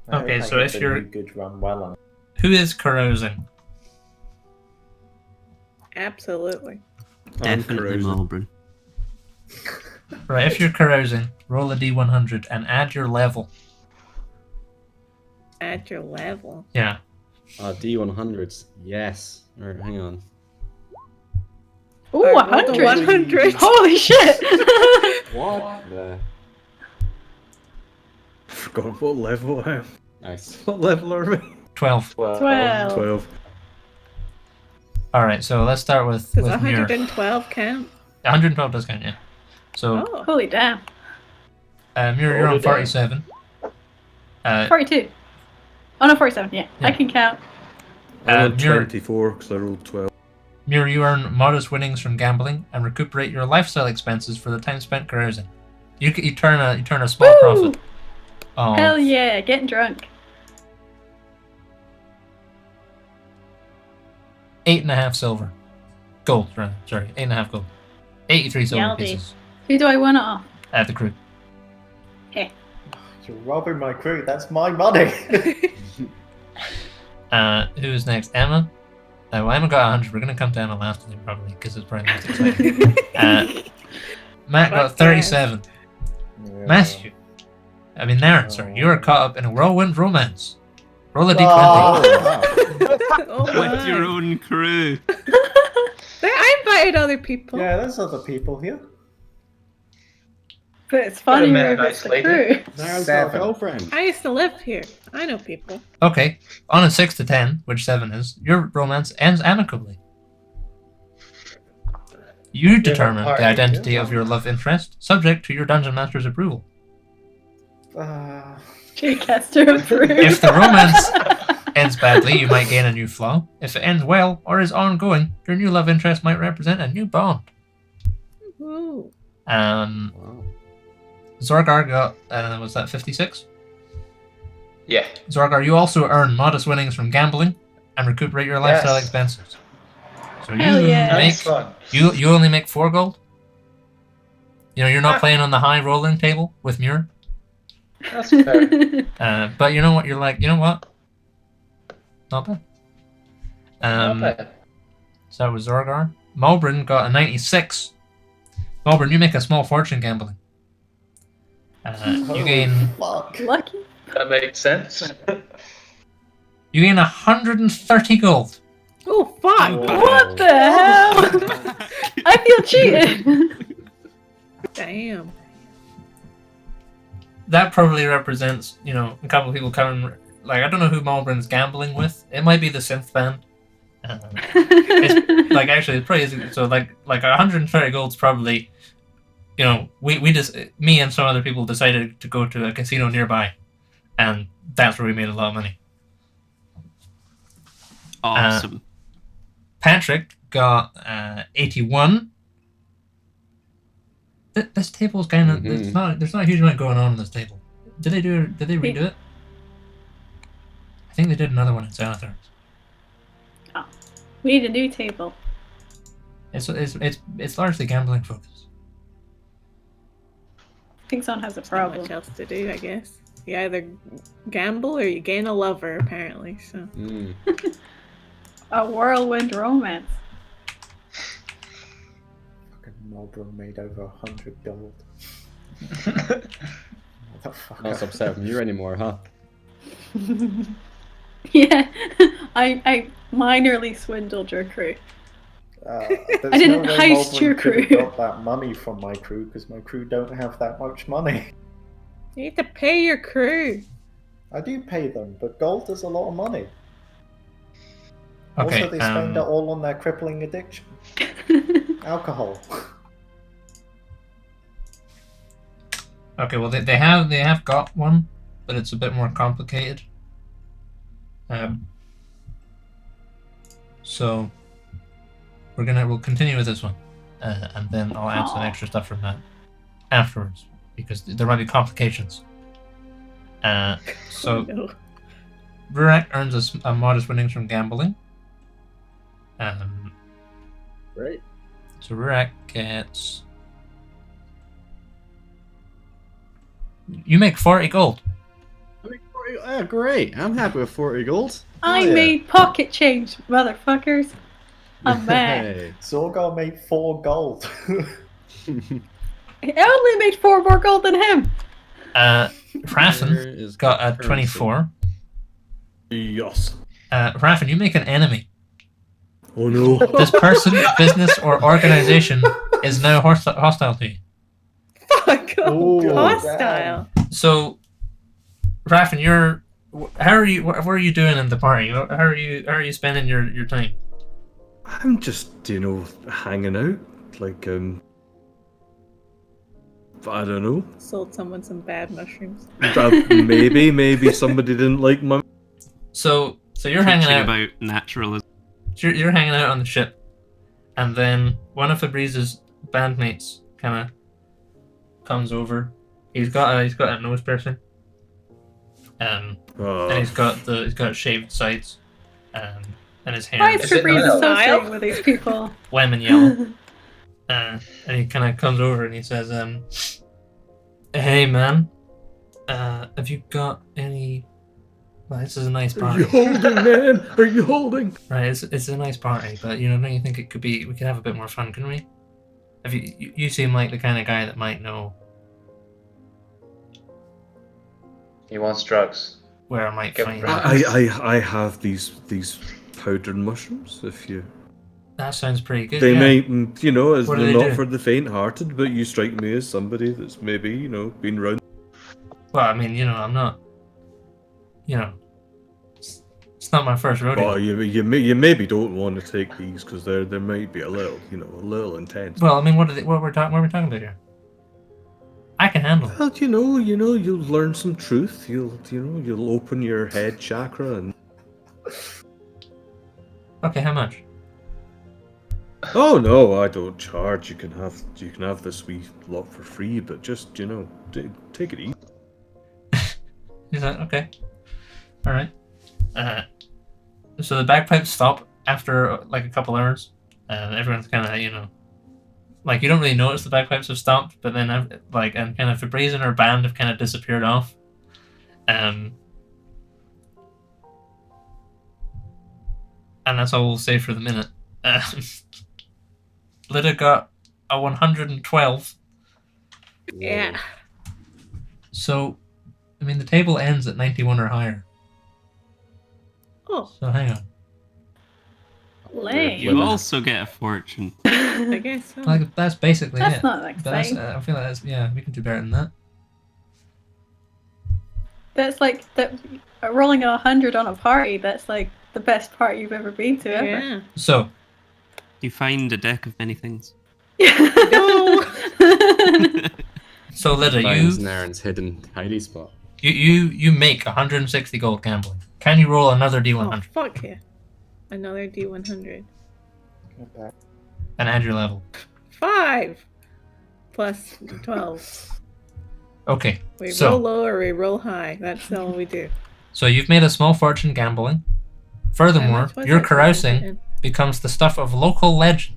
I Okay, hope I so get if the you're- new good run well on. Who is carousing? Absolutely. Definitely carousing. Malbryn. Right, if you're carousing, roll a d100 and add your level. At your level. Yeah. D100s. Yes. Alright, hang on. Ooh, I rolled a 100. 100. Holy shit! What? The... forgot what level I am. Nice. What level are we? 12. 12. 12. Alright, so let's start with Does Muir. 112 count? 112 does count, yeah. So, Oh. Holy damn. Muir, you're on Hold it down. 47. 42. Oh no, 47. Yeah, Yeah. I can count. I'm on Muir, 24 because I rolled 12. Muir, you earn modest winnings from gambling and recuperate your lifestyle expenses for the time spent carousing. You turn a small Woo! profit. Of Hell yeah, getting drunk. 8.5 silver. Gold, rather. Sorry, 8.5 gold. 83 silver Yaldi. pieces Who do I want it off? at the crew. You're robbing my crew. That's my money. Who's next? Emma? Well, Emma got 100. We're going to come to Emma last today, probably, because it's probably most exciting. Matt got Fuck 37. Yeah. Matthew. Darren, sorry. You are caught up in a whirlwind romance. Roll a d20. Oh. Oh With my. your own crew. I invited other people. Yeah, there's other people here. But it's funnier met a if nice it's the lady. crew. Darren's got a 7. girlfriend. I used to live here. I know people. Okay. On a 6 to 10, which 7 is, your romance ends amicably. You determine party, the identity yeah. of your love interest, subject to your dungeon master's approval. Jaycaster approved. If the romance ends badly, you might gain a new flaw. If it ends well or is ongoing, your new love interest might represent a new bond. Ooh. Wow. Zorgar got, was that 56? Yeah. Zorgar, you also earn modest winnings from gambling and recuperate your lifestyle Yes. expenses. So Hell you yeah. make Nice one. you only make 4 gold. You're not playing on the high rolling table with Muir. That's fair. But you know what? You're like, you know what? Not bad. Not bad. So that was Zorgar. Malbryn got a 96. Malbryn, you make a small fortune gambling. You gain Fuck. Lucky. That makes sense. 130 gold. Oh fuck! Whoa. What the hell? I feel cheated. Damn. That probably represents, a couple of people coming. Like, I don't know who Malbryn's gambling with. It might be the synth band. It's like actually, it probably is. So like 130 gold's probably, we just me and some other people decided to go to a casino nearby, and that's where we made a lot of money. Awesome. Patrick got 81. This table's kind of there's not a huge amount going on in this table. Did they redo it? I think they did another one in Xanathar. We need a new table. It's largely gambling focused. I think someone has a Not problem. much else to do, I guess. You either gamble or you gain a lover, apparently. So. A whirlwind romance. Fucking Malbryn made over 100 gold. Motherfucker. Not upset with you anymore, huh? Yeah, I minorly swindled your crew. There's I didn't no way heist Malbryn your could have crew. got that money from my crew because my crew don't have that much money. You need to pay your crew. I do pay them, but gold is a lot of money. Okay. Also, they spend it all on their crippling addiction. Alcohol. Okay. Well, they have got one, but it's a bit more complicated. So we'll continue with this one, and then I'll add some extra stuff from that afterwards because there might be complications. So Oh, no. Rurak earns a modest winnings from gambling. Great. So Rurak gets. You make 40 gold. Great. I'm happy with 40 gold. I Oh, yeah. made pocket change, motherfuckers. I'm back. Hey. Zorgar made 4 gold. I only made 4 more gold than him. Raffen Where is got a currency? 24. Yes. Raffen, you make an enemy. Oh no. This person, business, or organization is now hostile to you. Fuck. Oh, Hostile. So, Raffin, what are you doing in the party? How are you spending your time? I'm just, hanging out. Like, I don't know. Sold someone some bad mushrooms. Maybe somebody didn't like my. So you're hanging Preaching out. about naturalism. You're hanging out on the ship, and then one of Febrez's bandmates kind of comes over. He's got a nose piercing, and he's got shaved sides, and his hair Why is is Febreze Nile? associating with these people? lemon yellow. And he kind of comes over and he says, "Hey man, have you got any? Well, this is a nice Are party, you holding, man? Are you holding? right? It's a nice party, but don't you think it could be? We could have a bit more fun, couldn't we? Have you seem like the kind of guy that might know He wants drugs. where I might Give find him that. I have these powdered mushrooms. If you, That sounds pretty good. they yeah. may, as What do they're they not do? for the faint-hearted, but you strike me as somebody that's maybe been round. Well, I mean, I'm not. It's not my first rodeo. Oh, you maybe don't want to take these because there might be a little intense. Well, I mean, what are we talking about here? I can handle it. Well, you'll learn some truth. You'll open your head chakra and. Okay, how much? Oh no, I don't charge. You can have this wee lot for free, but just take it easy. He's like, okay, all right. So the bagpipes stop after like a couple hours, and everyone's kind of like you don't really notice the bagpipes have stopped, but then and kind of Febreze and her band have kind of disappeared off. And that's all we'll say for the minute. Lyda got a 112. Yeah. So, I mean, the table ends at 91 or higher. Oh, So hang on. Lame. You also get a fortune. I guess so. Like that's basically That's it. not But that's, exciting. I feel like we can do better than that. That's like rolling a 100 on a party. That's like the best party you've ever been to ever. Yeah. So, You find a deck of many things. No. so Lyda, Finds Naren's hidden hidey spot. you make 160 gold gambling. Can you roll another Oh, D100 fuck yeah. Another D100. and add your level? 5 plus 12. Okay. We So- roll low or we roll high. That's all we do. So you've made a small fortune gambling. Furthermore, How much was your it? carousing becomes the stuff of local legend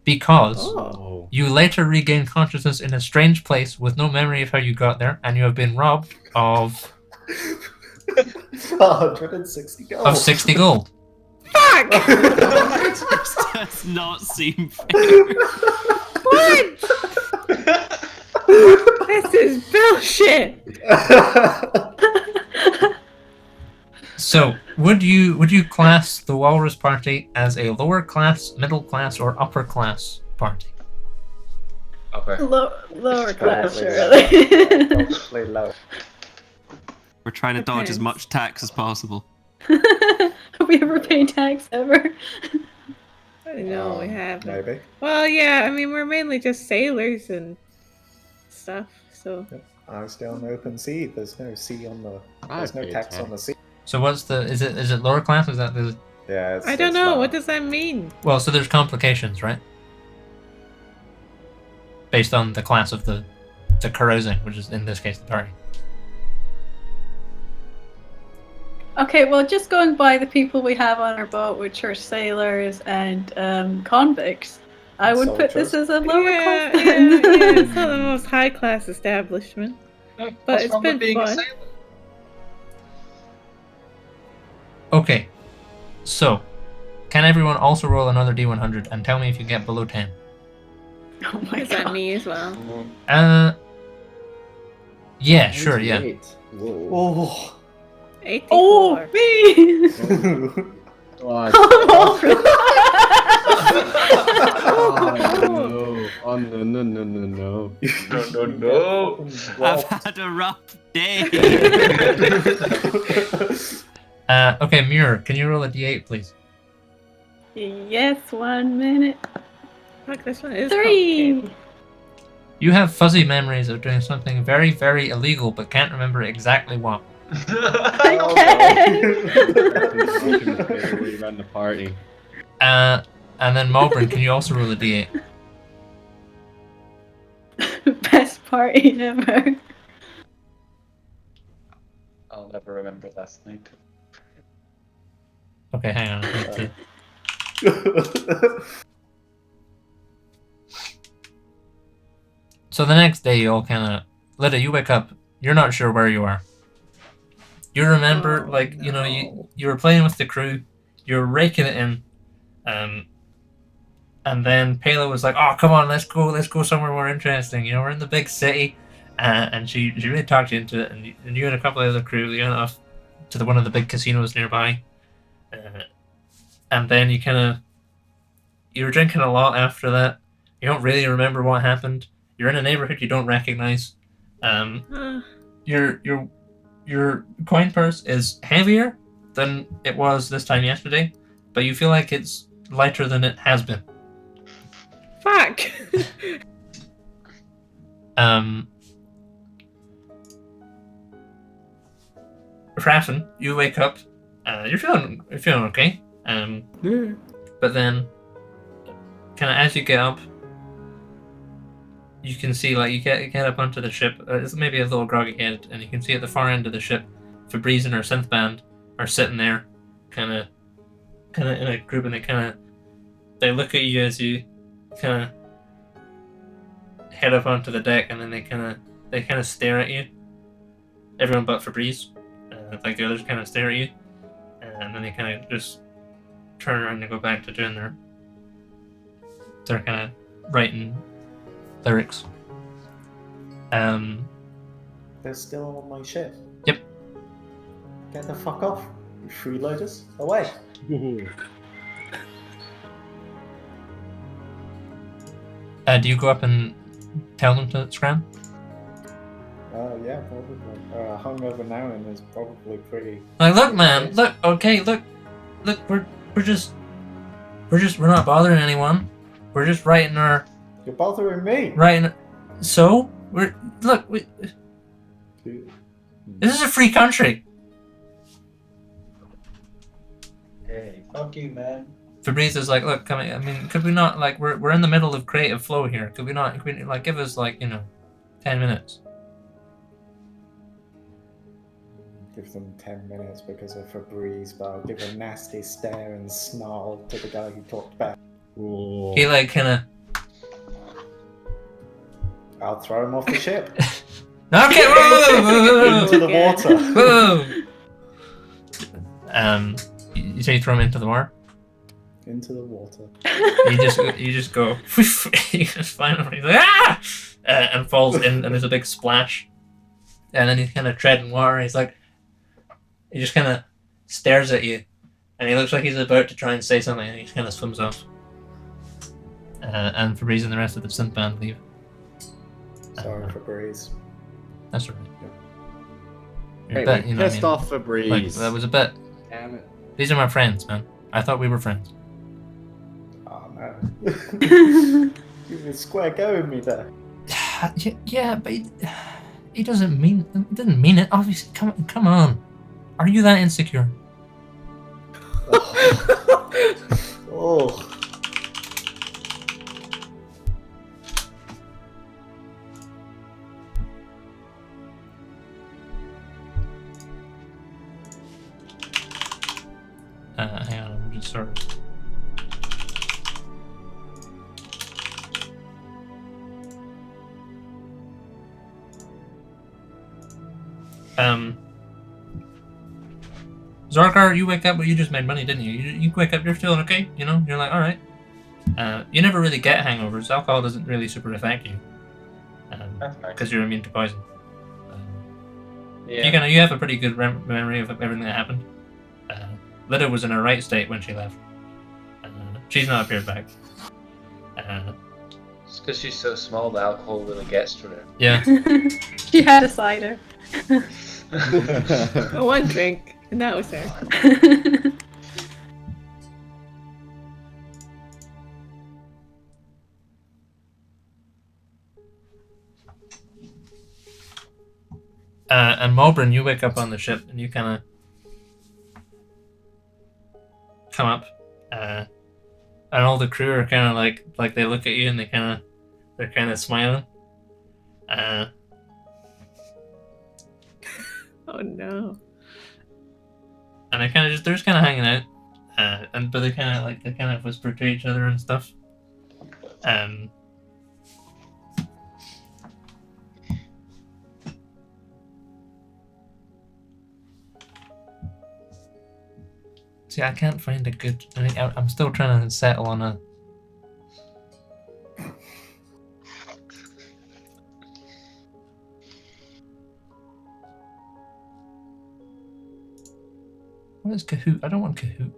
because Oh. you later regain consciousness in a strange place with no memory of how you got there, and you have been robbed of 160 gold. 60 gold. Fuck! Does not seem fair. What? This is bullshit. So, would you class the Walrus Party as a lower class, middle class, or upper class party? Upper. Lower class, Probably surely. Probably low. We're trying to dodge as Depends. much tax as possible. Have we ever paid tax ever? No, we haven't. Maybe. Well, yeah, I mean, we're mainly just sailors and stuff, so. I stay on the open sea. There's no sea on the. There's no paid tax on tax. the sea. So, is it lower class? Is that the Yeah. It's, I don't it's know, low. what does that mean? well? So there's complications, right? Based on the class of the carousing, which is in this case the party. Okay, well, just going by the people we have on our boat, which are sailors and convicts, I would put this as a lower yeah, class. yeah, yeah, it's not the most high class establishment. But it's been fun. Okay, so can everyone also roll another D100 and tell me if you get below 10? Oh my Is that god. me as well? Yeah, sure, yeah. 98. Whoa. Oh. 84. Oh, me! Oh, Oh, Oh no, no, no, no, no. No. I've had a rough day. Okay, Muir, can you roll a d8, please? Yes, 1 minute. Fuck, this one is 3. complicated. You have fuzzy memories of doing something very, very illegal, but can't remember exactly what. Okay. We ran the party. And then Malbryn, can you also roll a d8? Best party ever. I'll never remember last night. Okay, hang on. I need to... So the next day, you all kind of... Lydia, you wake up. You're not sure where you are. You remember, you were playing with the crew. You were raking it in. And then Pela was like, "Oh, come on, let's go somewhere more interesting. You know, we're in the big city." And she really talked you into it. And you and a couple of other crew, you went off to one of the big casinos nearby. And then you were drinking a lot after that. You don't really remember what happened. You're in a neighborhood you don't recognize. Your coin purse is heavier than it was this time yesterday, but you feel like it's lighter than it has been. Fuck! Raffen, you wake up. You're feeling okay. But then, kind of as you get up, you can see you get up onto the ship. It's maybe a little groggy head, and you can see at the far end of the ship, Febreze and her synth band are sitting there, kind of in a group, and they look at you as you kind of head up onto the deck, and then they kind of stare at you. Everyone but Febreze, like the others, kind of stare at you, and then they kind of just turn around and go back to doing their kind of writing lyrics. They're still on my ship. Yep. Get the fuck off, you freeloaders. Away. Do you go up and tell them to scram? Yeah, probably. Hungover now and is probably pretty. Like, look, man, look, we're not bothering anyone. We're just writing our. You're bothering me. So this is a free country. Hey, fuck you, man. Febreze is like, look, come. I mean, could we not we're in the middle of creative flow here? Could we give us 10 minutes? Give them 10 minutes because of Febreze, but I'll give a nasty stare and snarl to the guy who talked back. Whoa. He I'll throw him off the ship. Okay, whoa, into the water. Whoa. You say you throw him into the water? Into the water. You just go. You just find him. He's like, ah! And falls in, and there's a big splash. And then he's kind of treading water. He's like, he just kind of stares at you, and he looks like he's about to try and say something, and he just kind of swims off. And Febreze and the rest of the synth band leave. Sorry, Febreze. That's alright. Hey, pissed off Febreze. That was a bit. Damn it. These are my friends, man. I thought we were friends. Oh no. You were square go with me there. Yeah, but he doesn't mean. He didn't mean it. Obviously, come on. Are you that insecure? Oh. Hang on, I'm just sort of. Zarkar, you wake up, but you just made money, didn't you? You wake up, you're feeling okay, you know? You're like, alright. You never really get hangovers. Alcohol doesn't really super affect you. Because you're immune to poison. Yeah. You have a pretty good memory of everything that happened. Lydia was in her right state when she left. She's not appeared back. It's because she's so small, the alcohol really gets to her. Yeah. She had a cider. One drink, and that was her. And Malbryn, you wake up on the ship and you kind of come up, and all the crew are kind of like they look at you and they're kind of smiling. Oh no. And they're just kind of hanging out, but they kind of whisper to each other and stuff. See, I can't find a good. I'm still trying to settle on a. What is Kahoot? I don't want Kahoot.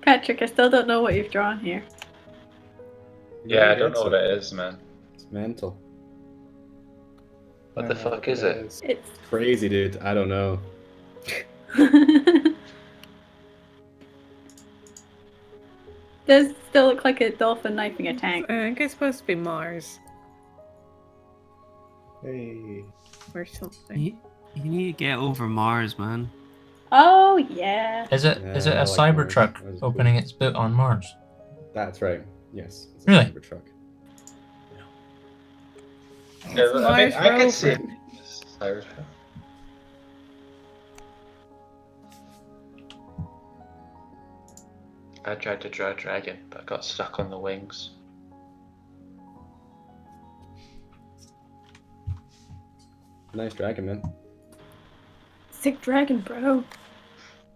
Patrick, I still don't know what you've drawn here. Yeah, I don't know what it is, man. It's mental. What the fuck is it? It's Crazy, dude. I don't know. does still look like a dolphin knifing a tank. I think it's supposed to be Mars Hey. or something. You need to get over Mars, man. Oh yeah. Is it Yeah, a I like Cybertruck Mars. Mars is opening cool. its boot on Mars? That's right. Yes. It's Really? a Cybertruck. Yeah, I mean, Mars I can rover. see it. Cybertruck. I tried to draw a dragon, but I got stuck on the wings. Nice dragon, man. Sick dragon, bro.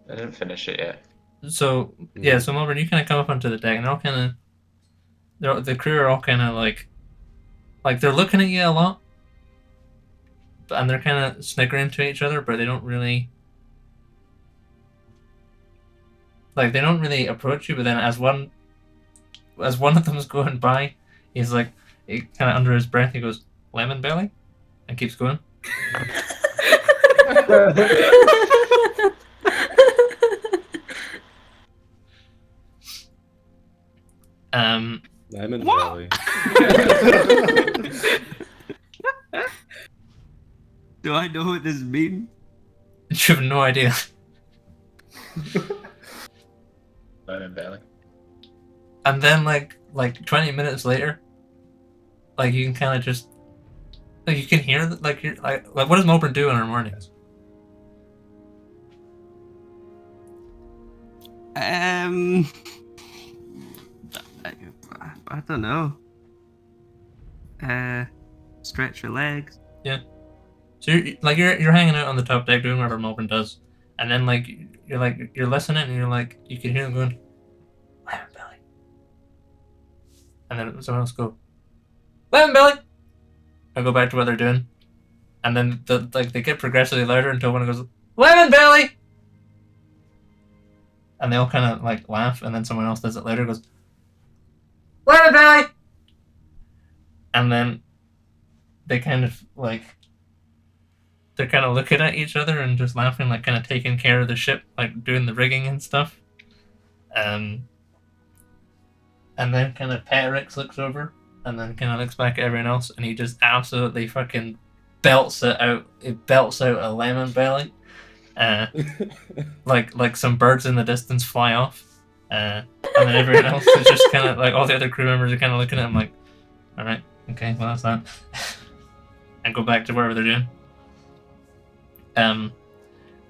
I didn't finish it yet. So yeah, so Malbryn, you kind of come up onto the deck, and they're all kind of, the crew are all kind of like they're looking at you a lot, and they're kind of sniggering to each other, but they don't really approach you. But then as one of them's going by, he's like, he kind of under his breath, he goes, "Lemon belly," and keeps going. Lemon belly. Do I know what this means? You have no idea. Lemon belly. And then like 20 minutes later, like you can kind of just like you can hear like you're like what does Malbryn do in her mornings? I don't know. Stretch your legs. Yeah. So you're hanging out on the top deck doing whatever Malbryn does, and then you're listening and you're like you can hear them going, "Lemon belly," and then someone else go, "Lemon belly," and go back to what they're doing, and then they get progressively louder until one goes, "Lemon belly," and they all kind of like laugh, and then someone else does it louder, goes, "Lemon belly," and then they kind of like. They're kind of looking at each other and just laughing, like kind of taking care of the ship, like doing the rigging and stuff. And then kind of Petrix looks over and then kind of looks back at everyone else, and he just absolutely fucking belts it out. It belts out a lemon belly. Like some birds in the distance fly off. And then everyone else is just kind of like, all the other crew members are kind of looking at him like, all right, okay, well that's that. And go back to wherever they're doing.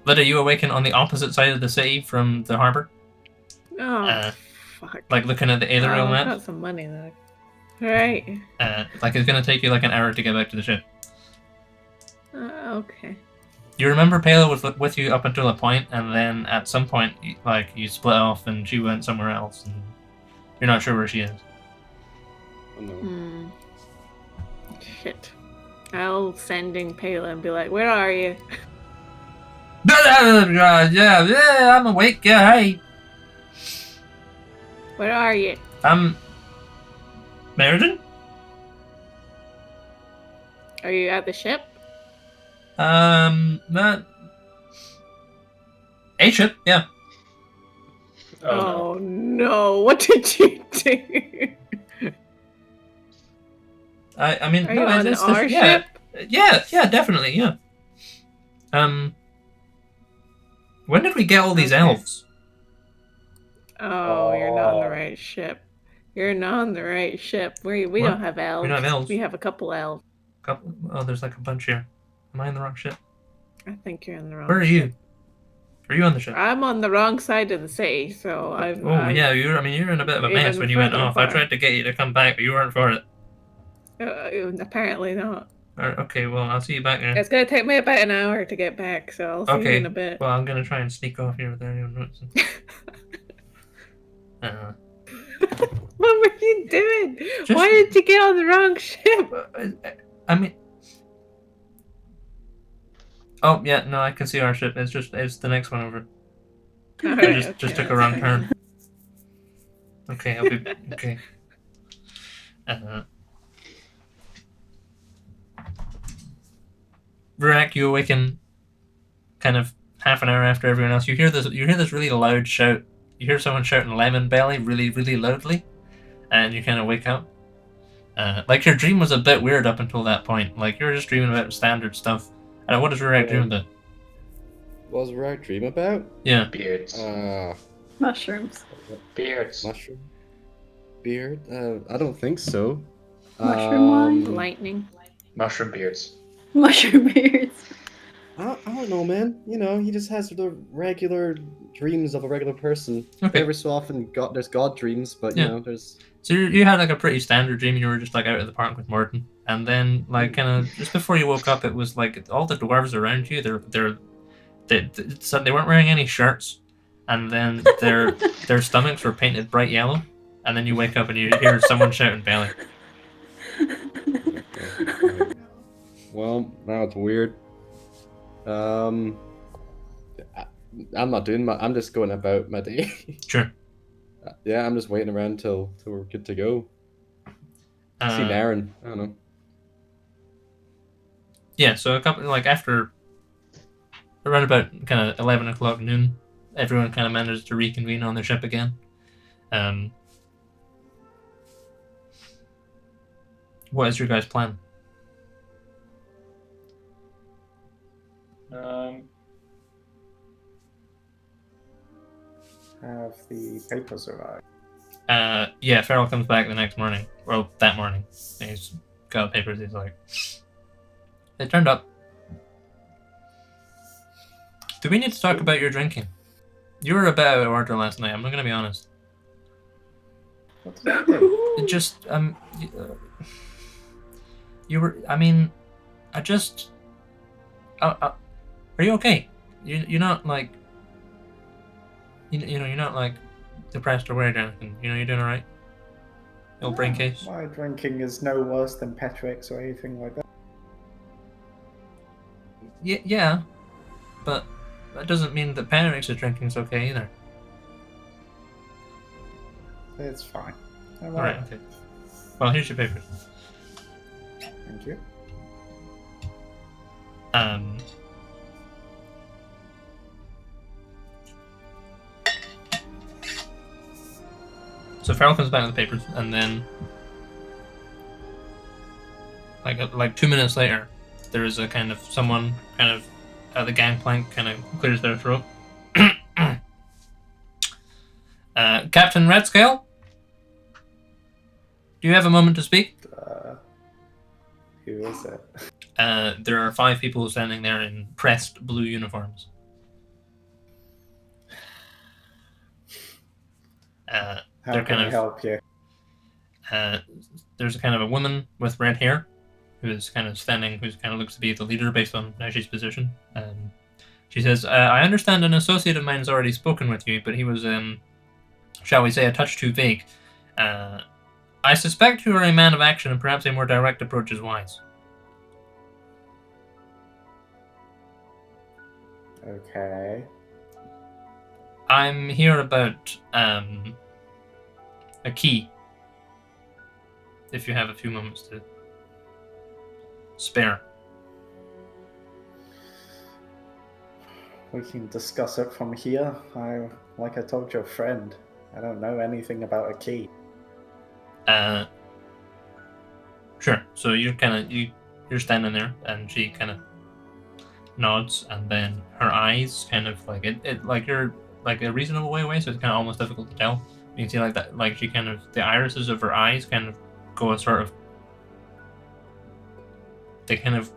Lydia, you awaken on the opposite side of the city from the harbor. Oh, fuck. Like looking at the Aetherial I've map. got some money though. Right. Like it's gonna take you like an hour to get back to the ship. Okay. You remember Pela was with you up until a point, and then at some point, you split off and she went somewhere else, and you're not sure where she is. Oh no. Shit. I'll send in Pela and be like, where are you? Yeah, I'm awake. Yeah, hey. Where are you? Meriden? Are you at the ship? That. A-ship, yeah. Oh no, what did you do? I mean, Are no, you on it's our yeah. ship? Yeah, definitely, yeah. When did we get all these Okay. elves? Oh, you're not on the right ship. You're not on the right ship. We What? don't have elves. We don't have elves. We have a couple elves. Oh, there's like a bunch here. Am I in the wrong ship? I think you're in the wrong Where are ship. you? Are you on the ship? I'm on the wrong side of the sea, so I'm. Oh yeah, you're in a bit of a mess even when you went further off. I apart. tried to get you to come back, but you weren't for it. Apparently not. Okay, well I'll see you back there. It's gonna take me about an hour to get back, so I'll see you in a bit. Well I'm gonna try and sneak off here without anyone noticing. What were you doing? Just- Why did you get on the wrong ship? I mean. Oh yeah, no, I can see our ship. It's the next one over. Alright, Just took a wrong turn. Okay, I'll be okay. Rurak, you awaken kind of half an hour after everyone else. You hear this really loud shout. You hear someone shouting lemon belly really, really loudly, and you kind of wake up. Like your dream was a bit weird up until that point. Like you were just dreaming about standard stuff. What is Rurak dreaming about? What was Rurak dream about? Yeah. Beards. Mushrooms. Beards. Mushroom? Beard? I don't think so. Mushroom wine? Lightning. Mushroom beards. Mushroom beards. I don't know, man. You know, he just has the regular dreams of a regular person. Okay. Every so often, there's God dreams, but you Yeah. know, there's. So you had like a pretty standard dream. You were just like out at the park with Morton, and then like kind of just before you woke up, it was like all the dwarves around you. They weren't wearing any shirts, and then their stomachs were painted bright yellow, and then you wake up and you hear someone shouting belly. Well, now it's weird. I'm not doing I'm just going about my day. Sure. Yeah, I'm just waiting around till we're good to go. See Naren. I don't know. Yeah, so a couple after around about kind of 11 o'clock noon, everyone kind of managed to reconvene on their ship again. What is your guys' plan? Have the papers arrived? Yeah, Farrell comes back the next morning. Well, that morning. He's got papers. He's like, they turned up. Do we need to talk about your drinking? You were a bit out of order last night. I'm not gonna be honest. What did I do? It just you were. I mean, I just. Are you okay? You're not like. You know, you're not like depressed or worried or anything. You know, you're doing all right. No brain case. My drinking is no worse than Petrix or anything like that. Yeah, but that doesn't mean that Petrix's drinking's okay either. It's fine. I'm All right. Okay. Well, here's your papers. Thank you. So Farrell comes back with the papers, and then like 2 minutes later, there is a kind of someone kind of at the gangplank kind of clears their throat. Captain Redscale, do you have a moment to speak? Who is it? There are 5 people standing there in pressed blue uniforms. How They're can kind I of- help you? There's a kind of a woman with red hair who is kind of standing, who kind of looks to be the leader based on Nashi's position. She says, I understand an associate of mine has already spoken with you, but he was, shall we say, a touch too vague. I suspect you are a man of action, and perhaps a more direct approach is wise. Okay. I'm here about a key. If you have a few moments to spare. We can discuss it from here. Like I told your friend, I don't know anything about a key. Sure. So you're you're standing there, and she kind of nods, and then her eyes kind of like it like you're like a reasonable way away, so it's kind of almost difficult to tell. You can see like that, like she kind of the irises of her eyes kind of go a sort of they kind of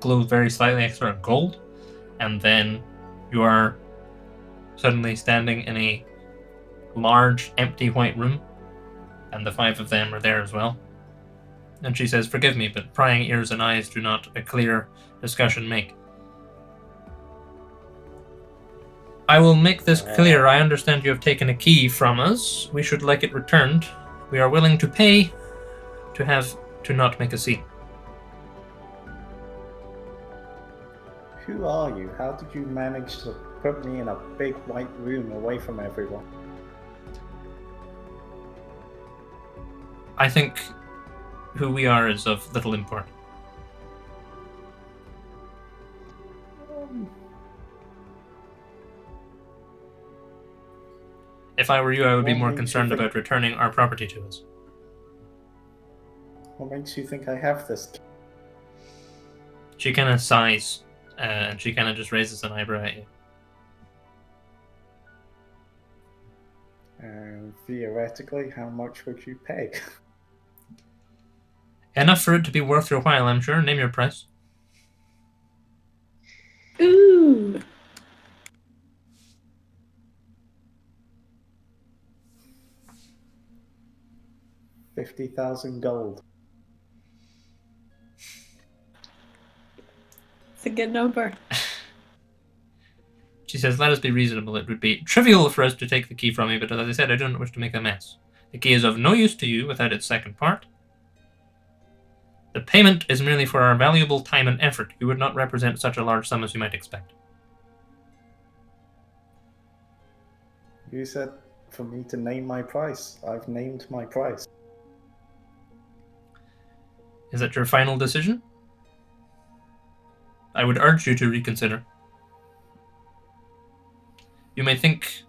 glow very slightly like sort of gold, and then you are suddenly standing in a large empty white room, and the five of them are there as well. And she says, "Forgive me, but prying ears and eyes do not a clear discussion make. I will make this clear. I understand you have taken a key from us. We should like it returned. We are willing to pay to not make a scene." Who are you? How did you manage to put me in a big white room away from everyone? I think who we are is of little import. If I were you, I would be What more makes you concerned think- about returning our property to us. What makes you think I have this key? She kind of sighs, and she kind of just raises an eyebrow at you. And theoretically, how much would you pay? Enough for it to be worth your while, I'm sure. Name your price. Ooh. $50,000 gold. It's a good number. She says, "Let us be reasonable. It would be trivial for us to take the key from you, but as I said, I don't wish to make a mess. The key is of no use to you without its second part. The payment is merely for our valuable time and effort. You would not represent such a large sum as you might expect." You said for me to name my price. I've named my price. Is that your final decision? I would urge you to reconsider. You may think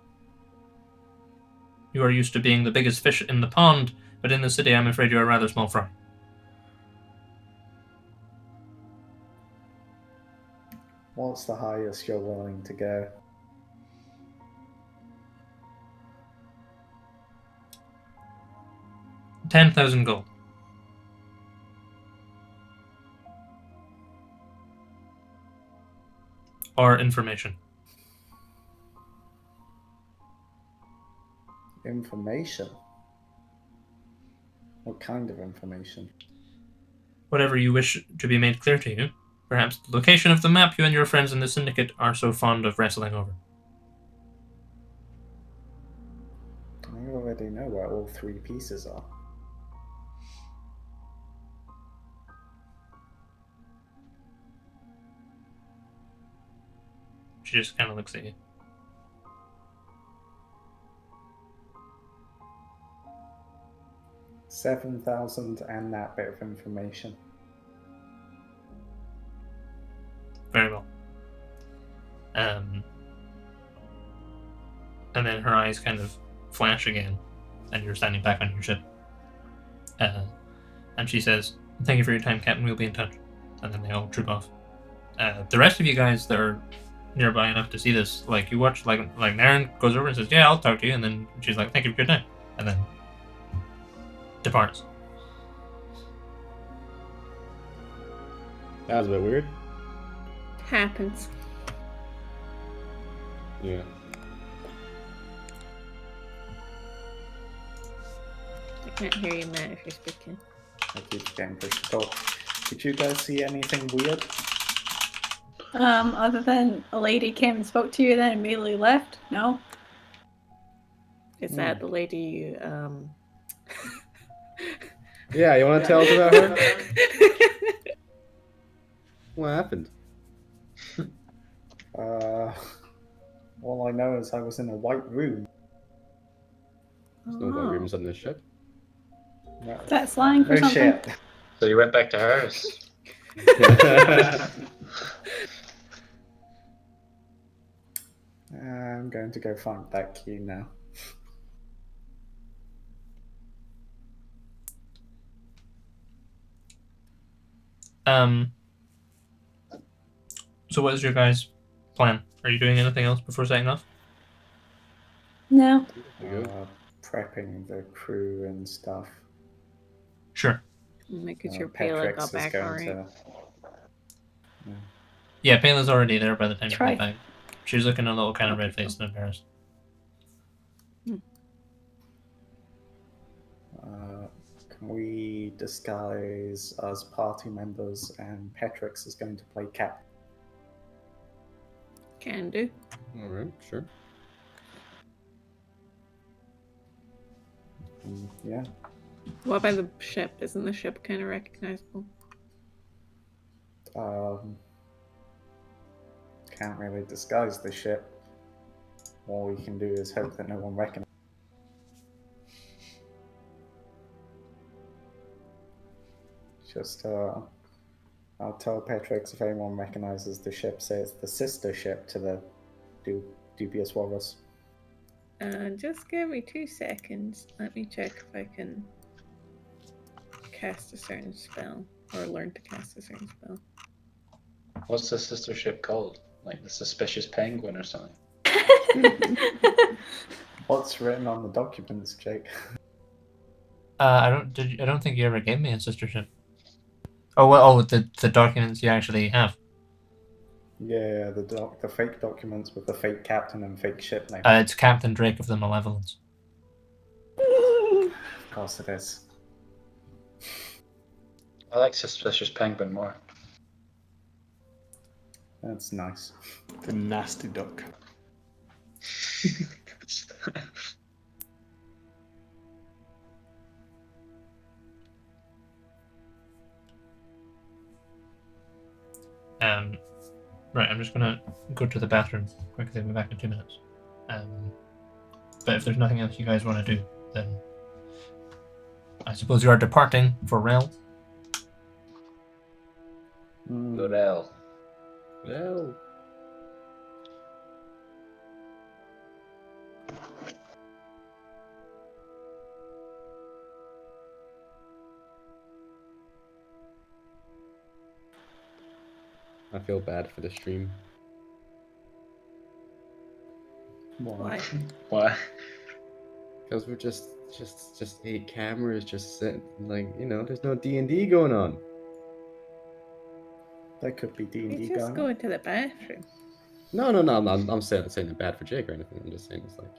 you are used to being the biggest fish in the pond, but in the city I'm afraid you are rather small fry. What's the highest you're willing to go? $10,000 gold. Or information. Information? What kind of information? Whatever you wish to be made clear to you. Perhaps the location of the map you and your friends in the syndicate are so fond of wrestling over. I already know where all three pieces are. She just kind of looks at you. $7,000 and that bit of information. Very well. And then her eyes kind of flash again, and you're standing back on your ship. And she says, "Thank you for your time, Captain. We'll be in touch." And then they all troop off. The rest of you guys that are nearby enough to see this, like you watch, like Naren goes over and says, "Yeah, I'll talk to you," and then she's like, "Thank you for your time," and then departs. That was a bit weird. Happens. Yeah. I can't hear you, Matt, if you're speaking. I keep getting pushed to talk. Did you guys see anything weird? Other than a lady came and spoke to you, then immediately left. No. Is that the lady you Yeah, you want to tell us about her? What happened? All I know is I was in a white room. There's no white rooms on this ship. No, That's slang for no something. shit. So you went back to hers. I'm going to go find that key now. So what is your guys' plan? Are you doing anything else before setting off? No. Prepping the crew and stuff. Sure. Making sure Pela got back alright. Yeah, Payla's already there by the time you Try. get back. She's looking a little kind of red-faced and embarrassed. Can we disguise as party members and Petrix is going to play Cap? Can do. Alright, sure. Yeah. What about the ship? Isn't the ship kind of recognizable? Can't really disguise the ship. All we can do is hope that no one recognizes. Just, I'll tell Petrix if anyone recognizes the ship, say it's the sister ship to the Dubious Walrus. Just give me 2 seconds. Let me check if I can cast a certain spell or learn to cast a certain spell. What's the sister ship called? Like the Suspicious Penguin or something? What's written on the documents, Jake? I don't think you ever gave me a sister ship. Oh well. Oh, the documents you actually have. Yeah, the fake documents with the fake captain and fake ship name. It's Captain Drake of the Malevolence. Of course it is. I like Suspicious Penguin more. That's nice. The nasty duck. Right, I'm just gonna go to the bathroom quickly. I'll be back in 2 minutes. But if there's nothing else you guys want to do, then I suppose you are departing for Rel. Good L. Well. I feel bad for the stream. Why? Why? Because we're just 8 cameras just sitting, like, you know, there's no D&D going on. There could be D&D You going just on. go into the bathroom. No, I'm saying it's bad for Jake or anything. I'm just saying it's like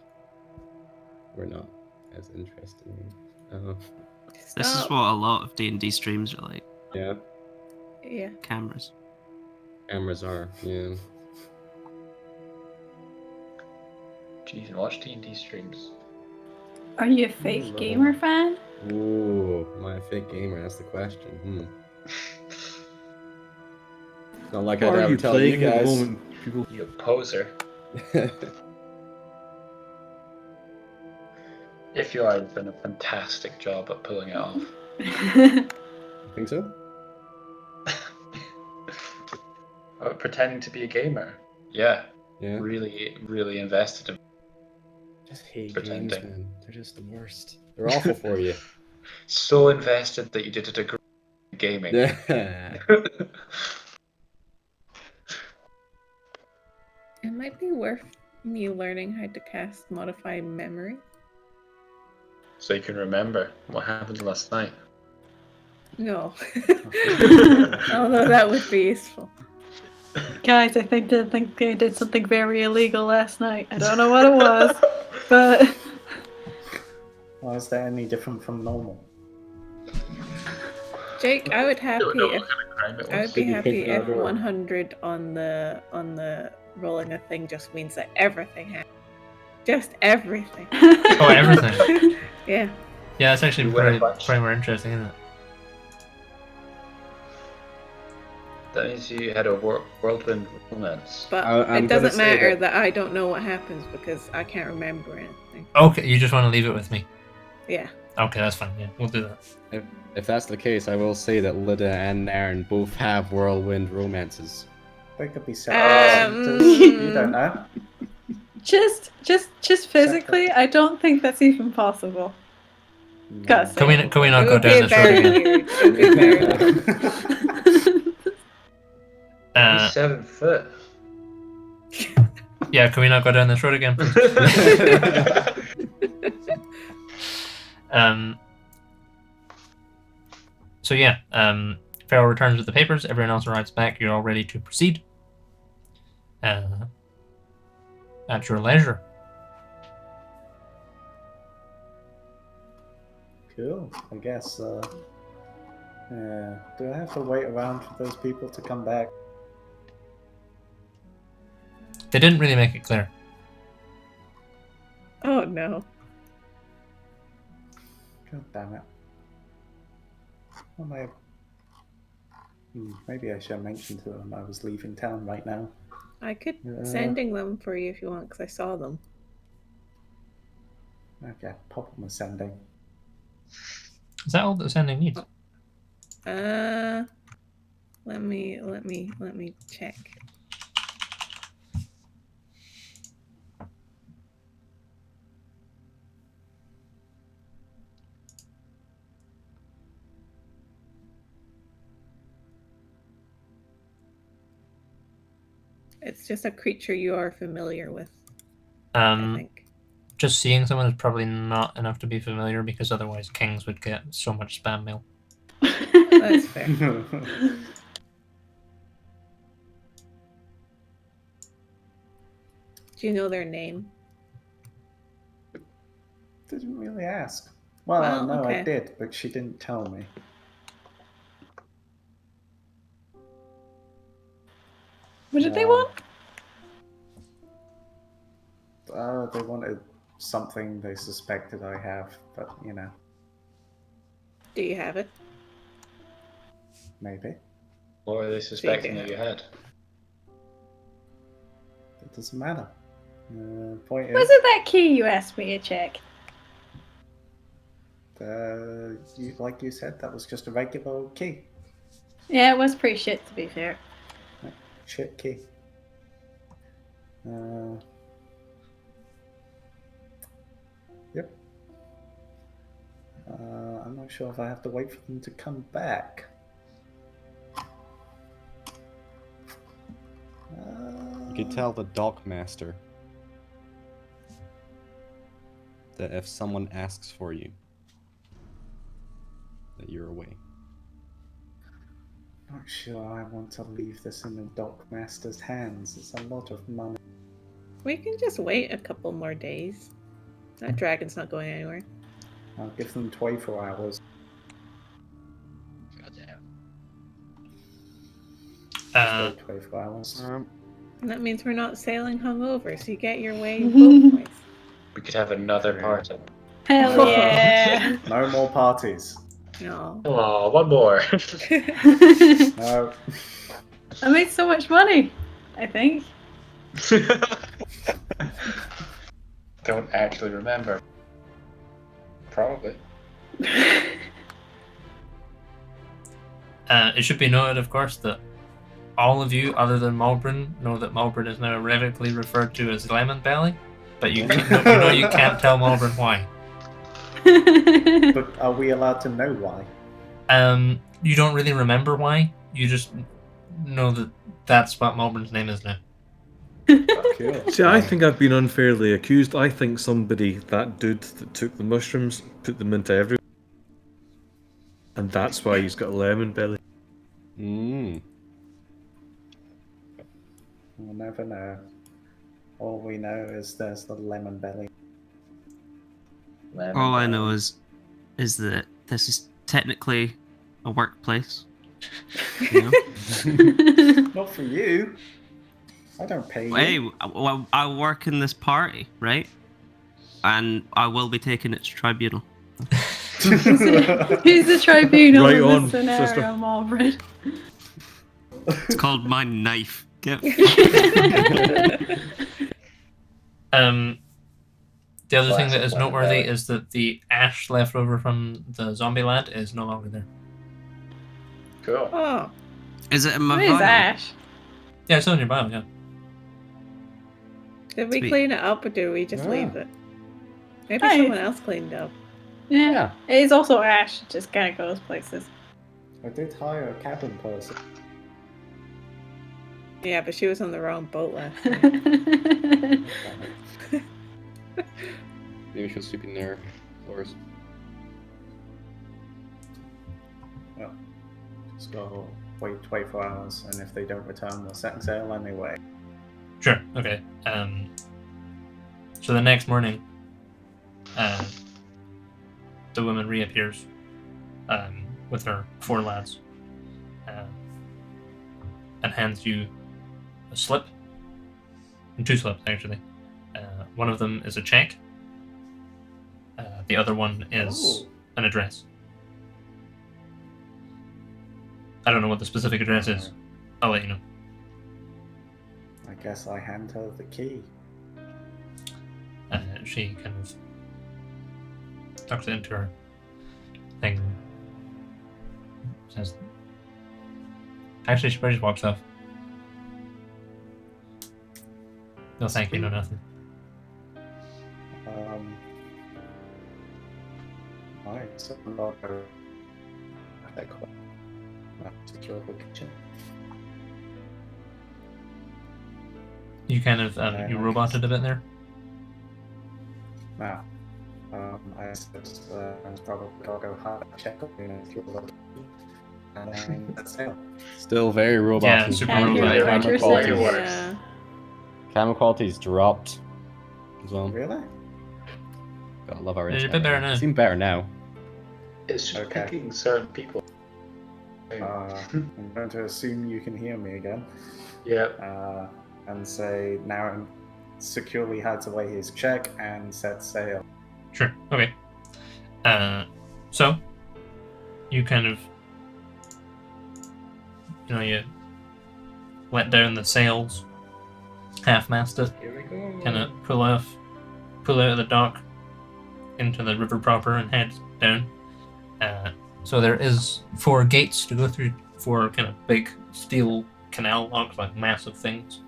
we're not as interesting. This is Stop. what a lot of D&D streams are like. Yeah, Yeah. Cameras. cameras are. Yeah. Jeez, watch D&D streams. Are you a fake gamer fan? Ooh, am I a fake gamer? That's the question. Not like I'd What are ever you tell you playing at the guys. moment, people? You poser. If you are, you've done a fantastic job at pulling it off. Think so? Pretending to be a gamer. Yeah. Yeah. Really, really invested in Just hate pretending. games, man. They're just the worst. They're awful for you. So invested that you did a degree in gaming. Yeah. It might be worth me learning how to cast Modify Memory. So you can remember what happened last night. No. Although that would be useful. Guys, I think I did something very illegal last night. I don't know what it was, but Why is that any different from normal? Jake, I would happy Don't know if what kind of crime it I would was. be Did you happy kick down if the door? 100 on the rolling a thing just means that everything happened. Just everything. Oh, everything. Yeah. Yeah, it's actually You win a pretty, bunch. pretty more interesting, isn't it? That means you had a whirlwind romance. But I'm it gonna doesn't say matter that- that I don't know what happens because I can't remember anything. Okay, you just want to leave it with me. Yeah. Okay, that's fine. Yeah, we'll do that. If that's the case, I will say that Lida and Nairn both have whirlwind romances. They could be separate. You don't know. Just physically, I don't think that's even possible. Gotta Can we say. not It go would down be this road very again? weird. It would be very weird. He's 7 foot. Yeah, can we not go down this road again, please? So yeah, Farrell returns with the papers. Everyone else arrives back. You're all ready to proceed. At your leisure. Cool. I guess. Yeah. Do I have to wait around for those people to come back? They didn't really make it clear. Oh no. God damn it. Well, maybe I should mention to them I was leaving town right now. I could sending them for you if you want because I saw them. Okay, pop them a sending. Is that all that sending needs? Let me check. It's just a creature you are familiar with, I think. Just seeing someone is probably not enough to be familiar because otherwise kings would get so much spam mail. That's fair. Do you know their name? Didn't really ask. Well, Well, no, okay. I did, but she didn't tell me. What did they want? They wanted something they suspected I have, but you know, Do you have it? maybe. What were they suspecting that you had? It doesn't matter. Point Was is, it that key you asked me to check? like you said, that was just a regular old key. Yeah, it was pretty shit to be fair. Shit key. Yep. I'm not sure if I have to wait for them to come back. You could tell the dockmaster that if someone asks for you, that you're away. Not sure I want to leave this in the dockmaster's hands. It's a lot of money. We can just wait a couple more days. That dragon's not going anywhere. I'll give them 24 hours. Goddamn. 24 hours. And that means we're not sailing hungover, so you get your way both ways. We could have another party. Hell yeah! No more parties. No. Oh, one more. No. I made so much money, I think. Don't actually remember. Probably. It should be noted, of course, that all of you, other than Malbryn, know that Malbryn is now irrevocably referred to as Lemon Belly, but you can't tell Malbryn why. But are we allowed to know why? You don't really remember why. You just know that that's what Malbryn's name is now. Cool. See, I think I've been unfairly accused. I think somebody, that dude that took the mushrooms, put them into everyone. And that's why he's got a lemon belly. Mm. We'll never know. All we know is there's the lemon belly. All I know is that this is technically a workplace. You know? Not for you. I don't pay you. Hey, I work in this party, right? And I will be taking it to tribunal. Who's the tribunal Right in on, this scenario, sister. Malbryn? It's called my knife. Get The other thing Classic that is weapon noteworthy barrel. is that the ash left over from the zombie lad is no longer there. Cool. Oh, Is it in my What is vial? Ash? Yeah, it's still in your bio, yeah. did we Sweet. clean it up or do we just Yeah. leave it? Maybe Nice. someone else cleaned up. Yeah. Yeah. It is also Ash. It just kind of goes places. I did hire a cabin person. Yeah, but she was on the wrong boat last time. Maybe we should sleep in their floors. Well, just go wait 24 hours, and if they don't return, we'll set sail anyway. Sure, okay. So the next morning, the woman reappears with her 4 lads and hands you a slip. And 2 slips, actually. One of them is a check. The other one is an address. I don't know what the specific address is. I'll let you know. I guess I hand her the key. She kind of tucks it into her thing. Says, actually, she probably just walks off. No, thank you, no nothing. Alright, so I'll go. Secure the kitchen. You kind of you roboted a bit there. Now, I said probably I'll go hard check up and secure the key, and then that's it. Still very robot. Yeah, super Can't hear robot. what Camera you're quality's- saying. worse. Yeah. Camera quality's dropped as well. Really? Gotta love our It's a internet. bit better now. Seem better now. It's just Okay. picking certain people. I'm going to assume you can hear me again, Yeah. and say now securely hides away his check and sets sail. Sure. Okay. So you kind of, you let down the sails, half-masted, Here we go. kind of pull out of the dock into the river proper and head down. So there is 4 gates to go through, 4 kind of big steel canal locks, like massive things.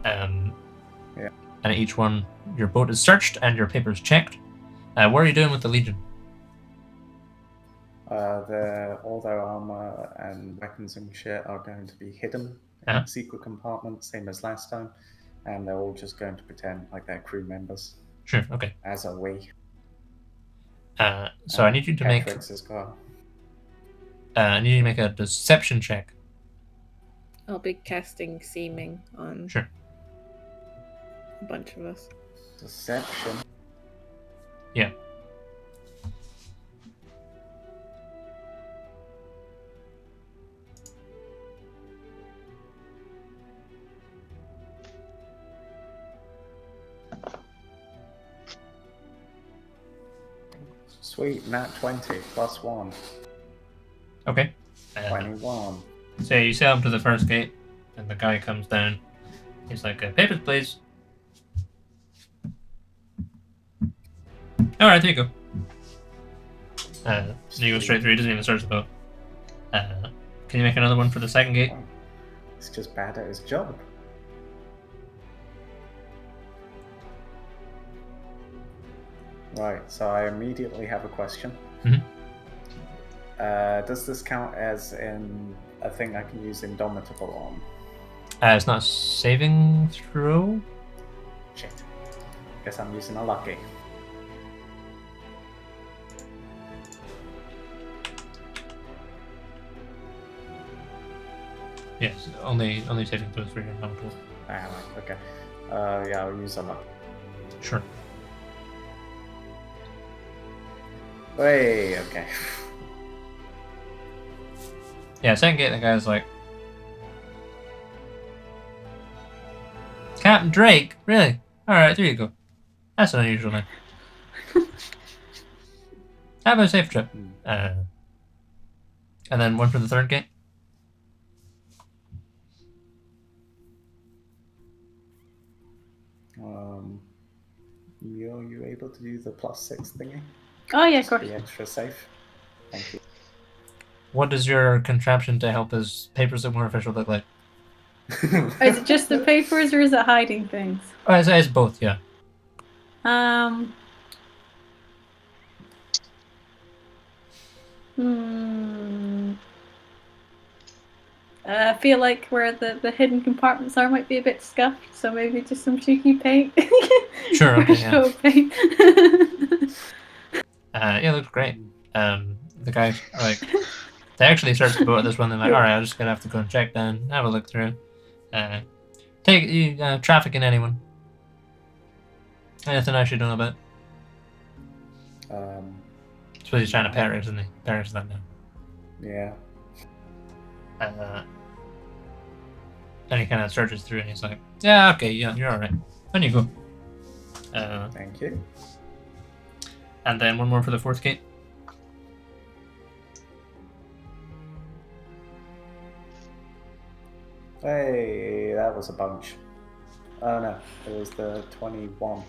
Yeah. And at each one, your boat is searched and your papers checked. What are you doing with the Legion? All their armor and weapons and shit are going to be hidden in Uh-huh. secret compartments, same as last time, and they're all just going to pretend like they're crew members, Sure. Okay. as are we. So I need you to make Patrick's as well. a deception check. I'll be casting seeming on Sure. a bunch of us. Deception. Yeah. Sweet, nat 20 plus 1. Okay. 21. So you sail up to the first gate, and the guy comes down. He's like, "Papers, please." All right, there you go. So you go straight through. He doesn't even search the boat. Can you make another one for the second gate? He's just bad at his job. Right, so I immediately have a question. Mhm. Does this count as in a thing I can use Indomitable on? It's not a saving throw. Shit. Guess I'm using a lucky. Yes, only saving throws for your Indomitable. Ah, right, okay. Yeah, I'll use a lucky. Sure. Hey, okay. Yeah, second gate, the guy's like, "Captain Drake? Really? Alright, there you go. That's an unusual name." Have a safe trip. And then one for the third gate. Are you able to do the +6 thingy? Oh yeah, of course. Be extra safe. Thank you. What does your contraption to help his papers look more official look like? Is it just the papers or is it hiding things? Oh, it's both, yeah. I feel like where the hidden compartments are might be a bit scuffed, so maybe just some cheeky paint. Sure, okay, yeah. Show paint. Yeah, it looks great. The guys like they actually search the boat at this one. They're like, all right, I'm just gonna have to go and check down, have a look through. Take trafficking anyone. Anything I should know about? Suppose he's trying to parents, isn't he? Parents that now. Yeah. Then he kind of searches through and he's like, yeah, okay, yeah, you're alright. On you go. Thank you. And then one more for the fourth gate. Hey, that was a bunch. Oh no, it was the 21.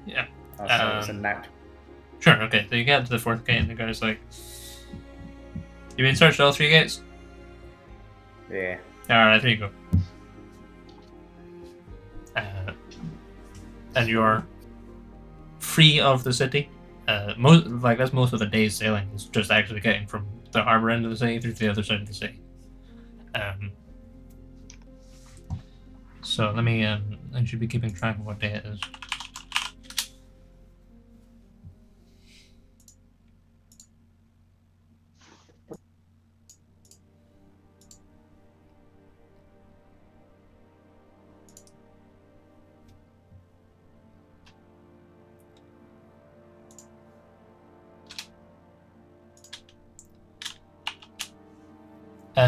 Yeah. Oh, sorry, it was a nat. Sure, okay. So you get to the fourth gate and the guy's like, you been searched all 3 gates? Yeah. Alright, there you go. And you're free of the city. That's most of the day's sailing. It's just actually getting from the harbor end of the city through to the other side of the city. So let me. I should be keeping track of what day it is.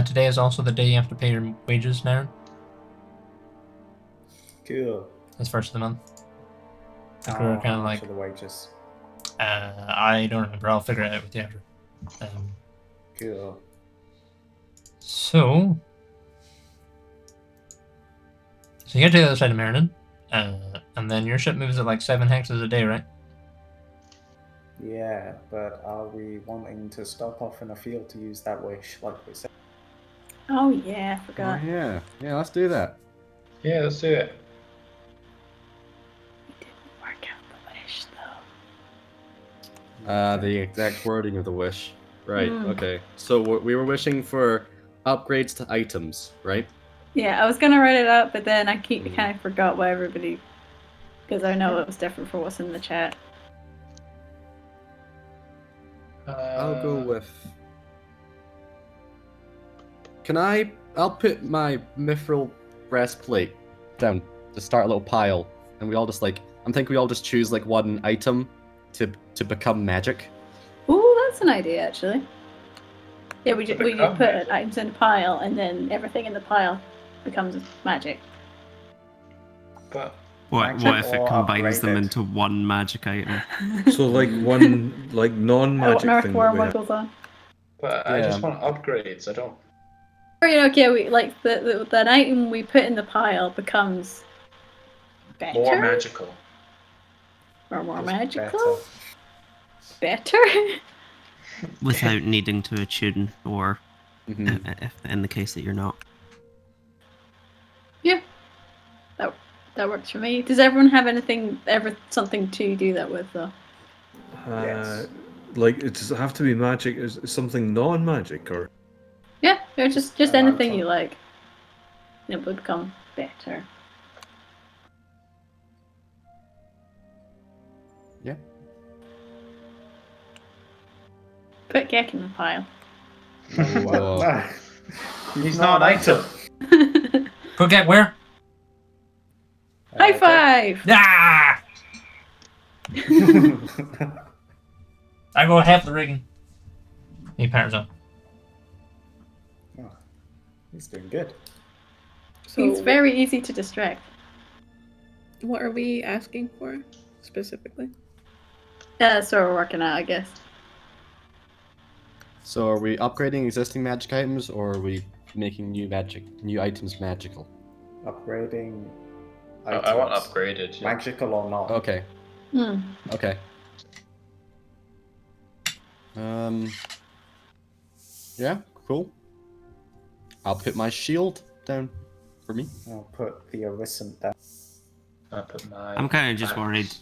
Today is also the day you have to pay your wages now. Cool. It's first of the month. Like How we're kind of much like. are the wages? I don't remember. I'll figure it out with you after. Cool. So you get to the other side of Marinan, and then your ship moves at like 7 hexes a day, right? Yeah, but are we wanting to stop off in a field to use that wish, like we said? Oh yeah, I Oh, forgot. yeah. Yeah, let's do that. Yeah, let's do it. We didn't work out the wish though. The exact wording of the wish. Right, Mm. okay. So we were wishing for upgrades to items, right? Yeah, I was gonna write it up, but then I kind of forgot what everybody, because I know it was different for what's in the chat. I'll go with... I'll put my mithril breastplate down to start a little pile, and we all just I'm thinking we all just choose one item to become magic. Ooh, that's an idea actually. Yeah, we just become put magic. items in a pile, and then everything in the pile becomes magic. But What Magic if it or combines them upgraded. into one magic item? So one non-magic An thing that earthworm we have. wiggles on. I just Yeah. want upgrades. I don't. Okay, we like the item we put in the pile becomes better. More magical. Or more Just magical. better. Better. Without needing to attune, or Mm-hmm. if in the case that you're not. Yeah, that works for me. Does everyone have something to do that with though? Yes. Does it have to be magic? Is it something non-magic or? Yeah, just an anything item. you like. It would become better. Yeah. Put Gek in the pile. Whoa. No. He's not an item. Go get where? High five! Ah! I go half the rigging. He powers up. Oh, he's doing good. So He's very easy to distract. what are we asking for specifically? That's what we're working out, I guess. So are we upgrading existing magic items, or are we making new items magical? Upgrading. I want items, upgraded. Yeah. magical or not. Okay. Hmm. Okay. Yeah, cool. I'll put my shield down for me. I'll put the Arisant down. I put my. I'm kind of just worried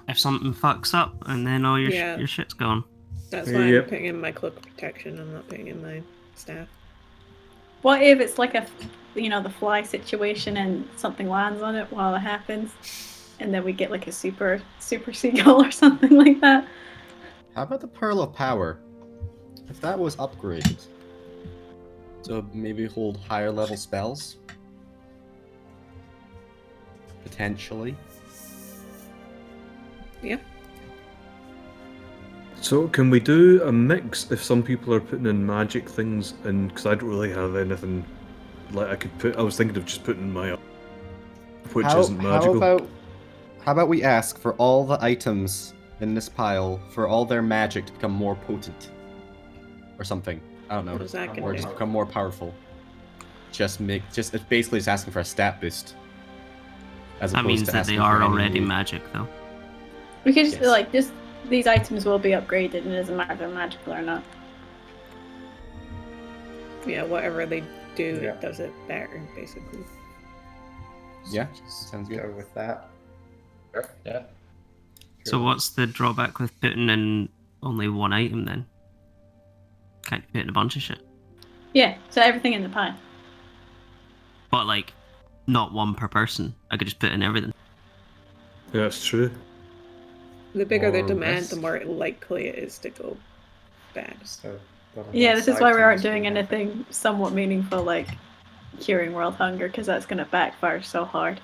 if something fucks up and then all Yeah. your shit's gone. That's why Yep. I'm putting in my cloak of protection. I'm not putting in my staff. What if it's like the fly situation and something lands on it while it happens, and then we get like a super seagull or something like that? How about the Pearl of Power? If that was upgraded, so maybe hold higher level spells? Potentially. Yeah. So can we do a mix if some people are putting in magic things, and because I don't really have anything like I could put. I was thinking of just putting my which isn't magical. How about we ask for all the items in this pile for all their magic to become more potent, or something? I don't know, What is that or gonna just do? become more powerful. It's basically just asking for a stat boost. As That opposed means to that they asking for are any already new- magic, though. We could just Yes. these items will be upgraded, and it doesn't matter if they're magical or not. Yeah, whatever they do, Yeah. it does it better, basically. Yeah, Just sounds good. Go with that. Sure, yeah. So what's the drawback with putting in only one item then? Can't you put in a bunch of shit? Yeah, so everything in the pile. But like, not one per person. I could just put in everything. Yeah, that's true. The bigger the Or demand, the risk. more likely it is to go bad. So, got Yeah, enough this is why we aren't items doing we have. anything somewhat meaningful like curing world hunger, because that's going to backfire so hard.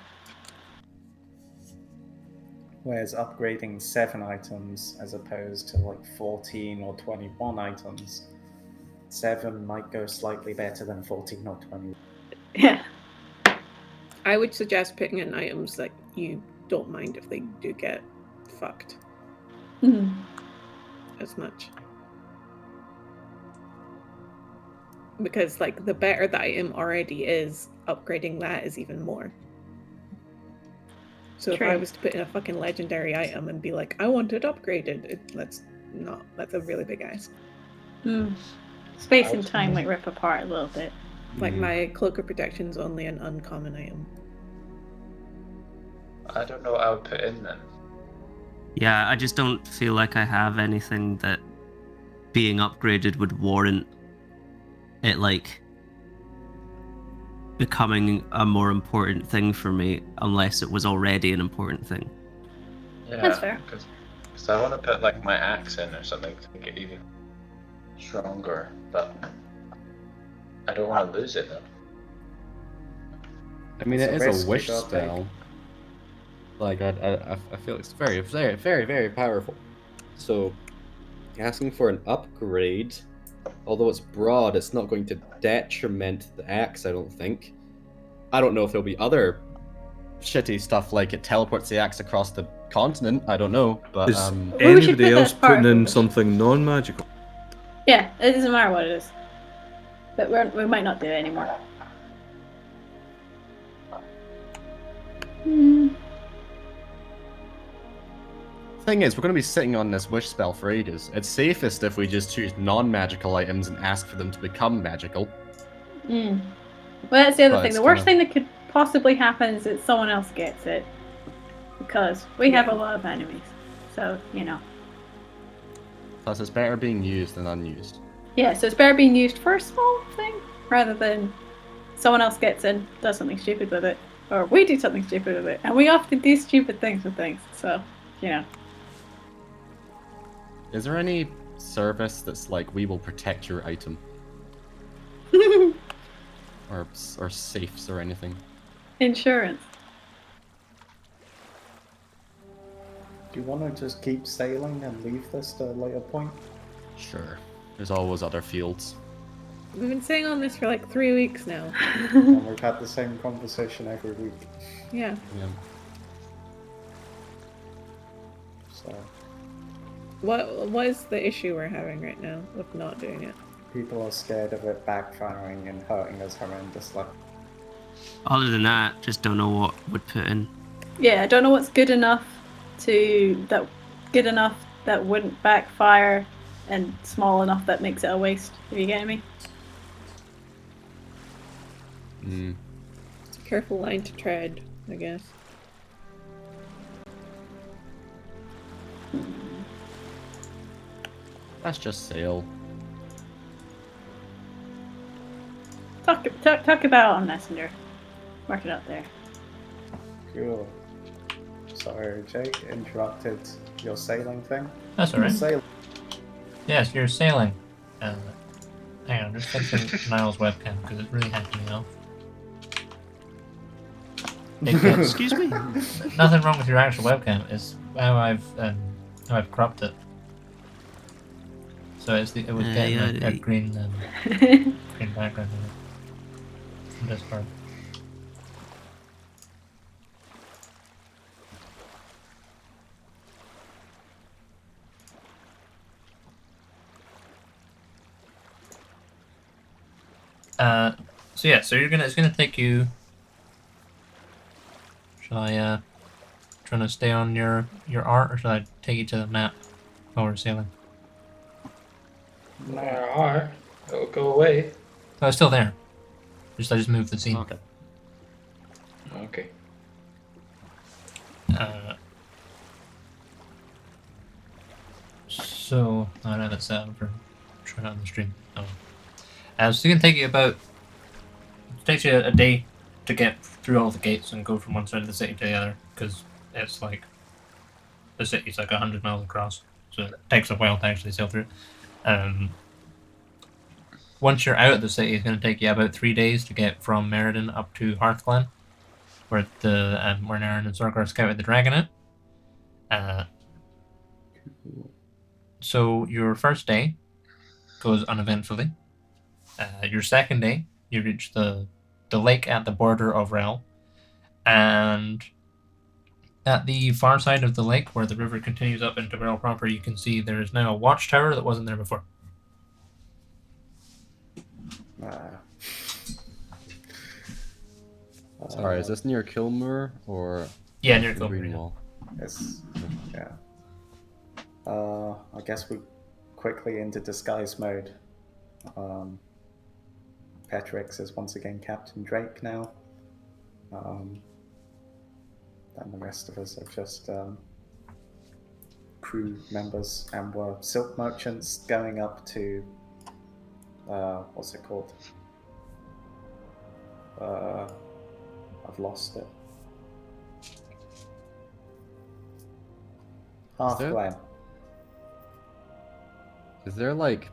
Whereas upgrading 7 items as opposed to like 14 or 21 items, 7 might go slightly better than 14 or 20. Yeah. I would suggest putting in items that you don't mind if they do get fucked Mhm. as much. Because like the better the item already is, upgrading that is even more. So if I True. was to put in a fucking legendary item and be like, I want it upgraded, that's a really big ask. Space and time might rip apart a little bit. Like my cloak of protection's only an uncommon item. I don't know what I would put in then. Yeah, I just don't feel like I have anything that being upgraded would warrant it like becoming a more important thing for me unless it was already an important thing. Yeah, That's fair. Because I want to put like my axe in or something to make it even stronger, but I don't want to lose it though. I mean, It's it a is risk a you wish gotta take. spell. Like, I feel it's very, very, very, very powerful. So, asking for an upgrade, although it's broad, it's not going to detriment the axe, I don't think. I don't know if there'll be other shitty stuff like it teleports the axe across the continent. I don't know, but Is Well, we should put anybody that else as part putting of in the- something non-magical? Yeah, it doesn't matter what it is. But we might not do it anymore. thing is, we're going to be sitting on this wish spell for ages. It's safest if we just choose non-magical items and ask for them to become magical. Well, that's the other But thing. it's The worst gonna- thing that could possibly happen is that someone else gets it. Because we have a lot of enemies. So, Plus, it's better being used than unused. Yeah, so it's better being used for a small thing rather than someone else gets it and does something stupid with it. Or we do something stupid with it. And we often do stupid things with things. So, Is there any service that's like, we will protect your item? or safes or anything? Insurance. Do you want to just keep sailing and leave this to a later point? Sure. There's always other fields. We've been saying on this for like 3 weeks now. And we've had the same conversation every week. Yeah. Yeah. So What is the issue we're having right now with not doing it? people are scared of it backfiring and hurting us horrendously. Other than that, just don't know what would put in. Yeah, I don't know what's good enough that wouldn't backfire, and small enough that makes it a waste. If you get me. It's a careful line to tread, I guess. That's just sail. Talk about it on Messenger. Mark it up there. Cool. Sorry, Jake, interrupted your sailing thing. That's alright. Sail. Yes, you're sailing. Hang on, just fixing Niall's webcam because it's really hacking me off. Excuse me? Nothing wrong with your actual webcam. It's how I've cropped it. So it was getting a green green background in it. From Discord. So yeah, so it's gonna take you. Shall I trying to stay on your art, or should I take you to the map while we're sailing? Alright, it'll go away. Oh, it's still there. I just moved the scene. Okay. Okay. So I know that's set up for trying out on the stream. Oh. So it's gonna take you about. It takes you a day to get through all the gates and go from one side of the city to the other, because it's like the city's like 100 miles across, so it takes a while to actually sail through. Once you're out of the city, it's going to take you about 3 days to get from Meriden up to Hearthglen, where where Naren and Sorgar scouted the dragon out. So your first day goes uneventfully. Your second day, you reach the lake at the border of Rel, and at the far side of the lake, where the river continues up into Rel proper, you can see there is now a watchtower that wasn't there before. Sorry, is this near Kilmur or? Yeah, near Kilmur. Greenwall? It's, yeah. I guess we quickly into disguise mode. Petrix is once again Captain Drake now. And the rest of us are just crew members, and we're silk merchants going up to what's it called? I've lost it. Hearthglen. Is there like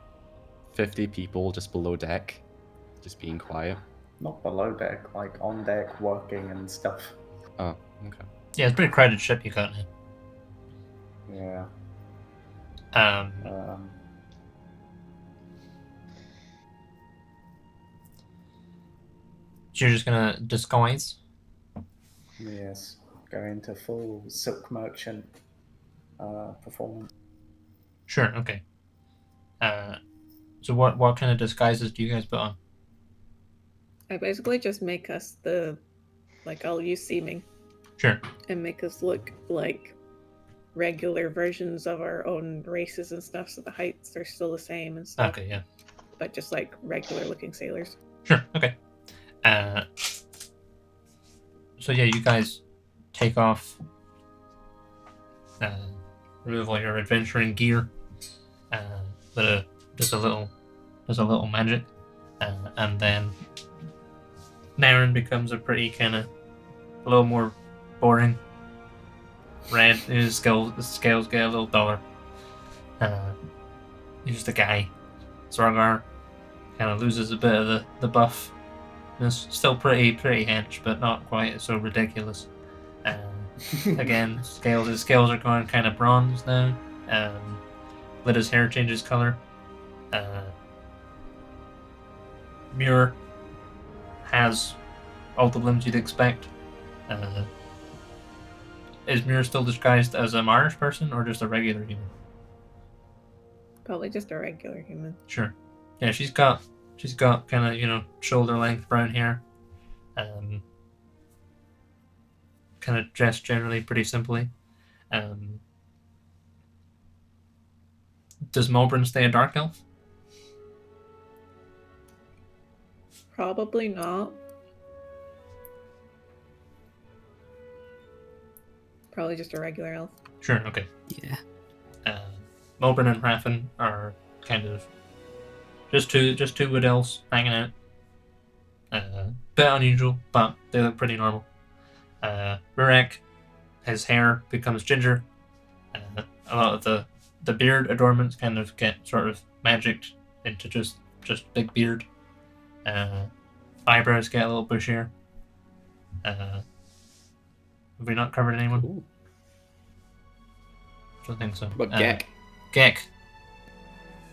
50 people just below deck, just being quiet? Not below deck, like on deck working and stuff. Oh, okay. Yeah, it's a pretty crowded ship you got here. Yeah. So you're just gonna disguise? Yes, go into full silk merchant performance. Sure. Okay. So what kind of disguises do you guys put on? I basically just make us I'll use seeming. Sure. And make us look like regular versions of our own races and stuff, so the heights are still the same and stuff. Okay. Yeah. But just like regular looking sailors. Sure. Okay. So yeah, you guys take off. Remove all your adventuring gear. Just a little magic, and then Naren becomes a pretty a little more boring. Red, his scales get a little duller. He's just a guy. Sorgar kind of loses a bit of the buff. It's still pretty hench, but not quite so ridiculous. Again, his scales are going kind of bronze now. Lida's hair changes color. Muir has all the limbs you'd expect. Is Muir still disguised as a Irish person or just a regular human? Probably just a regular human. Sure. Yeah, she's got kind of shoulder length brown hair. Kind of dressed generally pretty simply. Does Malbryn stay a dark elf? Probably not. Probably just a regular elf. Sure. Okay. Yeah. Malbryn and Raffin are kind of just two wood elves hanging out. Bit unusual, but they look pretty normal. Rurek, his hair becomes ginger. A lot of the beard adornments kind of get sort of magicked into just big beard. Eyebrows get a little bushier. Have we not covered anyone? Cool. Don't think so. But Gek. Gek.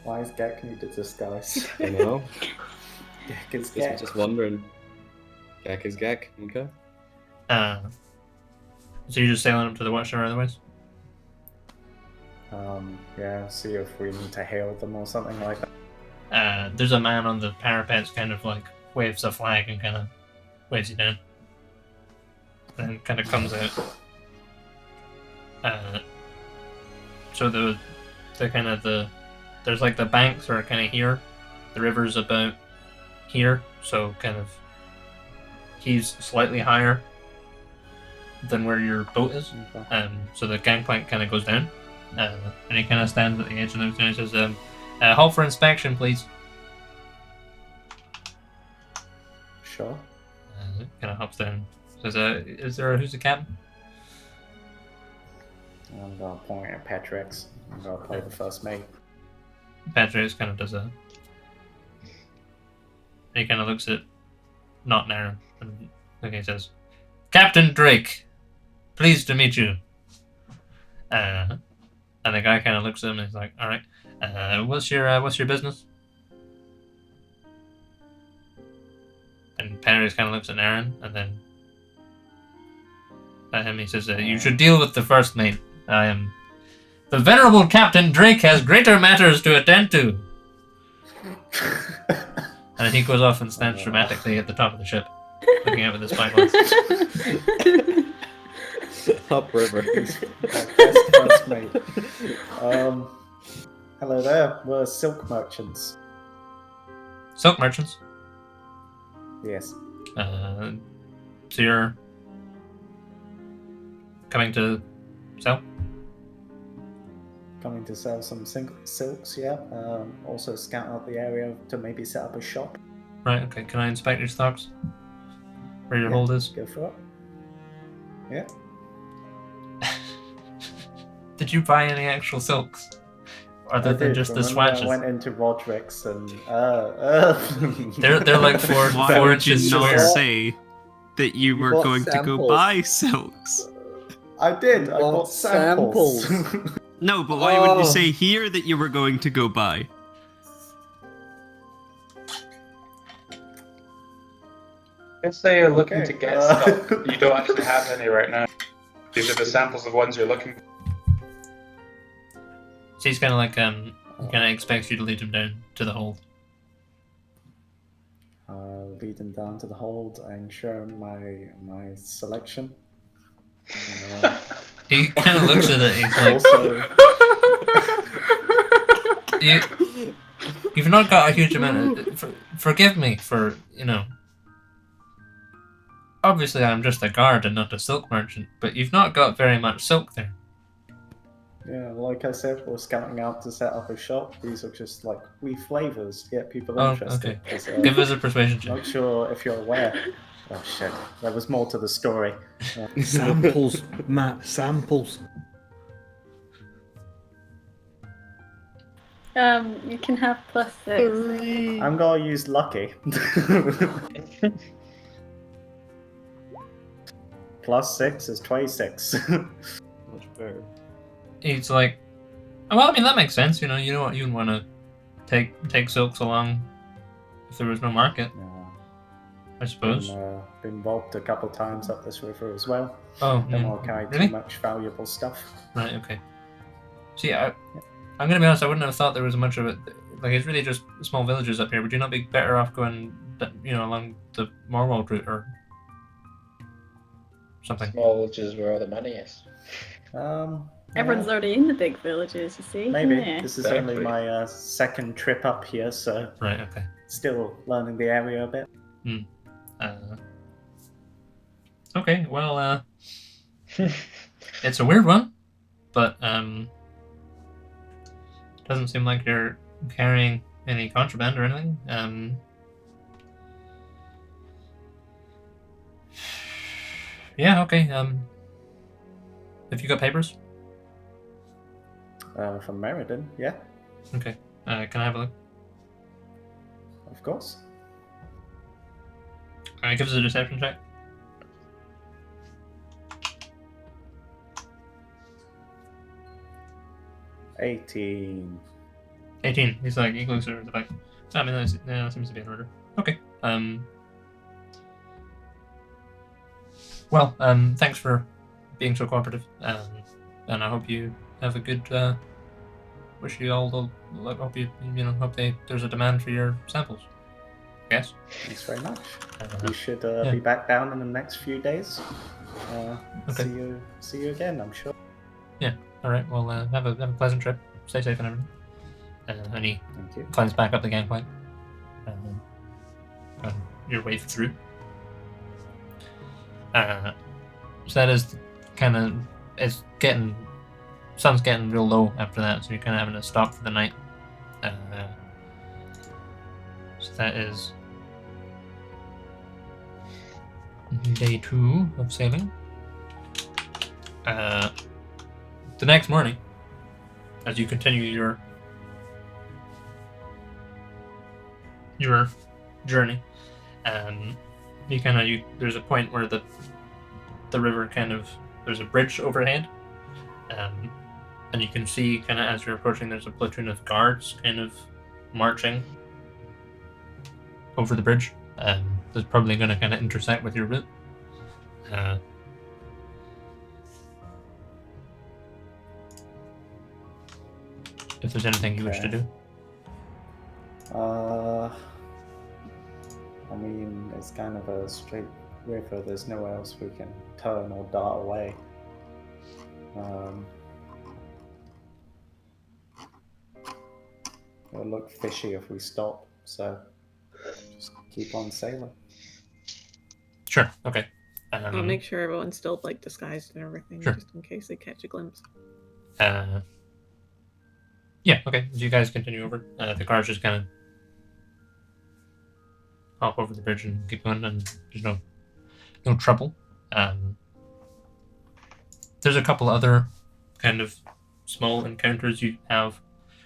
Why is Gek need to disguise? I know. Gek is Just, Gek. just wondering. Gek is Gek. Okay. So you're just sailing up to the Watchtower otherwise? Yeah, see if we need to hail them or something like that. There's a man on the parapets kind of like waves a flag and kind of waves you down. Then kind of comes out. So the kind of there's like the banks are kind of here. The river's about here, so kind of he's slightly higher than where your boat is. Okay. So the gangplank kind of goes down. And he kind of stands at the edge and he says, halt for inspection, please. Sure. Kind of hops down. Says, who's the captain? I'm gonna point at Patrick's. I'm gonna play the first mate. Patrick kind of does a... And he kind of looks at not Naren, and he says, Captain Drake, pleased to meet you. And the guy kind of looks at him and he's like, all right, what's your business? And Patrick kind of looks at Naren, and then at him he says, you should deal with the first mate. I am... The venerable Captain Drake has greater matters to attend to. And then he goes off and stands dramatically at the top of the ship, looking out with his spyglass. Upriver. Best first mate. Hello there. We're silk merchants. Silk merchants. Yes. So you're coming to sell? Coming to sell some silks, yeah. Also scout out the area to maybe set up a shop. Right, okay. Can I inspect your stocks? Where your Yeah, hold is? Go for it. Yeah. Did you buy any actual silks? Other I than did. just the Remember I swatches? went into Roderick's and They're like four Why would you inches not square. say that you were bought going to go samples. buy silks? I did. I What bought samples. No, but why would you Oh. say here that you were going to go buy? Let's say you're looking Okay, to get uh, stuff. You don't actually have any right now. These are the samples of ones you're looking for. So he's kind of like, he kind of expects you to lead him down to the hold. Lead them down to the hold and show my selection. He kind of looks at it and he's like, Also, you've not got a huge amount of... forgive me for, Obviously I'm just a guard and not a silk merchant, but you've not got very much silk there. yeah, like I said, we're scouting out to set up a shop. These are just like wee flavors to get people Oh, interested. okay. 'Cause, Give us a persuasion check. not sure if you're aware. Oh shit, there was more to the story. Samples, Matt, samples. You can have +6. I'm gonna use lucky. +6 is 26. Much better. He's like, well, I mean, that makes sense, you know what, you'd want to take silks along if there was no market, I suppose. Been robbed a couple times up this river as well. Oh, Don't want to carry really? too much valuable stuff. Right, okay. See, I'm going to be honest, I wouldn't have thought there was much of it. like it's really just small villages up here. Would you not be better off going, along the Morwald route or something? Small villages where all the money is. Everyone's already in the big villages, you see. Maybe. Yeah. This is Exactly. only my second trip up here, so Right. Okay. still learning the area a bit. Okay. Well, it's a weird one, but doesn't seem like you're carrying any contraband or anything. Yeah. Okay. Have you got papers? From Meriden, yeah, Okay. Can I have a look? of course. Alright, give us a deception check. 18. 18. He's like, he looks at the back. I mean, that seems to be in order. Okay. Well, thanks for being so cooperative. And I hope you have a good. Wish you all the. Hope there's a demand for your samples. Yes. Thanks very much. Uh, We should yeah. be back down in the next few days. Okay. See you again, I'm sure. All right. Well, have a pleasant trip. Stay safe and everything. And he Thank you. climbs back up the gangplank. On your way through. So that is kind of sun's getting real low after that, so you're kind of having to stop for the night. So that is day 2 of sailing. The next morning, as you continue your journey, there's a point where the river there's a bridge overhead, and you can see kind of as you're approaching, there's a platoon of guards kind of marching over the bridge. That's probably going to kind of intersect with your route. If there's anything you wish to do. I mean, it's kind of a straight river. There's nowhere else we can turn or dart away. It'll look fishy if we stop, so just keep on sailing. Sure. Okay. I'll make sure everyone's still like disguised and everything, Sure. just in case they catch a glimpse. Yeah. Okay. As you guys continue over, the cars just kind of hop over the bridge and keep going, and there's no trouble. There's a couple other kind of small encounters you have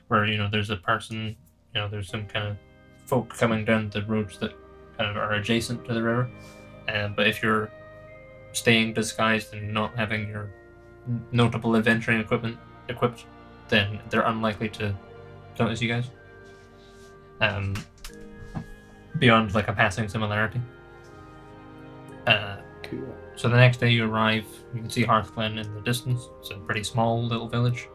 where there's a person, there's some kind of folk coming down the roads that kind of are adjacent to the river, but if you're staying disguised and not having your notable adventuring equipment equipped, then they're unlikely to notice you guys. Beyond like a passing similarity. Cool. So the next day you arrive, you can see Hearthglen in the distance. It's a pretty small little village.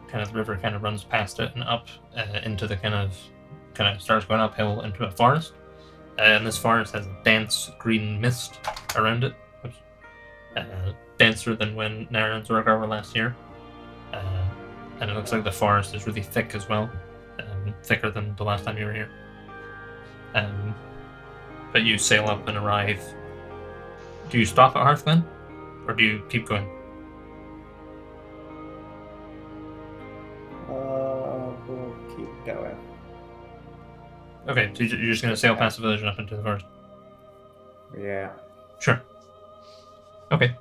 Kind of the river kind of runs past it and up into the kind of starts going uphill into a forest. And this forest has a dense green mist around it, which denser than when Nara and Zorgar were last here. And it looks like the forest is really thick as well, thicker than the last time you were here. But you sail up and arrive. Do you stop at Hearthglen, or do you keep going? We'll keep going. Okay, so you're just going to sail past the village and up into the forest? Yeah. Sure. Okay.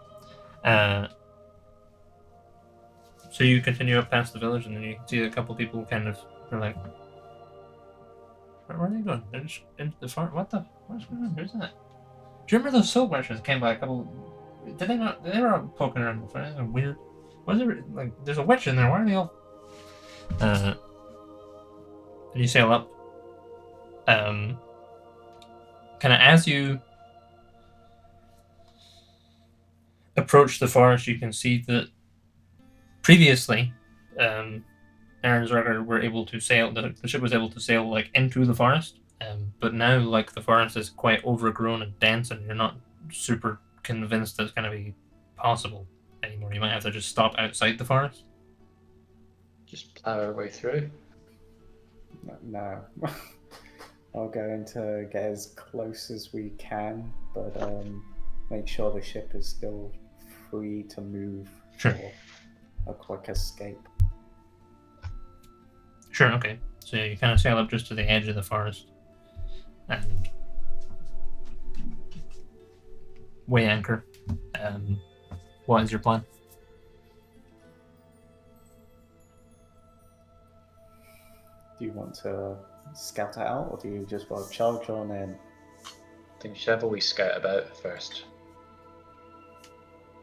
So you continue up past the village, and then you see a couple people kind of are like, where are they going? They're just into the farm. What's going on? Who's that? Do you remember those soap merchants came by a couple? Did they not? They were all poking around the front. That's weird. Was there like? There's a witch in there. Why are they all? And you sail up. Kind of as you approach the forest, you can see that previously, Aaron's Rugger were able to sail. The ship was able to sail like into the forest. But now like the forest is quite overgrown and dense, and you're not super convinced that it's going to be possible anymore. You might have to just stop outside the forest. Just plow our way through. No. I'll go in to get as close as we can, but make sure the ship is still free to move Sure. for a quick escape. Sure, okay. So you kind of sail up just to the edge of the forest and weigh anchor. What is your plan? Do you want to scout it out, or do you just want to charge on in? I think you should have a wee scout about first.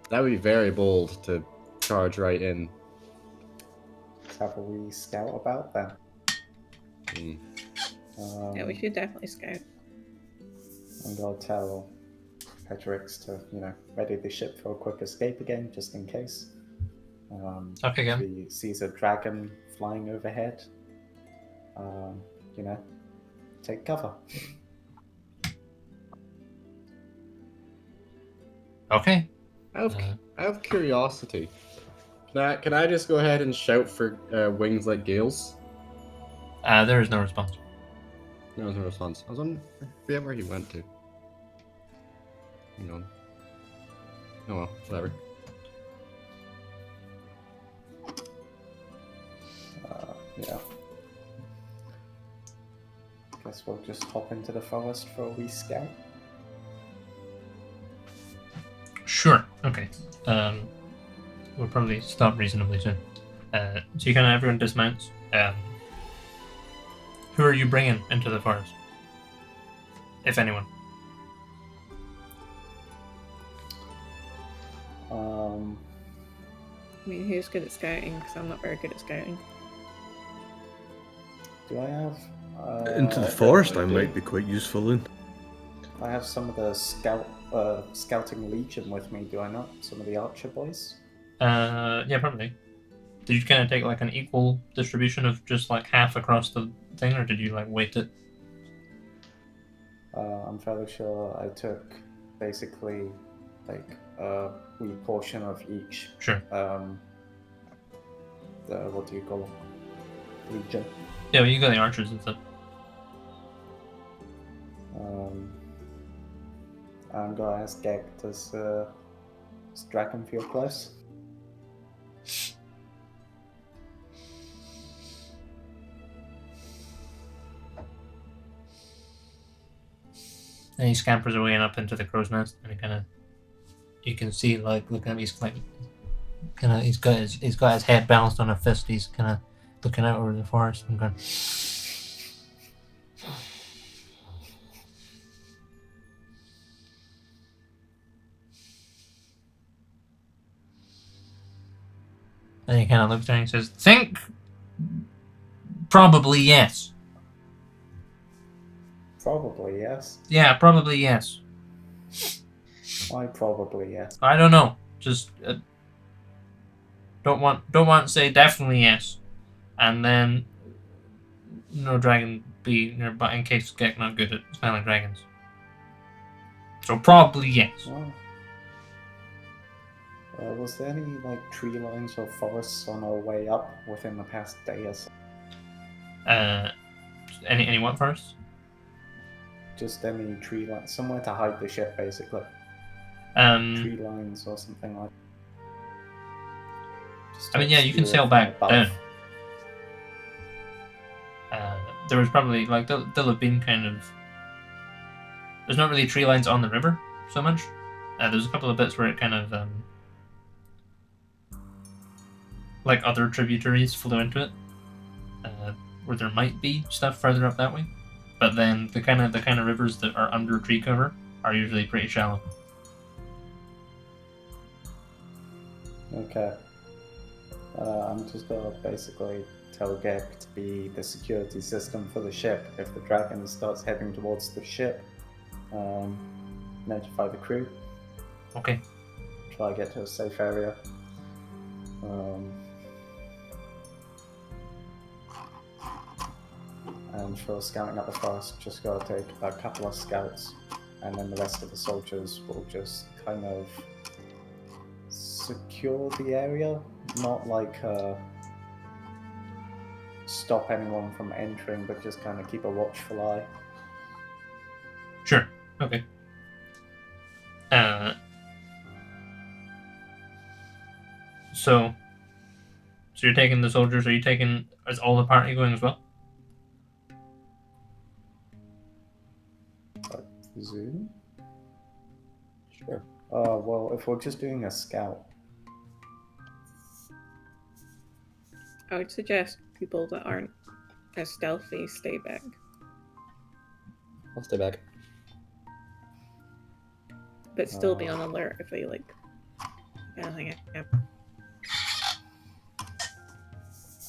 That would be very bold to charge right in. Let's have a wee scout about then. Yeah, we should definitely scout. I'm going to tell Petrix to, ready the ship for a quick escape again, just in case. Okay, if again. he sees a dragon flying overhead, take cover. Okay. Out of curiosity, can I just go ahead and shout for wings like gales? There is no response. There was no response. I was on. I forget where he went to. Hang on. Oh well, whatever. Yeah. Guess we'll just hop into the forest for a wee scout. Sure. Okay. We'll probably stop reasonably soon. So you kind of everyone dismounts. Who are you bringing into the forest, if anyone? I mean, who's good at scouting? Because I'm not very good at scouting. Do I have? Into the forest, I might be quite useful in. I have some of the scouting legion with me, do I not? Some of the archer boys. Yeah, probably. Did you kind of take like an equal distribution of just like half across the thing, or did you like weight it? I'm fairly sure I took basically like a wee portion of each. Sure. What do you call them? Legion. Yeah, well, you got the archers and stuff. I'm gonna ask Gek, does Dragon feel close? And he scampers away and up into the crow's nest, and you can see like looking at he's like, he's got his head balanced on a fist. He's kind of looking out over the forest and going. And he kind of looks down and he says, "Think, probably yes." Probably yes. Yeah, probably yes. Why probably yes? I don't know. Just don't want to say definitely yes, and then no dragon be nearby in case Gek not good at smelling dragons. So probably yes. Was there any like tree lines or forests on our way up within the past day or so? Any what first? Just any tree lines, somewhere to hide the ship, basically. Tree lines or something like. I mean, yeah, you can sail back down. There was probably like there'll have been kind of. There's not really tree lines on the river so much. There's a couple of bits where it kind of like other tributaries flow into it, where there might be stuff further up that way. But then the kind of rivers that are under tree cover are usually pretty shallow. Okay. I'm just gonna basically tell Gek to be the security system for the ship. If the dragon starts heading towards the ship, notify the crew. Okay. Try to get to a safe area. for scouting out the forest. Just gotta take a couple of scouts, and then the rest of the soldiers will just kind of secure the area, not like stop anyone from entering, but just kind of keep a watchful eye. Sure. Okay. So you're taking the soldiers? Is all the party going as well? I presume. Sure. Well, if we're just doing a scout, I would suggest people that aren't as stealthy stay back. I'll stay back. But still be on alert if they like anything happens.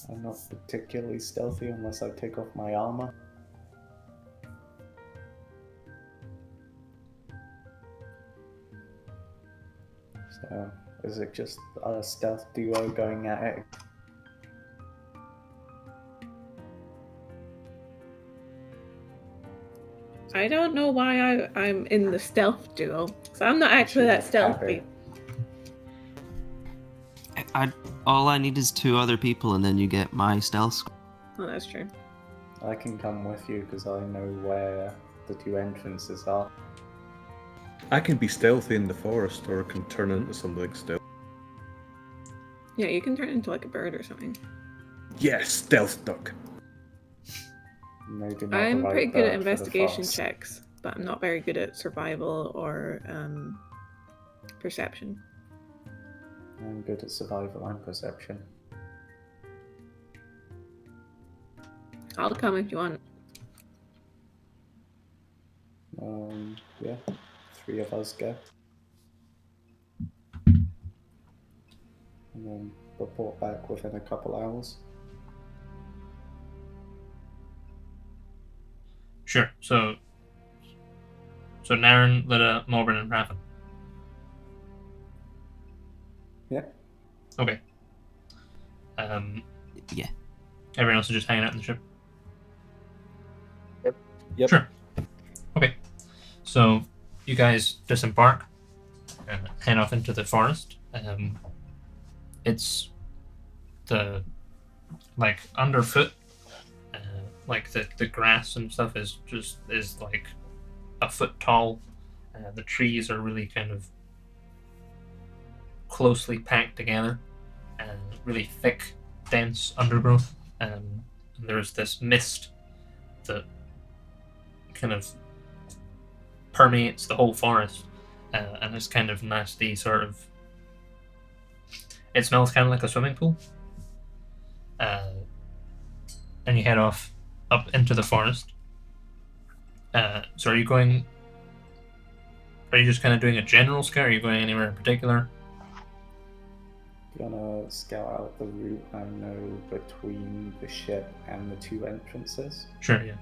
I'm not particularly stealthy unless I take off my armor. So, is it just a stealth duo going at it? I don't know why I'm in the stealth duo. So I'm not actually that stealthy. All I need is 2 other people, and then you get my stealth score. Oh, that's true. I can come with you because I know where the 2 entrances are. I can be stealthy in the forest, or I can turn into something stealthy. Yeah, you can turn into like a bird or something. Yes, stealth duck. Maybe not I'm the right pretty good at bird for the investigation forest. checks, but I'm not very good at survival or perception. I'm good at survival and perception. I'll come if you want. Yeah, 3 of us go. And then report back within a couple hours. Sure. So Naren, Lida, Malbryn, and Raven. Yeah. Okay. Yeah. Everyone else is just hanging out in the ship. Yep. Sure. Okay. So you guys disembark and head off into the forest. It's the underfoot, the grass and stuff is like a foot tall. The trees are really kind of closely packed together and really thick, dense undergrowth. And there's this mist that kind of permeates the whole forest, and it's kind of nasty sort of. It smells kind of like a swimming pool. And you head off up into the forest. So are you just kind of doing a general scout? Are you going anywhere in particular? Gonna scout out the route I know between the ship and the 2 entrances. Sure, yeah.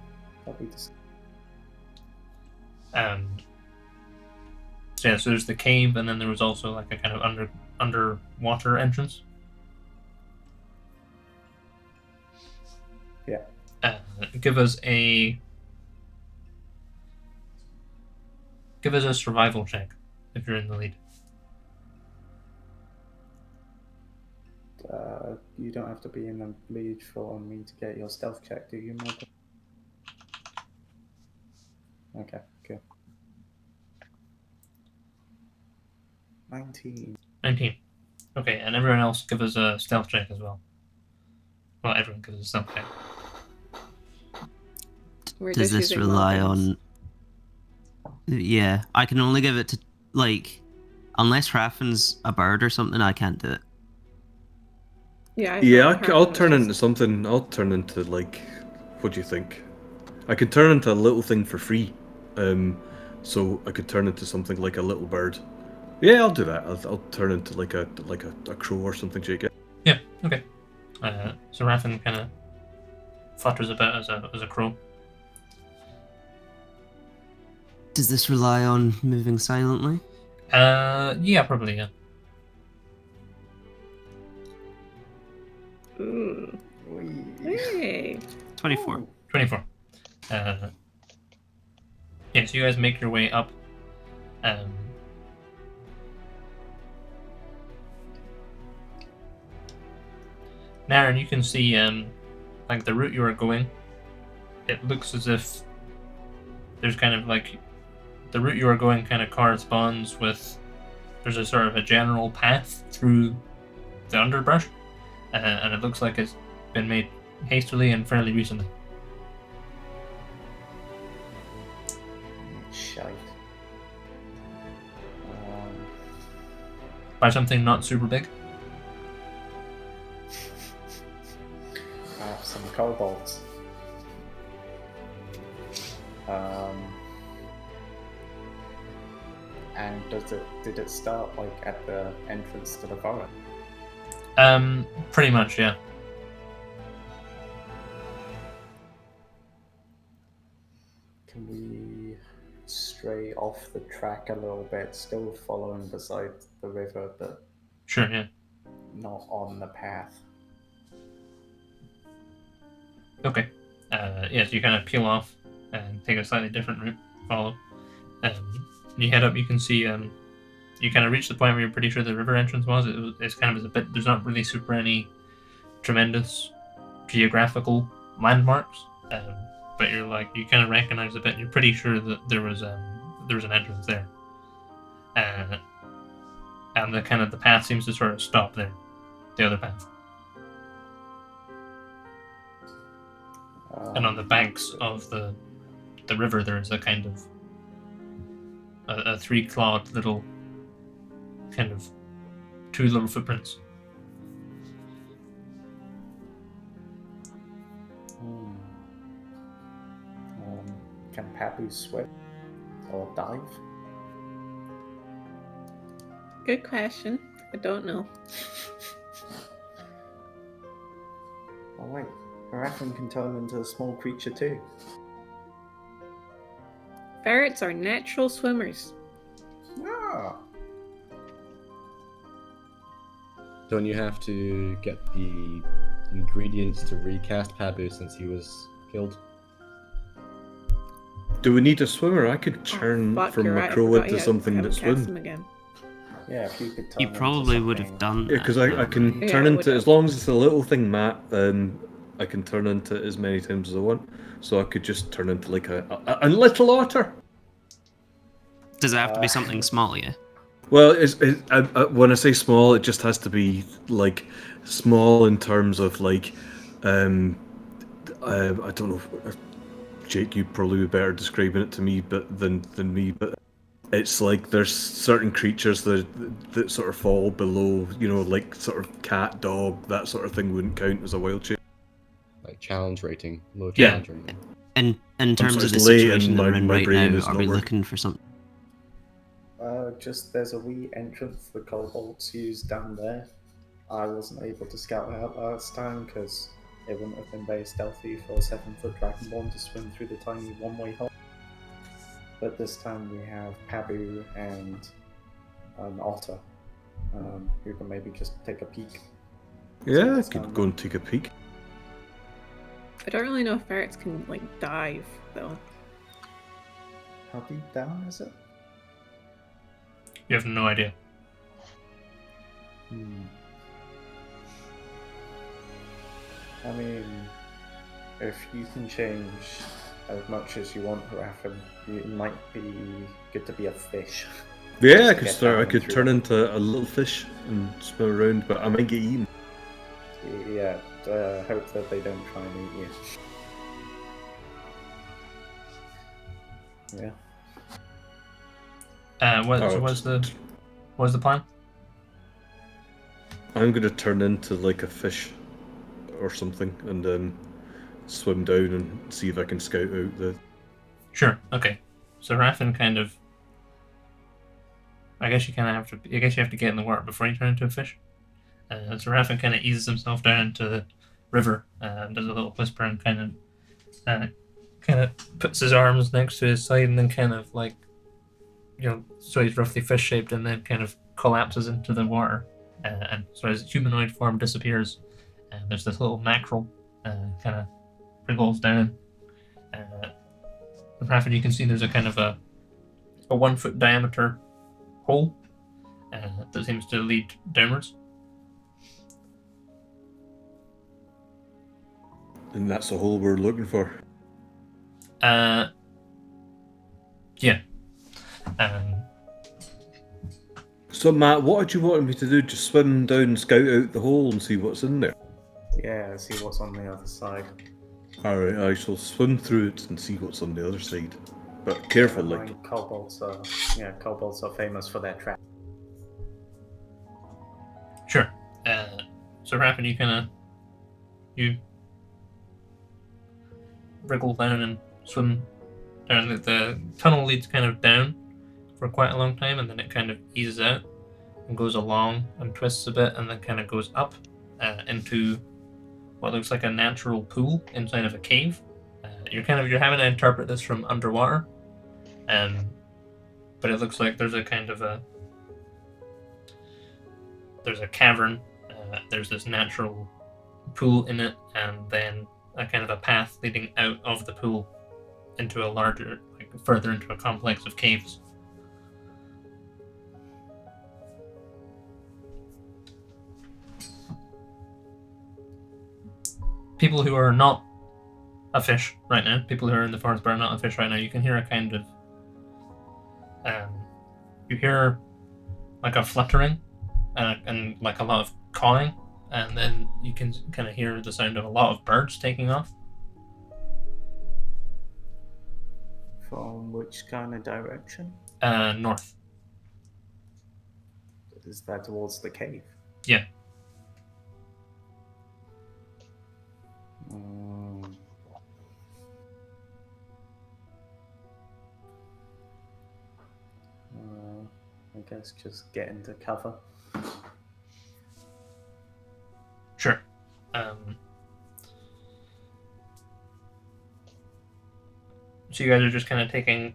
That we just... So there's the cave, and then there was also like a kind of underwater entrance. Yeah. Give us a survival check if you're in the lead. You don't have to be in the lead for me to get your stealth check, do you, Malbryn? Okay, good. 19. 19. Okay, and everyone else give us a stealth check as well. Well, everyone gives us a stealth check. Does this rely on... Yeah, I can only give it to, unless Raffin's a bird or something, I can't do it. Yeah, I'll turn into something. I'll turn into, what do you think? I could turn into a little thing for free. So I could turn into something like a little bird. Yeah, I'll do that. I'll turn into like a crow or something, Jake. Yeah, okay. So Raffin kind of flutters about as a crow. Does this rely on moving silently? Yeah, probably, yeah. Ooh. Hey. 24. 24. Yeah, so you guys make your way up. Naren, you can see like the route you are going. It looks as if there's kind of like the route you are going kind of corresponds with. There's a sort of a general path through the underbrush, and it looks like it's been made hastily and fairly recently. Shite. By something not super big. I have some kobolds. And did it start like at the entrance to the forest? Pretty much, yeah. Can we stray off the track a little bit, still following beside the river, but Sure, yeah. not on the path? Okay. Yeah, so you kind of peel off and take a slightly different route, follow. You head up, you can see, you kind of reach the point where you're pretty sure the river entrance was. It's kind of a bit, there's not really super any tremendous geographical landmarks, but you're like, you kind of recognize a bit, and you're pretty sure that there was an entrance there. And the path seems to sort of stop there, the other path. And on the banks of the river, there is a kind of a three-clawed little kind of two little footprints. Can Pappy swim or dive? Good question. I don't know. Oh wait, Harathon can turn into a small creature too. Ferrets are natural swimmers. Ah. Don't you have to get the ingredients to recast Pabu since he was killed? Do we need a swimmer? I could turn Fuck, from you're a right, I crow forgot into you something haven't that cast swims. them again. Yeah, if you could turn You into probably would have something- done Yeah, that. because I can Yeah, turn I into, would've. as long as it's a little thing, Matt, I can turn into it as many times as I want. So I could just turn into like a little otter. Does it have to be something small, yeah? Well, when I say small, it just has to be like small in terms of like, I don't know. Jake, you'd probably be better describing it to me, than me. But it's like there's certain creatures that sort of fall below, like sort of cat, dog, that sort of thing wouldn't count as a wild shape. Like challenge rating, low Yeah. challenge rating. In terms sorry, of the it's late situation and that we're my in right brain now, is are not we working. looking for something? Just there's a wee entrance the kobolds use down there. I wasn't able to scout it out last time because it wouldn't have been very stealthy for a 7-foot dragonborn to swim through the tiny one-way hole. But this time we have Pabu and an otter who can maybe just take a peek. Yeah, I what's could down go there. and take a peek. I don't really know if ferrets can like dive though. How deep down is it? You have no idea. I mean, if you can change as much as you want, Harathon, it might be good to be a fish. Yeah, I Just could get start. down I and could through turn it. into a little fish and swim around, but I might get eaten. Yeah, hope that they don't try and eat you. Yeah. What's the plan? I'm gonna turn into like a fish or something, and then swim down and see if I can scout out the. Sure. Okay. So Raffin kind of. I guess you have to get in the water before you turn into a fish. So Raffin kind of eases himself down into the river and does a little whisper and kind of puts his arms next to his side and then kind of like, so he's roughly fish shaped and then kind of collapses into the water. And so his humanoid form disappears. And there's this little mackerel kind of wriggles down Rapid, you can see there's a kind of a 1 foot diameter hole that seems to lead downwards. And that's the hole we're looking for. Yeah. So Matt, what did you want me to do? Just swim down, scout out the hole, and see what's in there? Yeah, see what's on the other side. Alright, I shall swim through it and see what's on the other side. But careful, like. Kobolds are famous for their trap. Sure. So Rapid, you wriggle down and swim down. The tunnel leads kind of down for quite a long time, and then it kind of eases out and goes along and twists a bit, and then kind of goes up into what looks like a natural pool inside of a cave. You're having to interpret this from underwater, but it looks like there's a kind of there's a cavern. There's this natural pool in it, and then a kind of a path leading out of the pool into a larger, further into a complex of caves. People who are not a fish right now, people who are in the forest but are not a fish right now, you can hear a kind of, you hear like a fluttering and like a lot of cawing, and then you can kind of hear the sound of a lot of birds taking off. From which kind of direction? North. Is that towards the cave? Yeah. I guess just get into cover. Sure. So you guys are just kind of taking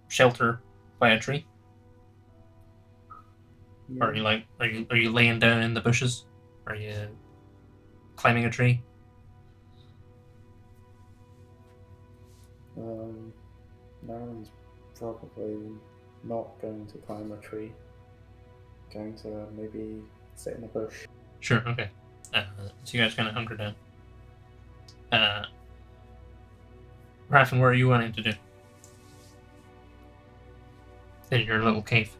shelter by a tree? Yeah. Or are you laying down in the bushes? Are you climbing a tree? Naren's probably not going to climb a tree. Going to maybe sit in a bush. Sure, okay. So you guys kind of hunker down. Raffen, what are you wanting to do? In your little cave.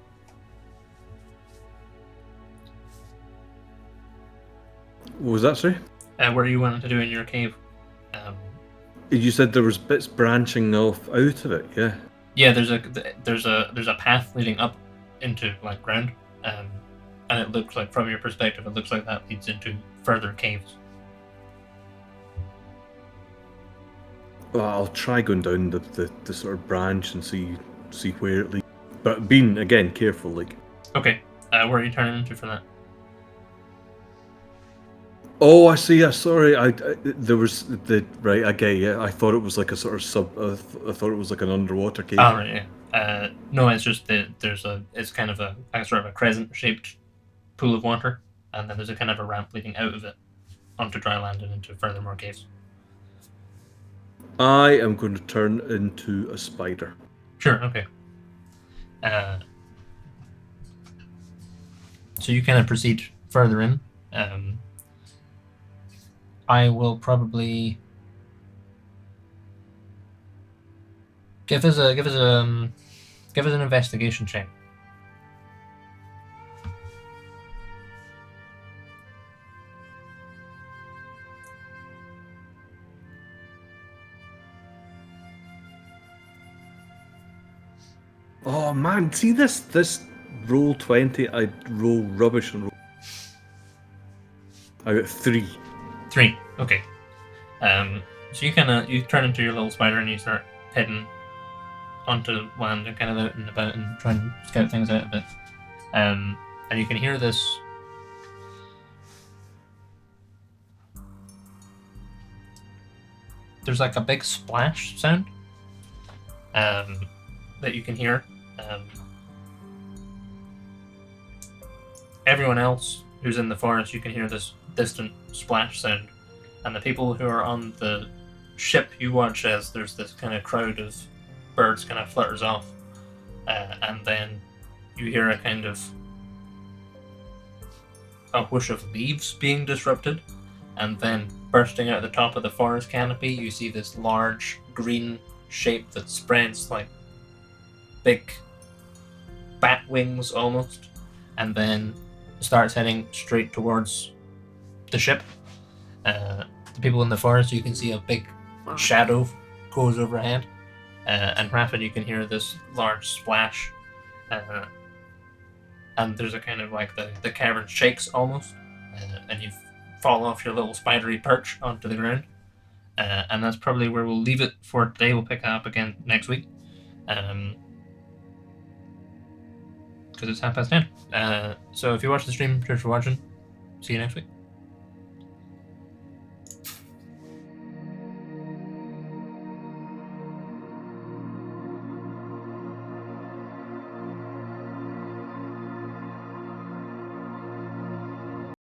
What was that, sorry? What are you wanting to do in your cave? You said there was bits branching off out of it, yeah? Yeah, there's a path leading up into like ground, and it looks like, from your perspective, it looks like that leads into further caves. Well, I'll try going down the sort of branch and see where it leads. But being, again, careful, like. Okay, where are you turning into for that? Oh, I see. Yeah, sorry. There was the right. I get you. I thought it was like a sort of I thought it was like an underwater cave. Oh, right, yeah. No, it's just that it's kind of a sort of a crescent-shaped pool of water, and then there's a kind of a ramp leading out of it onto dry land and into further more caves. I am going to turn into a spider. Sure. Okay. So you kind of proceed further in. I will probably give us an investigation check. Oh man, see this roll 20. I roll rubbish and roll. I got 3. 3. Okay. So you turn into your little spider and you start heading onto land and kind of out and about and try and scout things out a bit. And you can hear this. There's like a big splash sound that you can hear. Everyone else who's in the forest, you can hear this distant splash sound, and the people who are on the ship, you watch as there's this kind of crowd of birds kind of flutters off, and then you hear a kind of a whoosh of leaves being disrupted, and then bursting out of the top of the forest canopy, you see this large green shape that spreads like big bat wings almost, and then starts heading straight towards the ship. The people in the forest, you can see a big shadow goes overhead, and rapid you can hear this large splash, and there's a kind of like the cavern shakes almost, and you fall off your little spidery perch onto the ground, and that's probably where we'll leave it for today. We'll pick up again next week, because it's 10:30. So if you watch the stream, cheers for watching. See you next week.